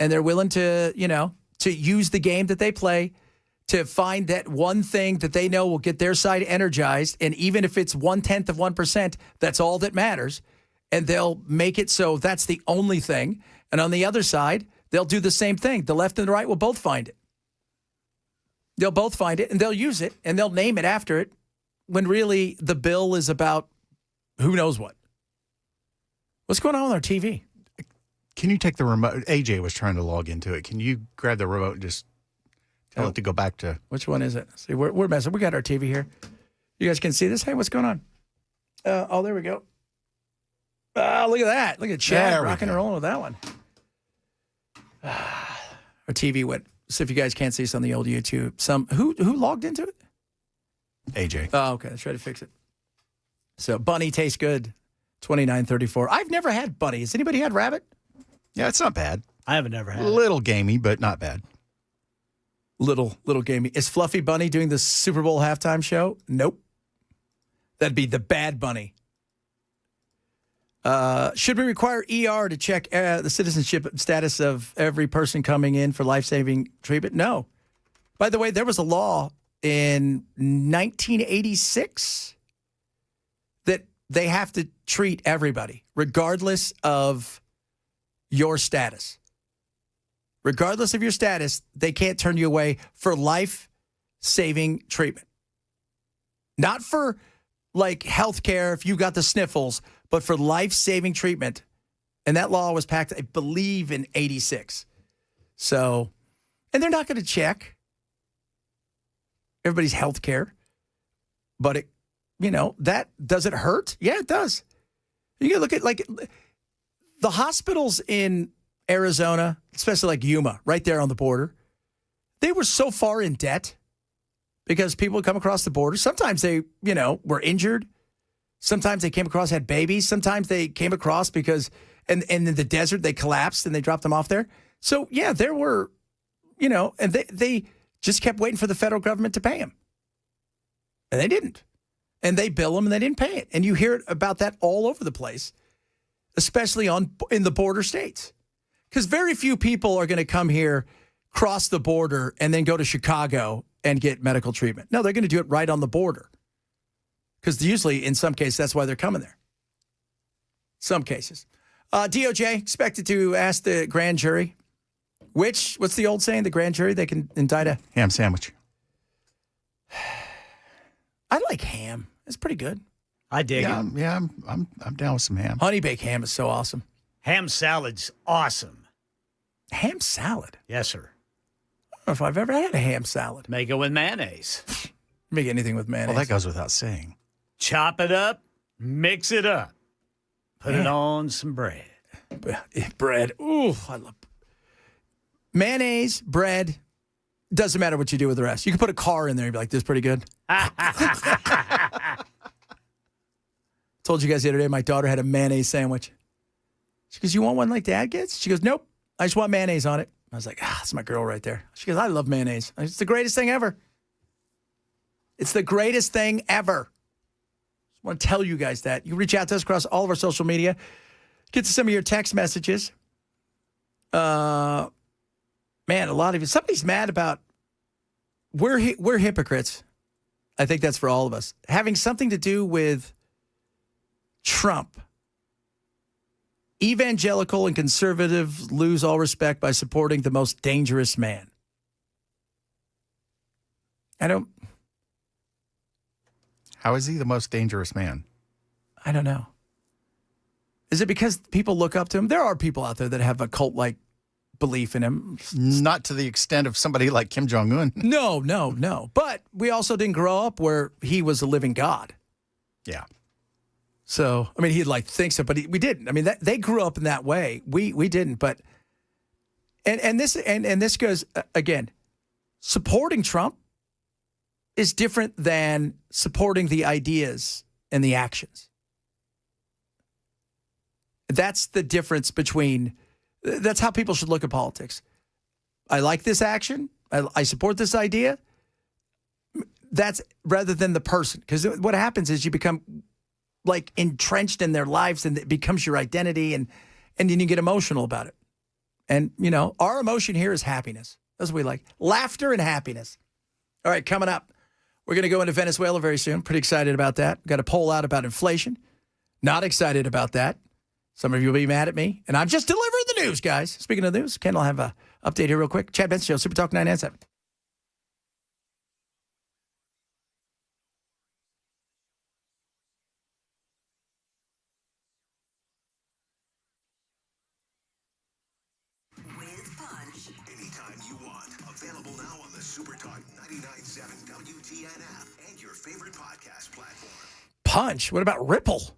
And they're willing to use the game that they play to find that one thing that they know will get their side energized. And even if it's 0.1%, that's all that matters. And they'll make it so that's the only thing. And on the other side, they'll do the same thing. The left and the right will both find it. They'll both find it, and they'll use it, and they'll name it after it, when really the bill is about who knows what. What's going on with our TV? Can you take the remote? AJ was trying to log into it. Can you grab the remote and just tell it to go back to... Which one is it? See, we're messing. We got our TV here. You guys can see this? Hey, what's going on? There we go. Look at that. Look at Chad rocking and rolling with that one. Our TV went. So if you guys can't see us on the old YouTube, who logged into it? AJ. Oh, okay. Let's try to fix it. So bunny tastes good. $29.34. I've never had bunny. Has anybody had rabbit? Yeah, it's not bad. I haven't never had it. Little gamey, but not bad. Little gamey. Is Fluffy Bunny doing the Super Bowl halftime show? Nope. That'd be the bad bunny. Should we require ER to check the citizenship status of every person coming in for life-saving treatment? No. By the way, there was a law in 1986 that they have to treat everybody, regardless of your status. Regardless of your status, they can't turn you away for life-saving treatment. Not for, like, health care if you got the sniffles, but for life-saving treatment. And that law was passed, I believe, in 86. So, and they're not going to check everybody's health care. But, it, you know, that, does it hurt? Yeah, it does. You can look at, like, the hospitals in Arizona, especially like Yuma, right there on the border, they were so far in debt because people would come across the border. Sometimes they, you know, were injured. Sometimes they came across, had babies. Sometimes they came across because, and in the desert, they collapsed and they dropped them off there. So, yeah, there were, you know, and they just kept waiting for the federal government to pay them. And they didn't. And they bill them and they didn't pay it. And you hear about that all over the place, especially in the border states. Because very few people are going to come here, cross the border, and then go to Chicago and get medical treatment. No, they're going to do it right on the border. Because usually, in some cases, that's why they're coming there. Some cases. DOJ expected to ask the grand jury, what's the old saying? The grand jury, they can indict a ham sandwich. I like ham. It's pretty good. I dig it. I'm down with some ham. Honey baked ham is so awesome. Ham salad's awesome. Ham salad? Yes, sir. I don't know if I've ever had a ham salad. Make it with mayonnaise. Make anything with mayonnaise. Well, that goes without saying. Chop it up, mix it up, put it on some bread. Bread. Ooh, I love mayonnaise, bread. Doesn't matter what you do with the rest. You can put a car in there and be like, this is pretty good. Told you guys the other day, my daughter had a mayonnaise sandwich. She goes, you want one like Dad gets? She goes, nope. I just want mayonnaise on it. I was like, that's my girl right there. She goes, I love mayonnaise. It's the greatest thing ever. It's the greatest thing ever. Just want to tell you guys that. You can reach out to us across all of our social media. Get to some of your text messages. Man, a lot of you. Somebody's mad about we're hypocrites. I think that's for all of us. Having something to do with Trump. Evangelical and conservatives lose all respect by supporting the most dangerous man. How is he the most dangerous man? I don't know. Is it because people look up to him? There are people out there that have a cult-like belief in him. Not to the extent of somebody like Kim Jong-un. No. But we also didn't grow up where he was a living God. Yeah. So, I mean, he'd like think so, but we didn't. I mean, they grew up in that way. We didn't. But and this goes again. Supporting Trump is different than supporting the ideas and the actions. That's the difference between. That's how people should look at politics. I like this action. I support this idea. That's rather than the person, because what happens is you become like entrenched in their lives and it becomes your identity and then you get emotional about it. And, you know, our emotion here is happiness. That's what we like. Laughter and happiness. All right, coming up, we're going to go into Venezuela very soon. Pretty excited about that. Got a poll out about inflation. Not excited about that. Some of you will be mad at me. And I'm just delivering the news, guys. Speaking of news, Ken will have an update here real quick. Chad Benson Show, Super Talk 997. Anytime you want. Available now on the Super Talk 99.7 WTN app and your favorite podcast platform. Punch. What about Ripple?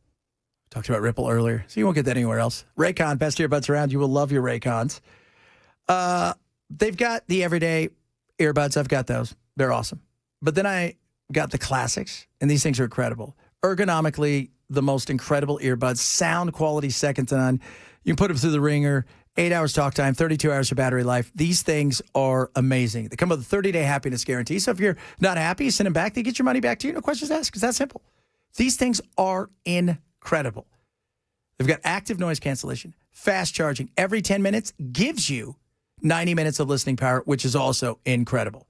Talked about Ripple earlier, so you won't get that anywhere else. Raycon, best earbuds around. You will love your Raycons. They've got the everyday earbuds. I've got those. They're awesome. But then I got the classics, and these things are incredible. Ergonomically, the most incredible earbuds. Sound quality second to none. You can put them through the ringer. 8 hours talk time, 32 hours of battery life. These things are amazing. They come with a 30-day happiness guarantee. So if you're not happy, you send them back. They get your money back to you. No questions asked. It's that simple. These things are incredible. They've got active noise cancellation, fast charging. Every 10 minutes gives you 90 minutes of listening power, which is also incredible.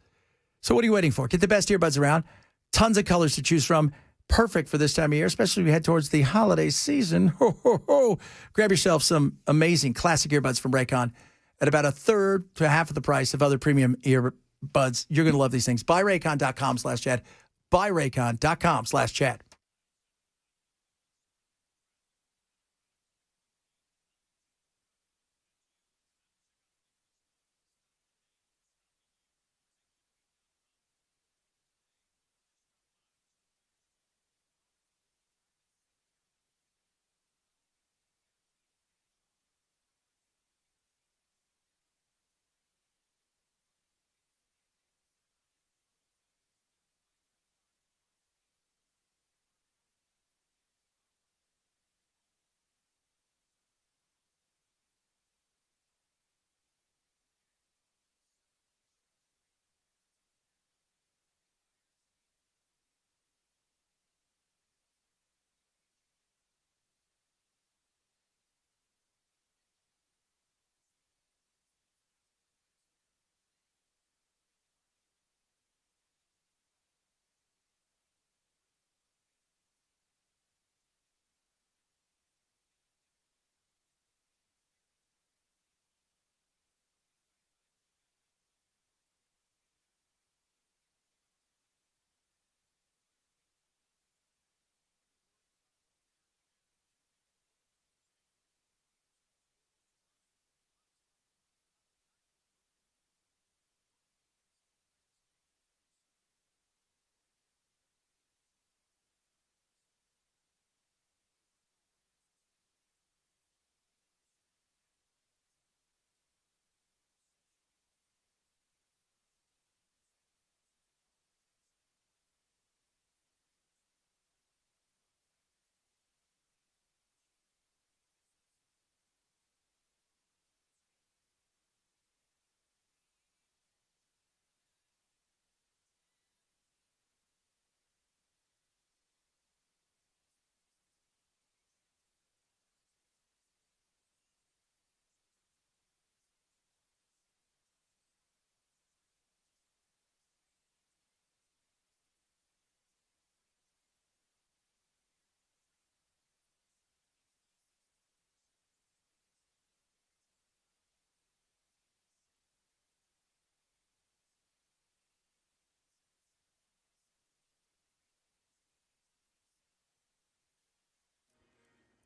So what are you waiting for? Get the best earbuds around. Tons of colors to choose from. Perfect for this time of year, especially as we head towards the holiday season. Ho, ho, ho. Grab yourself some amazing classic earbuds from Raycon at about a third to half of the price of other premium earbuds. You're going to love these things. BuyRaycon.com/chat. BuyRaycon.com/chat.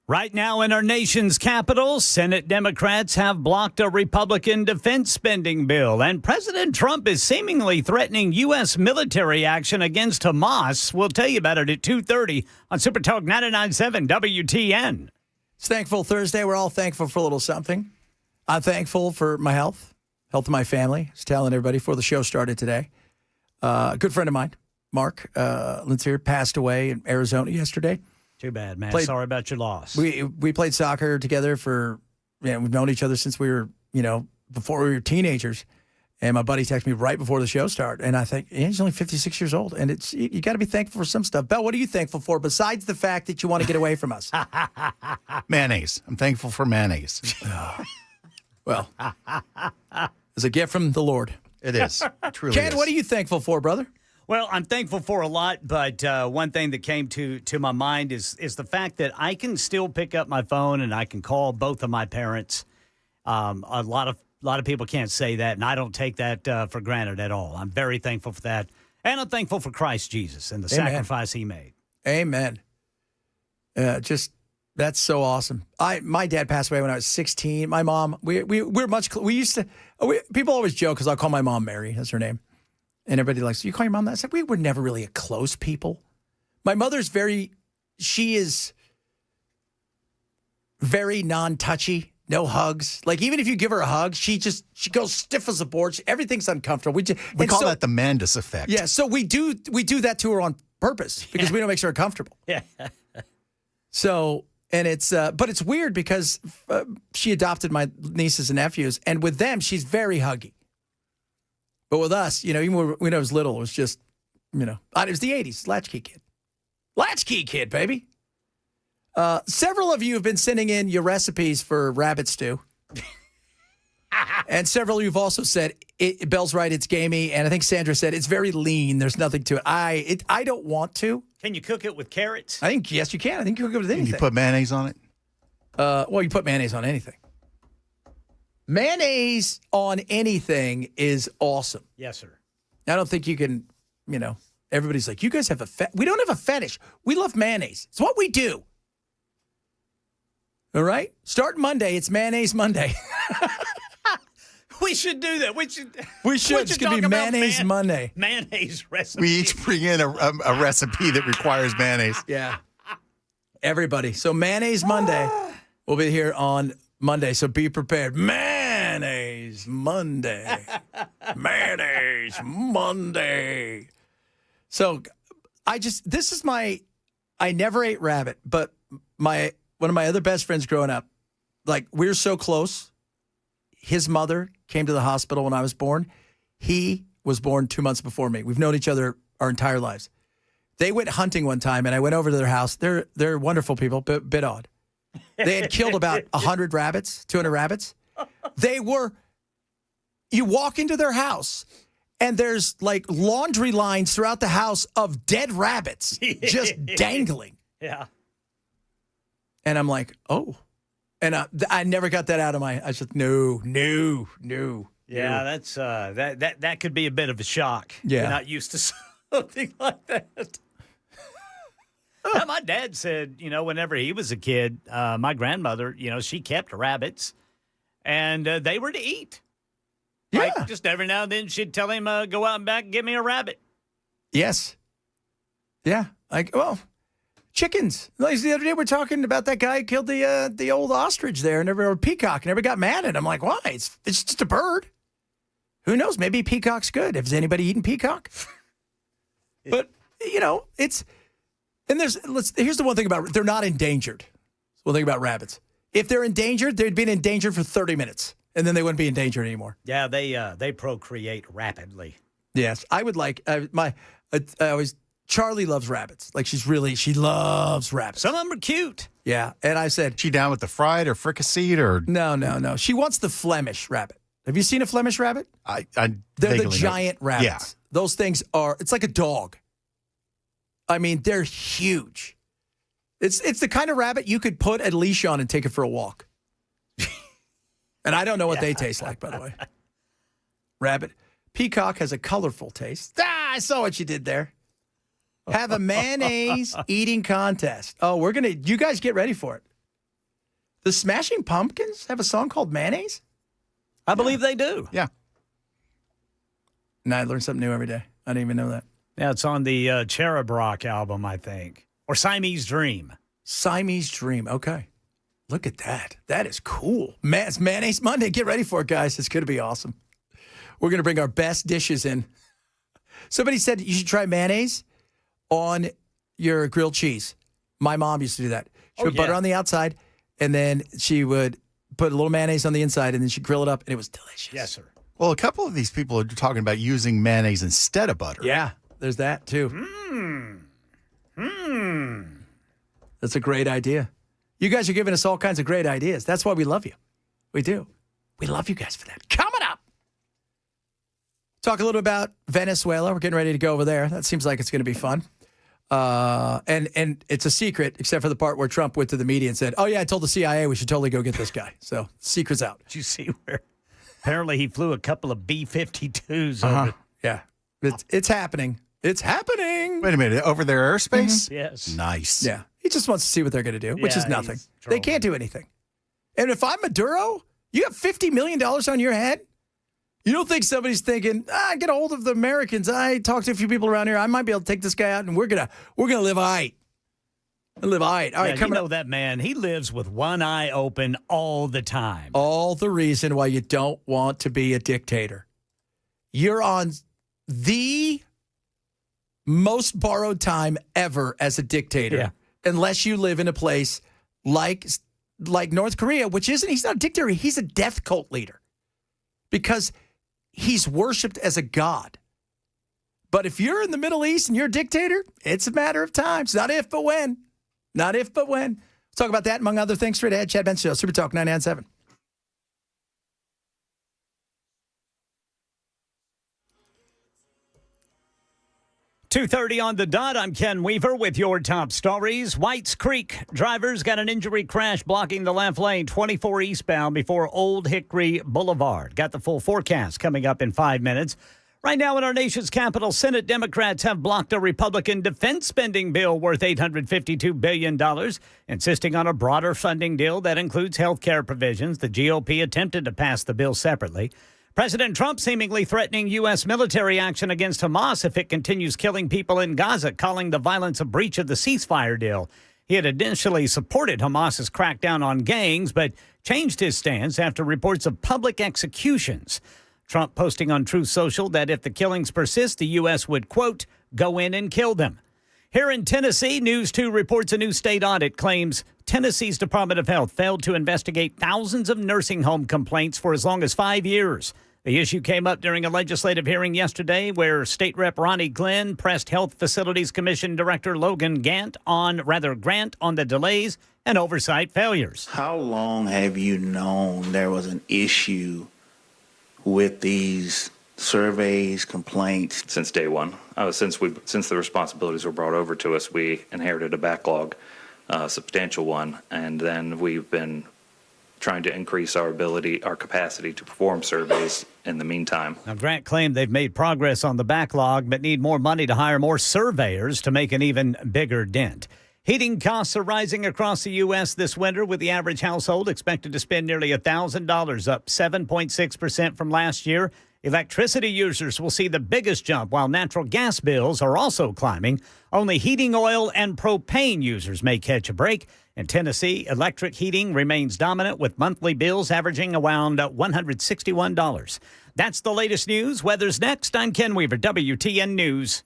Right now in our nation's capital, Senate Democrats have blocked a Republican defense spending bill, and President Trump is seemingly threatening U.S. military action against Hamas. We'll tell you about it at 2:30 on Super Talk 99.7 WTN. It's Thankful Thursday. We're all thankful for a little something. I'm thankful for my health of my family. I was telling everybody before the show started today. A good friend of mine, Mark Linseer, passed away in Arizona yesterday. Too bad, man. Sorry about your loss. We played soccer together for, we've known each other since we were, before we were teenagers. And my buddy texted me right before the show started. And I think, he's only 56 years old. And you got to be thankful for some stuff. Belle, what are you thankful for besides the fact that you want to get away from us? Mayonnaise. I'm thankful for mayonnaise. Well, it's a gift from the Lord. It is. It truly Ken, is. what are you thankful for, brother? Well, I'm thankful for a lot, but one thing that came to my mind is the fact that I can still pick up my phone and I can call both of my parents. A lot of people can't say that, and I don't take that for granted at all. I'm very thankful for that, and I'm thankful for Christ Jesus and the sacrifice He made. Amen. That's so awesome. My dad passed away when I was 16. My mom, we're much. We used to. People always joke because I'll call my mom Mary. That's her name. And everybody likes, you call your mom that? I said, we were never really a close people. My mother's she is very non-touchy, no hugs. Like, even if you give her a hug, she goes stiff as a board. Everything's uncomfortable. We call that the Mandus effect. Yeah, so we do that to her on purpose because we don't make sure comfortable. Yeah. So, and but it's weird because she adopted my nieces and nephews, and with them, she's very huggy. But with us, even when I was little, it was just, it was the 80s, latchkey kid. Latchkey kid, baby. Several of you have been sending in your recipes for rabbit stew. And several of you have also said, Bell's right, it's gamey. And I think Sandra said, it's very lean. There's nothing to it. I don't want to. Can you cook it with carrots? I think, yes, you can. I think you can cook it with anything. Can you put mayonnaise on it? Well, you put mayonnaise on anything. Mayonnaise on anything is awesome. Yes, sir. I don't think you can, everybody's like, you guys have we don't have a fetish. We love mayonnaise. It's what we do. All right? Start Monday. It's Mayonnaise Monday. We should do that. We should. It's going to be Mayonnaise Monday. Mayonnaise recipe. We each bring in a recipe that requires mayonnaise. Yeah. Everybody. So Mayonnaise Monday. We'll be here on Monday, so be prepared. Mayonnaise Monday. Mayonnaise Monday. So I never ate rabbit, but one of my other best friends growing up, like we're so close. His mother came to the hospital when I was born. He was born 2 months before me. We've known each other our entire lives. They went hunting one time, and I went over to their house. They're wonderful people, but a bit odd. They had killed about 100 rabbits, 200 rabbits. You walk into their house, and there's like laundry lines throughout the house of dead rabbits just dangling. Yeah. And I'm like, oh. And I never got that out of I was just, no. Yeah, that's that could be a bit of a shock. Yeah. You're not used to something like that. Now, my dad said, whenever he was a kid, my grandmother, she kept rabbits, and they were to eat. Yeah. Like, just every now and then she'd tell him, go out and back and get me a rabbit. Yes. Yeah. Chickens. Like the other day, we're talking about that guy who killed the old ostrich there, or peacock, and everybody got mad at him. Like, why? It's just a bird. Who knows? Maybe peacock's good. Has anybody eaten peacock? But here's the one thing about they're not endangered. One thing about rabbits: if they're endangered, they'd been endangered for 30 minutes, and then they wouldn't be endangered anymore. Yeah, they procreate rapidly. Yes, I would like Charlie loves rabbits. Like she loves rabbits. Some of them are cute. Yeah. And I said, she down with the fried or fricasseed or? No. She wants the Flemish rabbit. Have you seen a Flemish rabbit? They're the giant rabbits. Yeah. Those things it's like a dog. I mean, they're huge. It's the kind of rabbit you could put a leash on and take it for a walk. And I don't know what they taste like, by the way. Rabbit. Peacock has a colorful taste. I saw what you did there. Have a mayonnaise eating contest. Oh, you guys get ready for it. The Smashing Pumpkins have a song called Mayonnaise? I believe they do. Yeah. And I learn something new every day. I didn't even know that. Yeah, it's on the Cherub Rock album, I think. Or Siamese Dream. Siamese Dream. Okay. Look at that. That is cool. It's Mayonnaise Monday. Get ready for it, guys. It's going to be awesome. We're going to bring our best dishes in. Somebody said you should try mayonnaise on your grilled cheese. My mom used to do that. She would butter on the outside, and then she would put a little mayonnaise on the inside, and then she'd grill it up, and it was delicious. Yes, sir. Well, a couple of these people are talking about using mayonnaise instead of butter. Yeah, there's that, too. That's a great idea. You guys are giving us all kinds of great ideas. That's why we love you. We do. We love you guys for that. Coming up. Talk a little about Venezuela. We're getting ready to go over there. That seems like it's going to be fun. And it's a secret, except for the part where Trump went to the media and said, oh, yeah, I told the CIA we should totally go get this guy. So, secret's out. Did you see where apparently he flew a couple of B-52s over? Yeah. It's happening. It's happening. Wait a minute. Over their airspace? Mm-hmm. Yes. Nice. Yeah. He just wants to see what they're going to do, which is nothing. They can't do anything. And if I'm Maduro, you have $50 million on your head? You don't think somebody's thinking, get a hold of the Americans. I talked to a few people around here. I might be able to take this guy out, and we're gonna live all right. Live all right. All right, coming up. That man, he lives with one eye open all the time. All the reason why you don't want to be a dictator. You're on the most borrowed time ever as a dictator, unless you live in a place like North Korea, which he's not a dictator. He's a death cult leader because he's worshipped as a god. But if you're in the Middle East and you're a dictator, it's a matter of time. It's not if, but when. Not if, but when. Let's talk about that, among other things. Straight ahead, Chad Benson Show, Super Talk 99.7. 2:30 on the dot. I'm Ken Weaver with your top stories. Whites Creek drivers got an injury crash blocking the left lane 24 eastbound before Old Hickory Boulevard. Got the full forecast coming up in 5 minutes. Right now in our nation's capital, Senate Democrats have blocked a Republican defense spending bill worth $852 billion, insisting on a broader funding deal that includes health care provisions. The GOP attempted to pass the bill separately. President Trump seemingly threatening U.S. military action against Hamas if it continues killing people in Gaza, calling the violence a breach of the ceasefire deal. He had initially supported Hamas's crackdown on gangs, but changed his stance after reports of public executions. Trump posting on Truth Social that if the killings persist, the U.S. would, quote, go in and kill them. Here in Tennessee, News 2 reports a new state audit claims Tennessee's Department of Health failed to investigate thousands of nursing home complaints for as long as 5 years. The issue came up during a legislative hearing yesterday where State Rep Ronnie Glenn pressed Health Facilities Commission Director Logan Grant on the delays and oversight failures. How long have you known there was an issue with these surveys, complaints? Since day one. Since the responsibilities were brought over to us, we inherited a backlog, a substantial one, and then we've been trying to increase our capacity to perform surveys in the meantime. Now, Grant claimed they've made progress on the backlog, but need more money to hire more surveyors to make an even bigger dent. Heating costs are rising across the U.S. this winter, with the average household expected to spend nearly $1,000, up 7.6% from last year. Electricity users will see the biggest jump, while natural gas bills are also climbing. Only heating oil and propane users may catch a break. In Tennessee, electric heating remains dominant, with monthly bills averaging around $161. That's the latest news. Weather's next. I'm Ken Weaver, WTN News.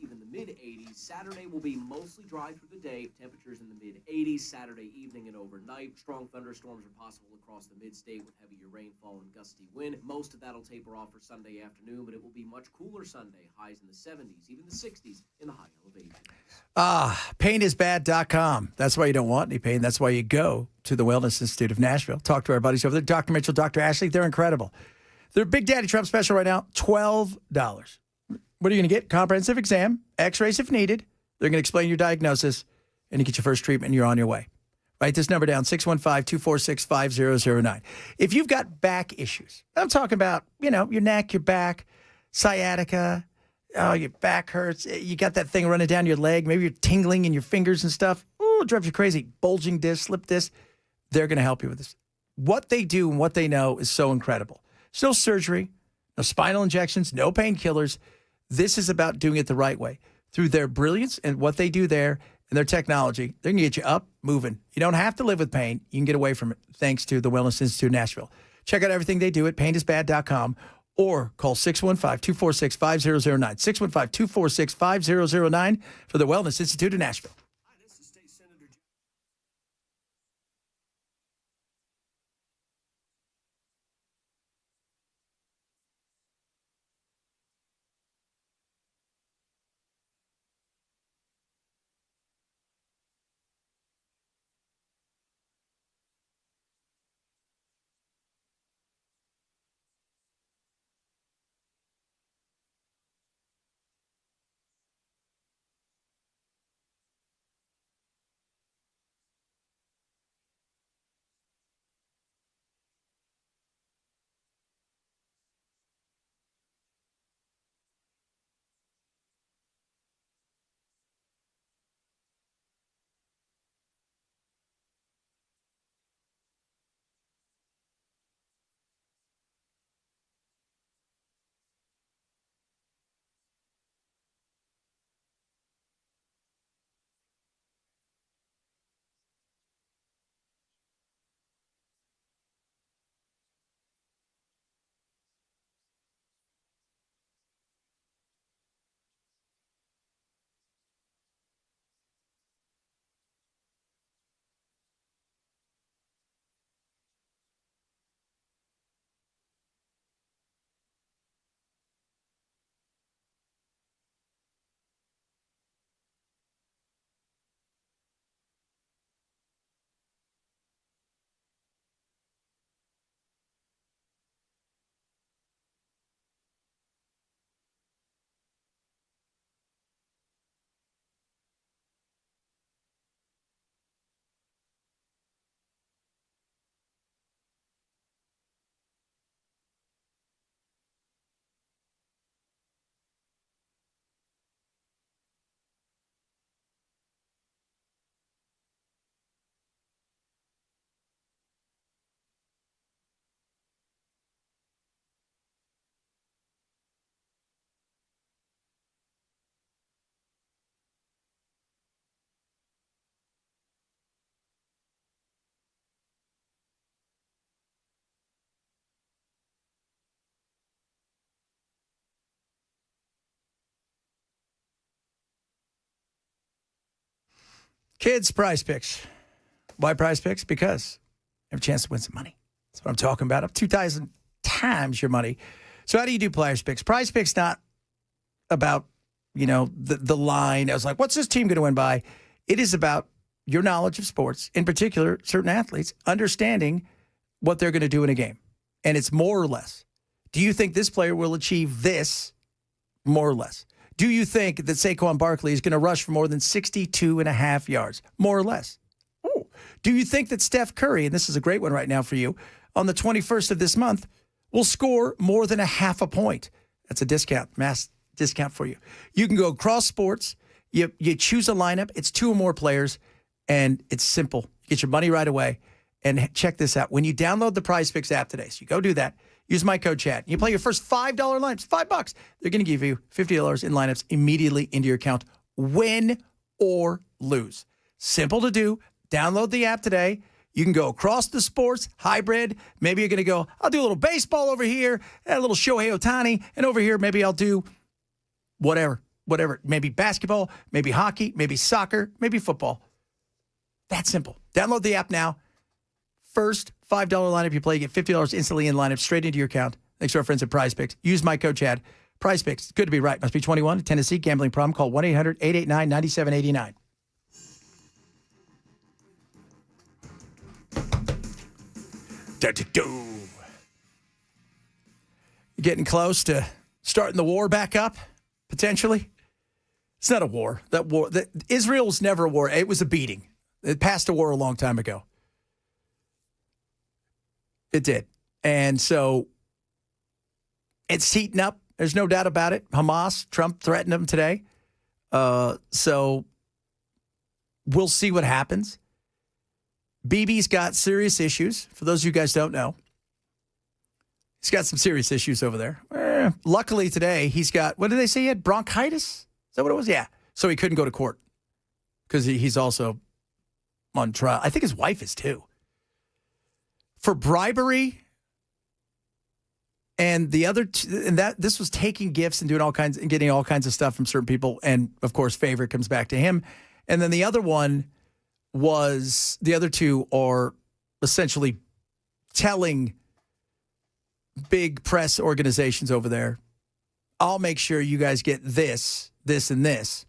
Even the mid-80s. Saturday will be mostly dry through the day. Temperatures in the mid-80s. Saturday evening and overnight. Strong thunderstorms are possible across the mid-state with heavier rainfall and gusty wind. Most of that will taper off for Sunday afternoon, but it will be much cooler Sunday. Highs in the 70s, even the 60s in the high elevation. Painisbad.com. That's why you don't want any pain. That's why you go to the Wellness Institute of Nashville. Talk to our buddies over there, Dr. Mitchell, Dr. Ashley. They're incredible. Their Big Daddy Trump special right now, $12. What are you going to get? Comprehensive exam, x-rays if needed. They're going to explain your diagnosis, and you get your first treatment, and you're on your way. Write this number down, 615-246-5009. If you've got back issues, I'm talking about, your neck, your back, sciatica, your back hurts, you got that thing running down your leg, maybe you're tingling in your fingers and stuff. Ooh, it drives you crazy. Bulging disc, slip disc. They're going to help you with this. What they do and what they know is so incredible. There's no surgery, no spinal injections, no painkillers. This is about doing it the right way. Through their brilliance and what they do there and their technology, they're going to get you up, moving. You don't have to live with pain. You can get away from it thanks to the Wellness Institute of Nashville. Check out everything they do at painisbad.com or call 615-246-5009. 615-246-5009 for the Wellness Institute of Nashville. Kids, Prize Picks. Why Prize Picks? Because you have a chance to win some money. That's what I'm talking about. Up 2,000 times your money. So how do you do Prize Picks? Prize Picks not about, the line. I was like, what's this team going to win by? It is about your knowledge of sports, in particular, certain athletes, understanding what they're going to do in a game. And it's more or less. Do you think this player will achieve this? More or less. Do you think that Saquon Barkley is going to rush for more than 62.5 yards? More or less. Ooh. Do you think that Steph Curry, and this is a great one right now for you, on the 21st of this month, will score more than a half a point? That's a discount, mass discount for you. You can go across sports. You choose a lineup. It's 2 or more players, and it's simple. You get your money right away. And check this out. When you download the Prize Picks app today, so you go do that, use my code Chad. You play your first $5 lineups, $5. They're going to give you $50 in lineups immediately into your account, win or lose. Simple to do. Download the app today. You can go across the sports, hybrid. Maybe you're going to go, I'll do a little baseball over here, and a little Shohei Ohtani, and over here maybe I'll do whatever. Maybe basketball, maybe hockey, maybe soccer, maybe football. That simple. Download the app now. First $5 lineup you play, you get $50 instantly in lineup straight into your account. Thanks to our friends at Prize Picks. Use my code Chad. Prize Picks. It's good to be right. Must be 21. Tennessee. Gambling problem. Call 1-800-889-9789. Getting close to starting the war back up, potentially. It's not a war. Israel was never a war. It was a beating. It passed a war a long time ago. It did. And so it's heating up. There's no doubt about it. Hamas, Trump threatened them today. So we'll see what happens. Bibi's got serious issues. For those of you guys don't know, he's got some serious issues over there. Luckily today, he's got, what did they say he had? Bronchitis? Is that what it was? Yeah. So he couldn't go to court because he's also on trial. I think his wife is too. For bribery and the other, and that this was taking gifts and doing all kinds and getting all kinds of stuff from certain people. And of course, favor comes back to him. And then the other one was, the other two are essentially telling big press organizations over there, I'll make sure you guys get this, this, and this,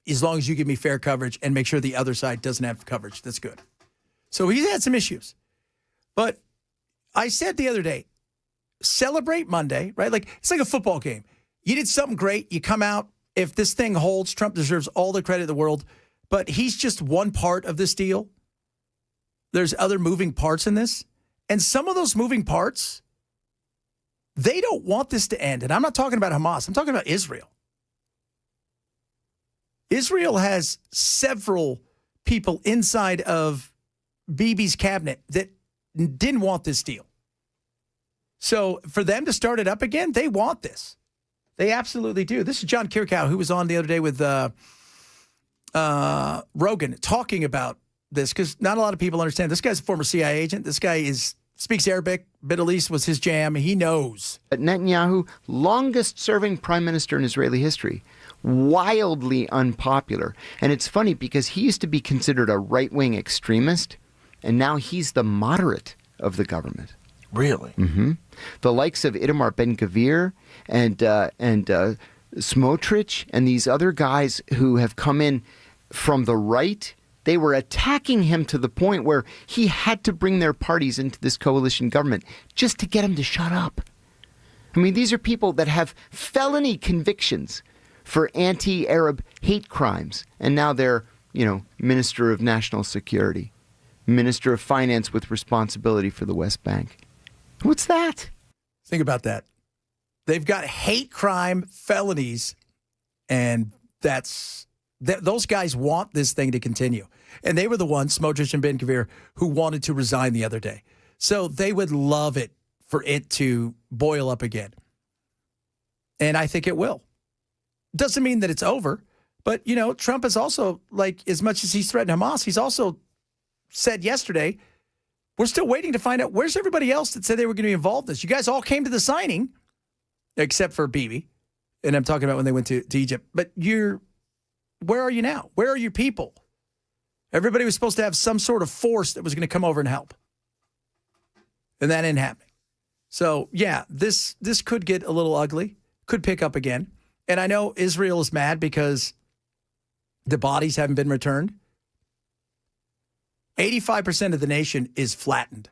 as long as you give me fair coverage and make sure the other side doesn't have coverage. That's good. So he's had some issues. But I said the other day, celebrate Monday, right? Like, it's like a football game. You did something great. You come out. If this thing holds, Trump deserves all the credit in the world. But he's just one part of this deal. There's other moving parts in this. And some of those moving parts, they don't want this to end. And I'm not talking about Hamas. I'm talking about Israel. Israel has several people inside of Bibi's cabinet that didn't want this deal. So for them to start it up again, they want this. They absolutely do. This is John Kirkow, who was on the other day with Rogan talking about this, because not a lot of people understand. This guy's a former CIA agent. This guy speaks Arabic. Middle East was his jam. He knows. But Netanyahu, longest-serving prime minister in Israeli history, wildly unpopular. And it's funny because he used to be considered a right-wing extremist, and now he's the moderate of the government. Really? Mm-hmm. The likes of Itamar Ben-Gvir and Smotrich and these other guys who have come in from the right, they were attacking him to the point where he had to bring their parties into this coalition government just to get him to shut up. I mean, these are people that have felony convictions for anti-Arab hate crimes, and now they're, Minister of National Security, Minister of Finance with responsibility for the West Bank. What's that? Think about that. They've got hate crime felonies, and those guys want this thing to continue. And they were the ones, Smotrich and Ben-Gvir, who wanted to resign the other day. So they would love it for it to boil up again. And I think it will. Doesn't mean that it's over. But, Trump is also, as much as he's threatened Hamas, he's also said yesterday, we're still waiting to find out where's everybody else that said they were going to be involved in this. You guys all came to the signing, except for Bibi. And I'm talking about when they went to Egypt. But where are you now? Where are your people? Everybody was supposed to have some sort of force that was going to come over and help. And that didn't happen. So, yeah, this could get a little ugly, could pick up again. And I know Israel is mad because the bodies haven't been returned. 85% of the nation is flattened.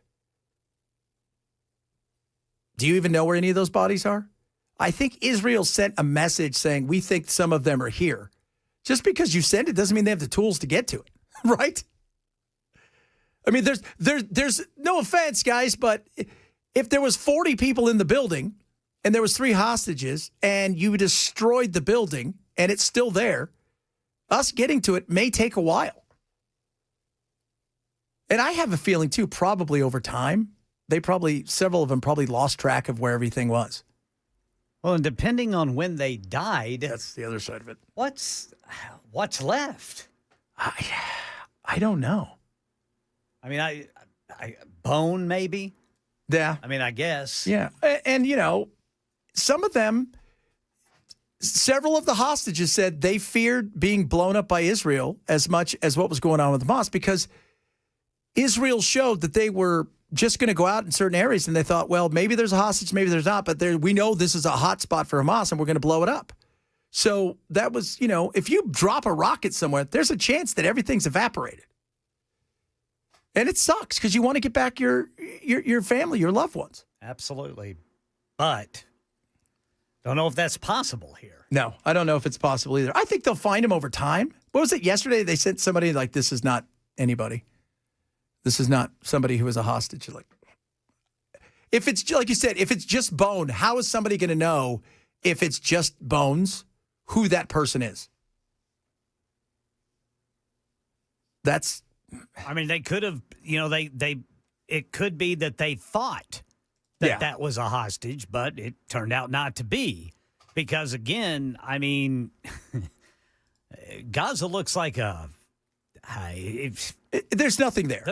Do you even know where any of those bodies are? I think Israel sent a message saying, we think some of them are here. Just because you send it doesn't mean they have the tools to get to it, right? I mean, there's no offense, guys, but if there was 40 people in the building and there was 3 hostages and you destroyed the building and it's still there, us getting to it may take a while. And I have a feeling, too, probably over time, several of them probably lost track of where everything was. Well, and depending on when they died, that's the other side of it. What's left? I don't know. I mean, I bone maybe. Yeah. I mean, I guess. Yeah, and you know, some of them, several of the hostages said they feared being blown up by Israel as much as what was going on with Hamas because Israel showed that they were just going to go out in certain areas and they thought, well, maybe there's a hostage, maybe there's not, but we know this is a hot spot for Hamas and we're going to blow it up. So that was, you know, if you drop a rocket somewhere, there's a chance that everything's evaporated. And it sucks because you want to get back your family, your loved ones. Absolutely. But don't know if that's possible here. No, I don't know if it's possible either. I think they'll find him over time. What was it yesterday? They sent somebody like, this is not anybody. This is not somebody who is a hostage. Like, if it's like you said, if it's just bone, how is somebody going to know if it's just bones who that person is? That's. I mean, they could have, you know, it could be that they thought that that was a hostage, but it turned out not to be. Because, again, I mean, Gaza looks like there's nothing there.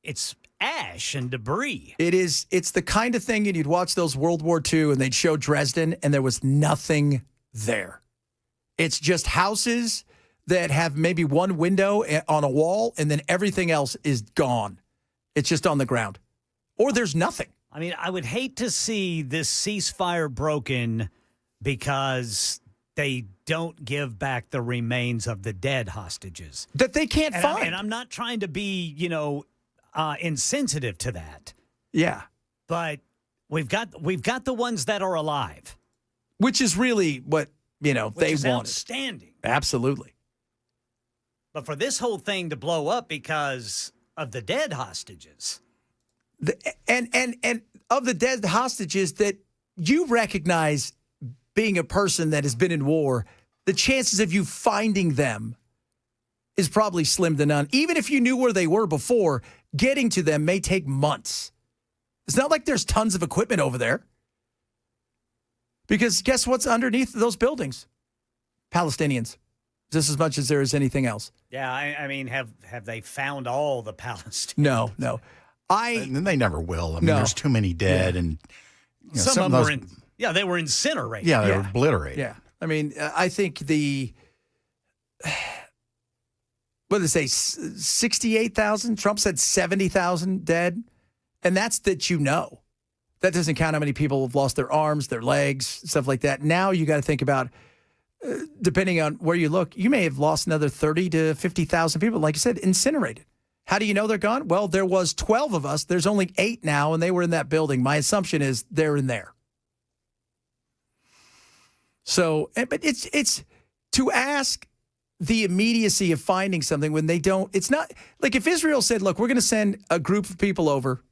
It's ash and debris. It's the kind of thing, and you'd watch those World War II, and they'd show Dresden, and there was nothing there. It's just houses that have maybe one window on a wall, and then everything else is gone. It's just on the ground. Or there's nothing. I mean, I would hate to see this ceasefire broken because they don't give back the remains of the dead hostages. That they can't find. And I'm not trying to be, you know, insensitive to that. Yeah. But we've got the ones that are alive. Which is really what, you know, they wanted. Outstanding. Absolutely. But for this whole thing to blow up because of the dead hostages. And of the dead hostages that you recognize being a person that has been in war, the chances of you finding them is probably slim to none. Even if you knew where they were before, getting to them may take months. It's not like there's tons of equipment over there. Because guess what's underneath those buildings? Palestinians. Just as much as there is anything else. Yeah, I mean, have they found all the Palestinians? No. And they never will. I mean, there's too many dead, and you know, some of them were they were incinerated. Yeah, they were obliterated. Yeah, I mean, I think what did they say? 68,000. Trump said 70,000 dead, and that's that you know. That doesn't count how many people have lost their arms, their legs, stuff like that. Now you got to think about. Depending on where you look, you may have lost another 30 to 50,000 people, like you said, incinerated. How do you know they're gone? Well, there was 12 of us. There's only 8 now, and they were in that building. My assumption is they're in there. So, but it's to ask the immediacy of finding something when they don't. It's not like if Israel said, look, we're going to send a group of people over.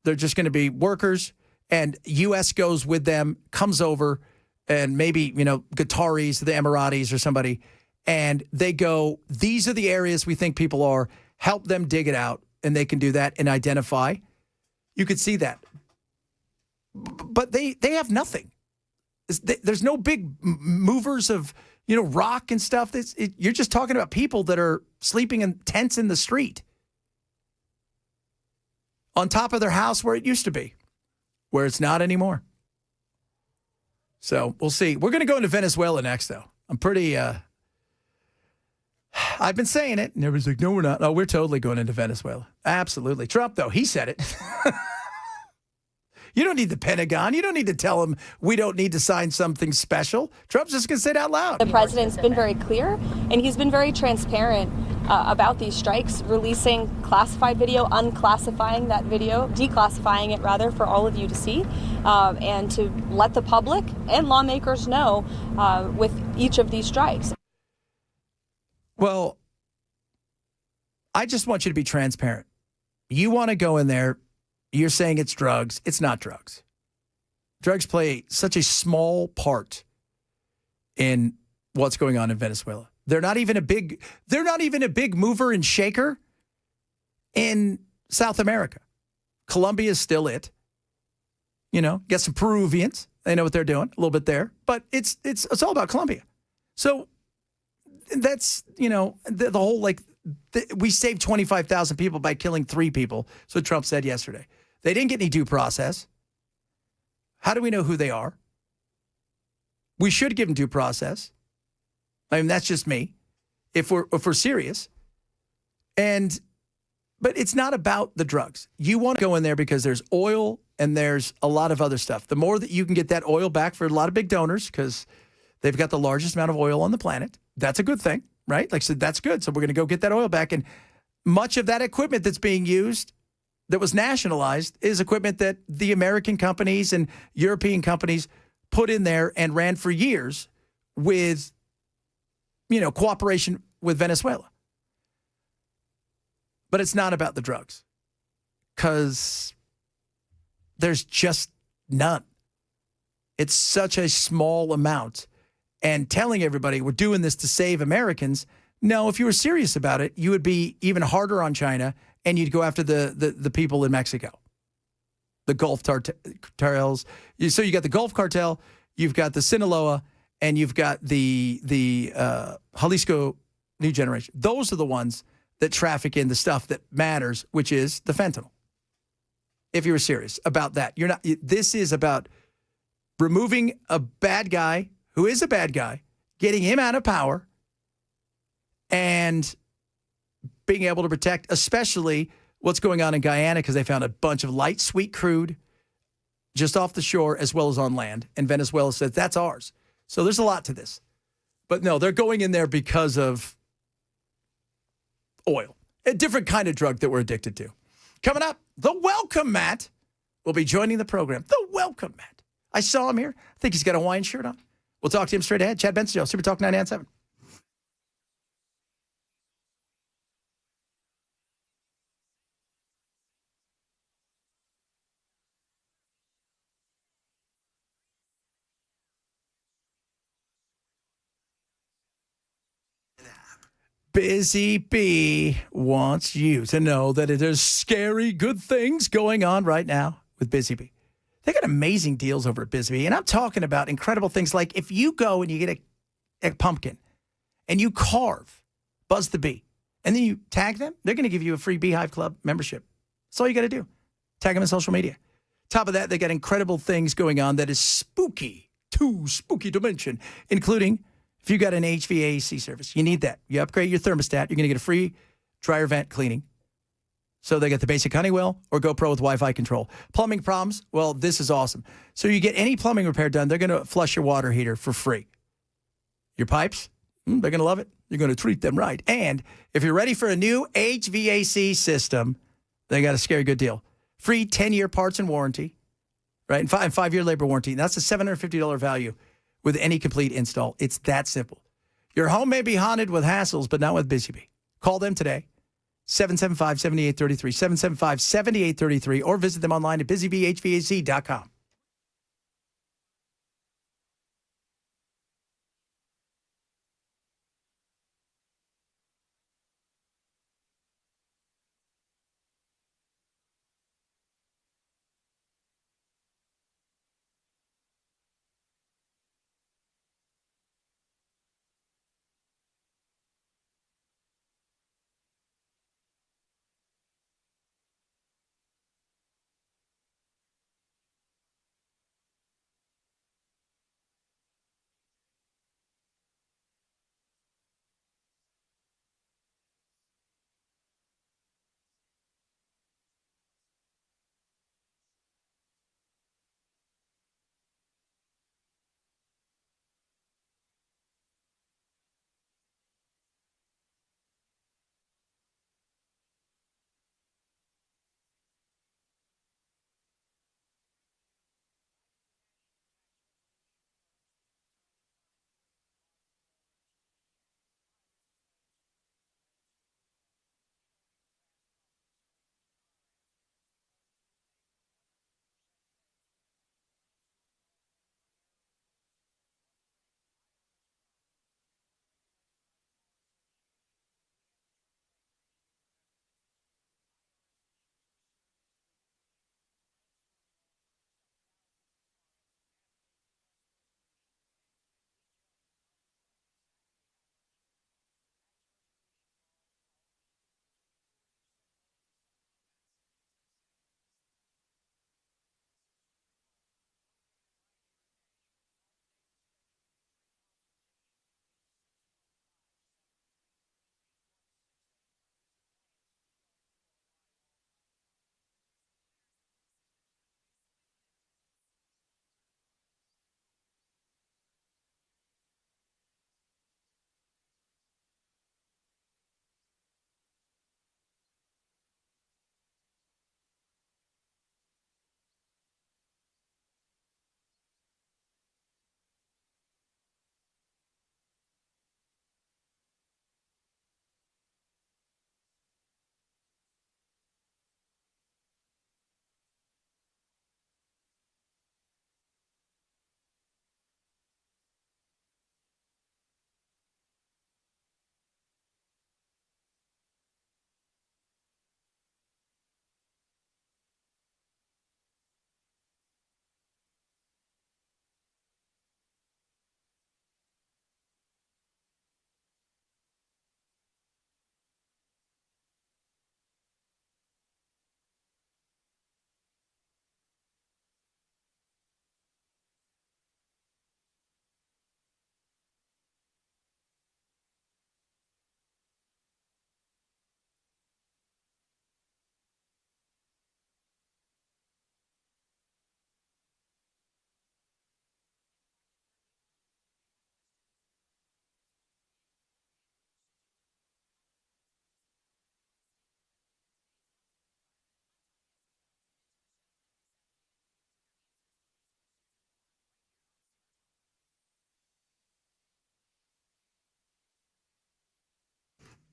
They're just going to be workers, and U.S. goes with them, comes over, and maybe, you know, Qataris, the Emiratis or somebody, and they go, these are the areas we think people are, help them dig it out, and they can do that and identify. You could see that. But they have nothing. There's no big movers of, you know, rock and stuff. You're just talking about people that are sleeping in tents in the street on top of their house where it used to be, where it's not anymore. So we'll see. We're going to go into Venezuela next, though. I'm pretty I've been saying it, and everybody's like, no, we're not. Oh, we're totally going into Venezuela. Absolutely. Trump, though, he said it. You don't need the Pentagon. You don't need to tell them we don't need to sign something special. Trump's just going to say it out loud. The president's been very clear, and he's been very transparent about these strikes, releasing classified video, unclassifying that video, declassifying it rather for all of you to see, and to let the public and lawmakers know with each of these strikes. Well, I just want you to be transparent. You want to go in there. You're saying it's drugs. It's not drugs. Drugs play such a small part in what's going on in Venezuela. They're not even a big mover and shaker in South America. Colombia is still it. You know, get some Peruvians. They know what they're doing a little bit there, but it's all about Colombia. So that's, you know, the whole we saved 25,000 people by killing 3 people. So Trump said yesterday. They didn't get any due process. How do we know who they are? We should give them due process. I mean, that's just me. If we're serious. But it's not about the drugs. You want to go in there because there's oil and there's a lot of other stuff. The more that you can get that oil back for a lot of big donors, because they've got the largest amount of oil on the planet, that's a good thing, right? Like I said, that's good. So we're going to go get that oil back. And much of that equipment that's being used that was nationalized is equipment that the American companies and European companies put in there and ran for years with, you know, cooperation with Venezuela. But it's not about the drugs because there's just none. It's such a small amount. And telling everybody we're doing this to save Americans, no, if you were serious about it, you would be even harder on China and you'd go after the people in Mexico, the Gulf cartels. So you got the Gulf cartel, you've got the Sinaloa, and you've got the Jalisco New Generation. Those are the ones that traffic in the stuff that matters, which is the fentanyl. If you were serious about that, you're not. This is about removing a bad guy who is a bad guy, getting him out of power, and being able to protect, especially what's going on in Guyana, because they found a bunch of light, sweet crude just off the shore as well as on land. And Venezuela says, that's ours. So there's a lot to this. But no, they're going in there because of oil, a different kind of drug that we're addicted to. Coming up, the Welcome Matt will be joining the program. The Welcome Matt. I saw him here. I think he's got a Hawaiian shirt on. We'll talk to him straight ahead. Chad Benson, Super Talk 99.7. Busy Bee wants you to know that there's scary good things going on right now with Busy Bee. They got amazing deals over at Busy Bee, and I'm talking about incredible things like if you go and you get a pumpkin and you carve Buzz the Bee, and then you tag them, they're going to give you a free Beehive Club membership. That's all you got to do. Tag them in social media. Top of that, they got incredible things going on that is spooky, too spooky to mention, including if you got an HVAC service, you need that. You upgrade your thermostat, you're going to get a free dryer vent cleaning. So they got the basic Honeywell or GoPro with Wi-Fi control. Plumbing problems, well, this is awesome. So you get any plumbing repair done, they're going to flush your water heater for free. Your pipes, they're going to love it. You're going to treat them right. And if you're ready for a new HVAC system, they got a scary good deal. Free 10-year parts and warranty, right? And 5-year labor warranty. And that's a $750 value with any complete install. It's that simple. Your home may be haunted with hassles, but not with Busy Bee. Call them today, 775-7833, 775-7833, or visit them online at busybeehvac.com.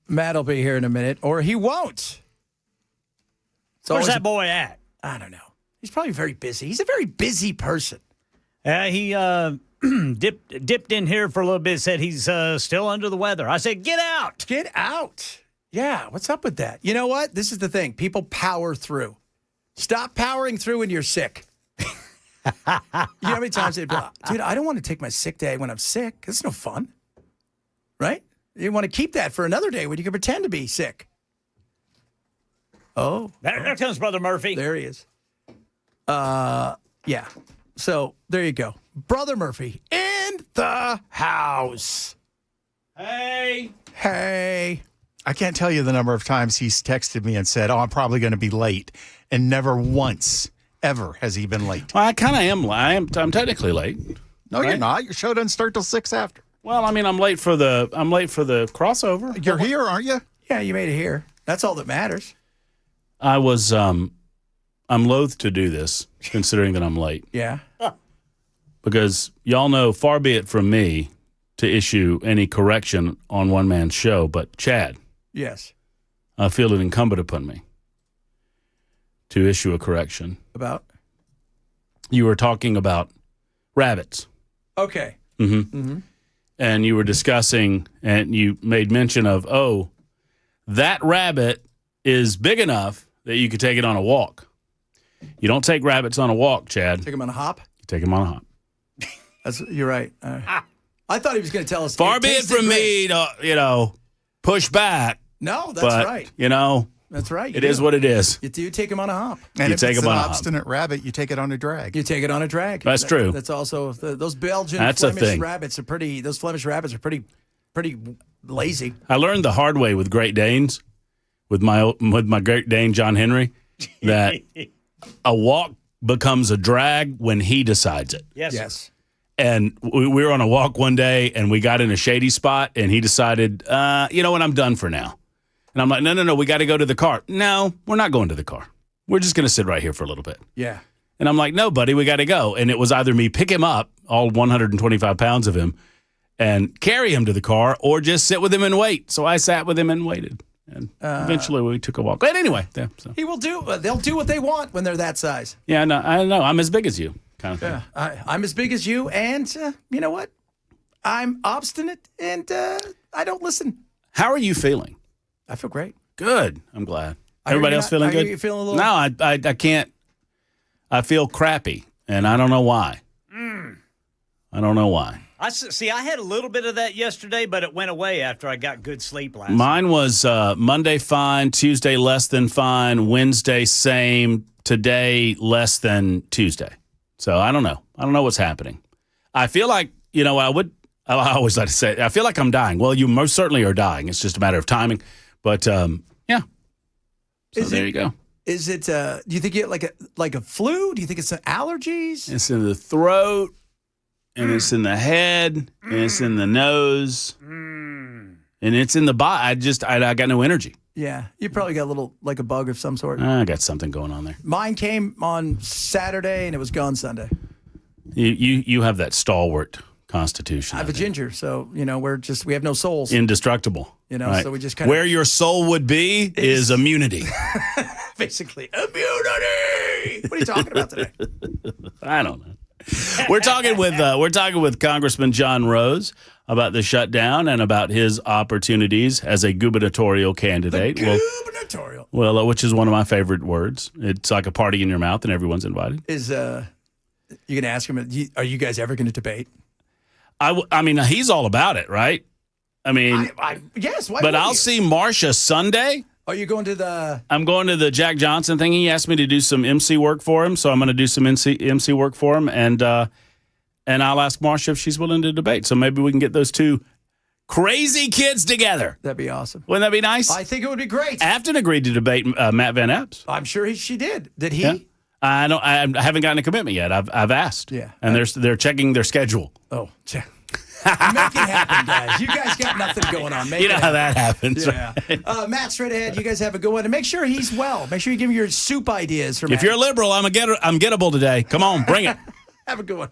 Matt will be here in a minute, or he won't. Where's that boy at? I don't know. He's probably very busy. He's a very busy person. He dipped in here for a little bit, said he's still under the weather. I said, get out. Get out. Yeah, what's up with that? You know what? This is the thing. People power through. Stop powering through when you're sick. You know how many times they'd be like, dude, I don't want to take my sick day when I'm sick. It's no fun. Right? You want to keep that for another day when you can pretend to be sick. Oh. There comes Brother Murphy. There he is. Yeah. So there you go. Brother Murphy in the house. Hey. Hey. I can't tell you the number of times he's texted me and said, I'm probably going to be late. And never once, ever has he been late. Well, I kind of am. I'm technically late. No, right? You're not. Your show doesn't start till 6 after. Well, I mean, I'm late for the crossover. You're here, aren't you? Yeah, you made it here. That's all that matters. I was, I'm loath to do this, considering that I'm late. Yeah. Because y'all know, far be it from me to issue any correction on one man's show, but Chad. Yes. I feel it incumbent upon me to issue a correction. About? You were talking about rabbits. Okay. Mm-hmm. Mm-hmm. And you were discussing, and you made mention of, that rabbit is big enough that you could take it on a walk. You don't take rabbits on a walk, Chad. Take them on a hop? You take them on a hop. You're right. I thought he was going to tell us. Far be it from me to, push back. No, that's right. That's right. It is what it is. You do take him on a hop. And you if take it's him an on a hop. obstinate rabbit, you take it on a drag. You take it on a drag. That's true. That's also those Belgian That's a Flemish thing. rabbits are pretty. Those Flemish rabbits are pretty lazy. I learned the hard way with Great Danes, with my Great Dane John Henry, that a walk becomes a drag when he decides it. Yes. And we were on a walk one day, and we got in a shady spot, and he decided, you know what, I'm done for now. And I'm like, no, we got to go to the car. No, we're not going to the car. We're just going to sit right here for a little bit. Yeah. And I'm like, no, buddy, we got to go. And it was either me pick him up, all 125 pounds of him, and carry him to the car, or just sit with him and wait. So I sat with him and waited. And eventually we took a walk. But anyway, yeah, so. He will do. They'll do what they want when they're that size. Yeah, no, I know. I'm as big as you, kind of thing. Yeah, I'm as big as you, and you know what? I'm obstinate, and I don't listen. How are you feeling? I feel great. Good. I'm glad. Everybody else feeling good? You feeling a little? No, I can't. I feel crappy, and I don't know why. I don't know why. I had a little bit of that yesterday, but it went away after I got good sleep last night. Mine was Monday fine, Tuesday less than fine, Wednesday same, today less than Tuesday. So I don't know. I don't know what's happening. I feel like, I always like to say, I feel like I'm dying. Well, you most certainly are dying. It's just a matter of timing. But, yeah. So there you go. Is it, do you think you get like a flu? Do you think it's allergies? It's in the throat, and it's in the head, and it's in the nose, and it's in the body. I got no energy. Yeah. You probably got a little, like a bug of some sort. I got something going on there. Mine came on Saturday, and it was gone Sunday. You have that stalwart constitution. I have a ginger, so, we have no souls. Indestructible. So we just kind of. Where your soul would be is immunity. Basically, immunity. What are you talking about today? I don't know. We're talking with Congressman John Rose about the shutdown and about his opportunities as a gubernatorial candidate. Gubernatorial. Well, which is one of my favorite words. It's like a party in your mouth, and everyone's invited. Is you going to ask him? Are you guys ever going to debate? I mean, he's all about it, right? I mean, yes. Why but I'll see Marcia Sunday. Are you going to the? I'm going to the Jack Johnson thing. He asked me to do some MC work for him, so I'm going to do some MC work for him, and I'll ask Marcia if she's willing to debate. So maybe we can get those two crazy kids together. That'd be awesome. Wouldn't that be nice? I think it would be great. Afton agreed to debate Matt Van Epps. I'm sure she did. Did he? Yeah. I haven't gotten a commitment yet. I've asked. Yeah. And they're checking their schedule. Oh, make it happen, guys. You guys got nothing going on. Make you know it how that happens. Yeah. Right? Matt, straight ahead. You guys have a good one. And make sure he's well. Make sure you give me your soup ideas for Matt. If you're a liberal, I'm gettable today. Come on, bring it. Have a good one.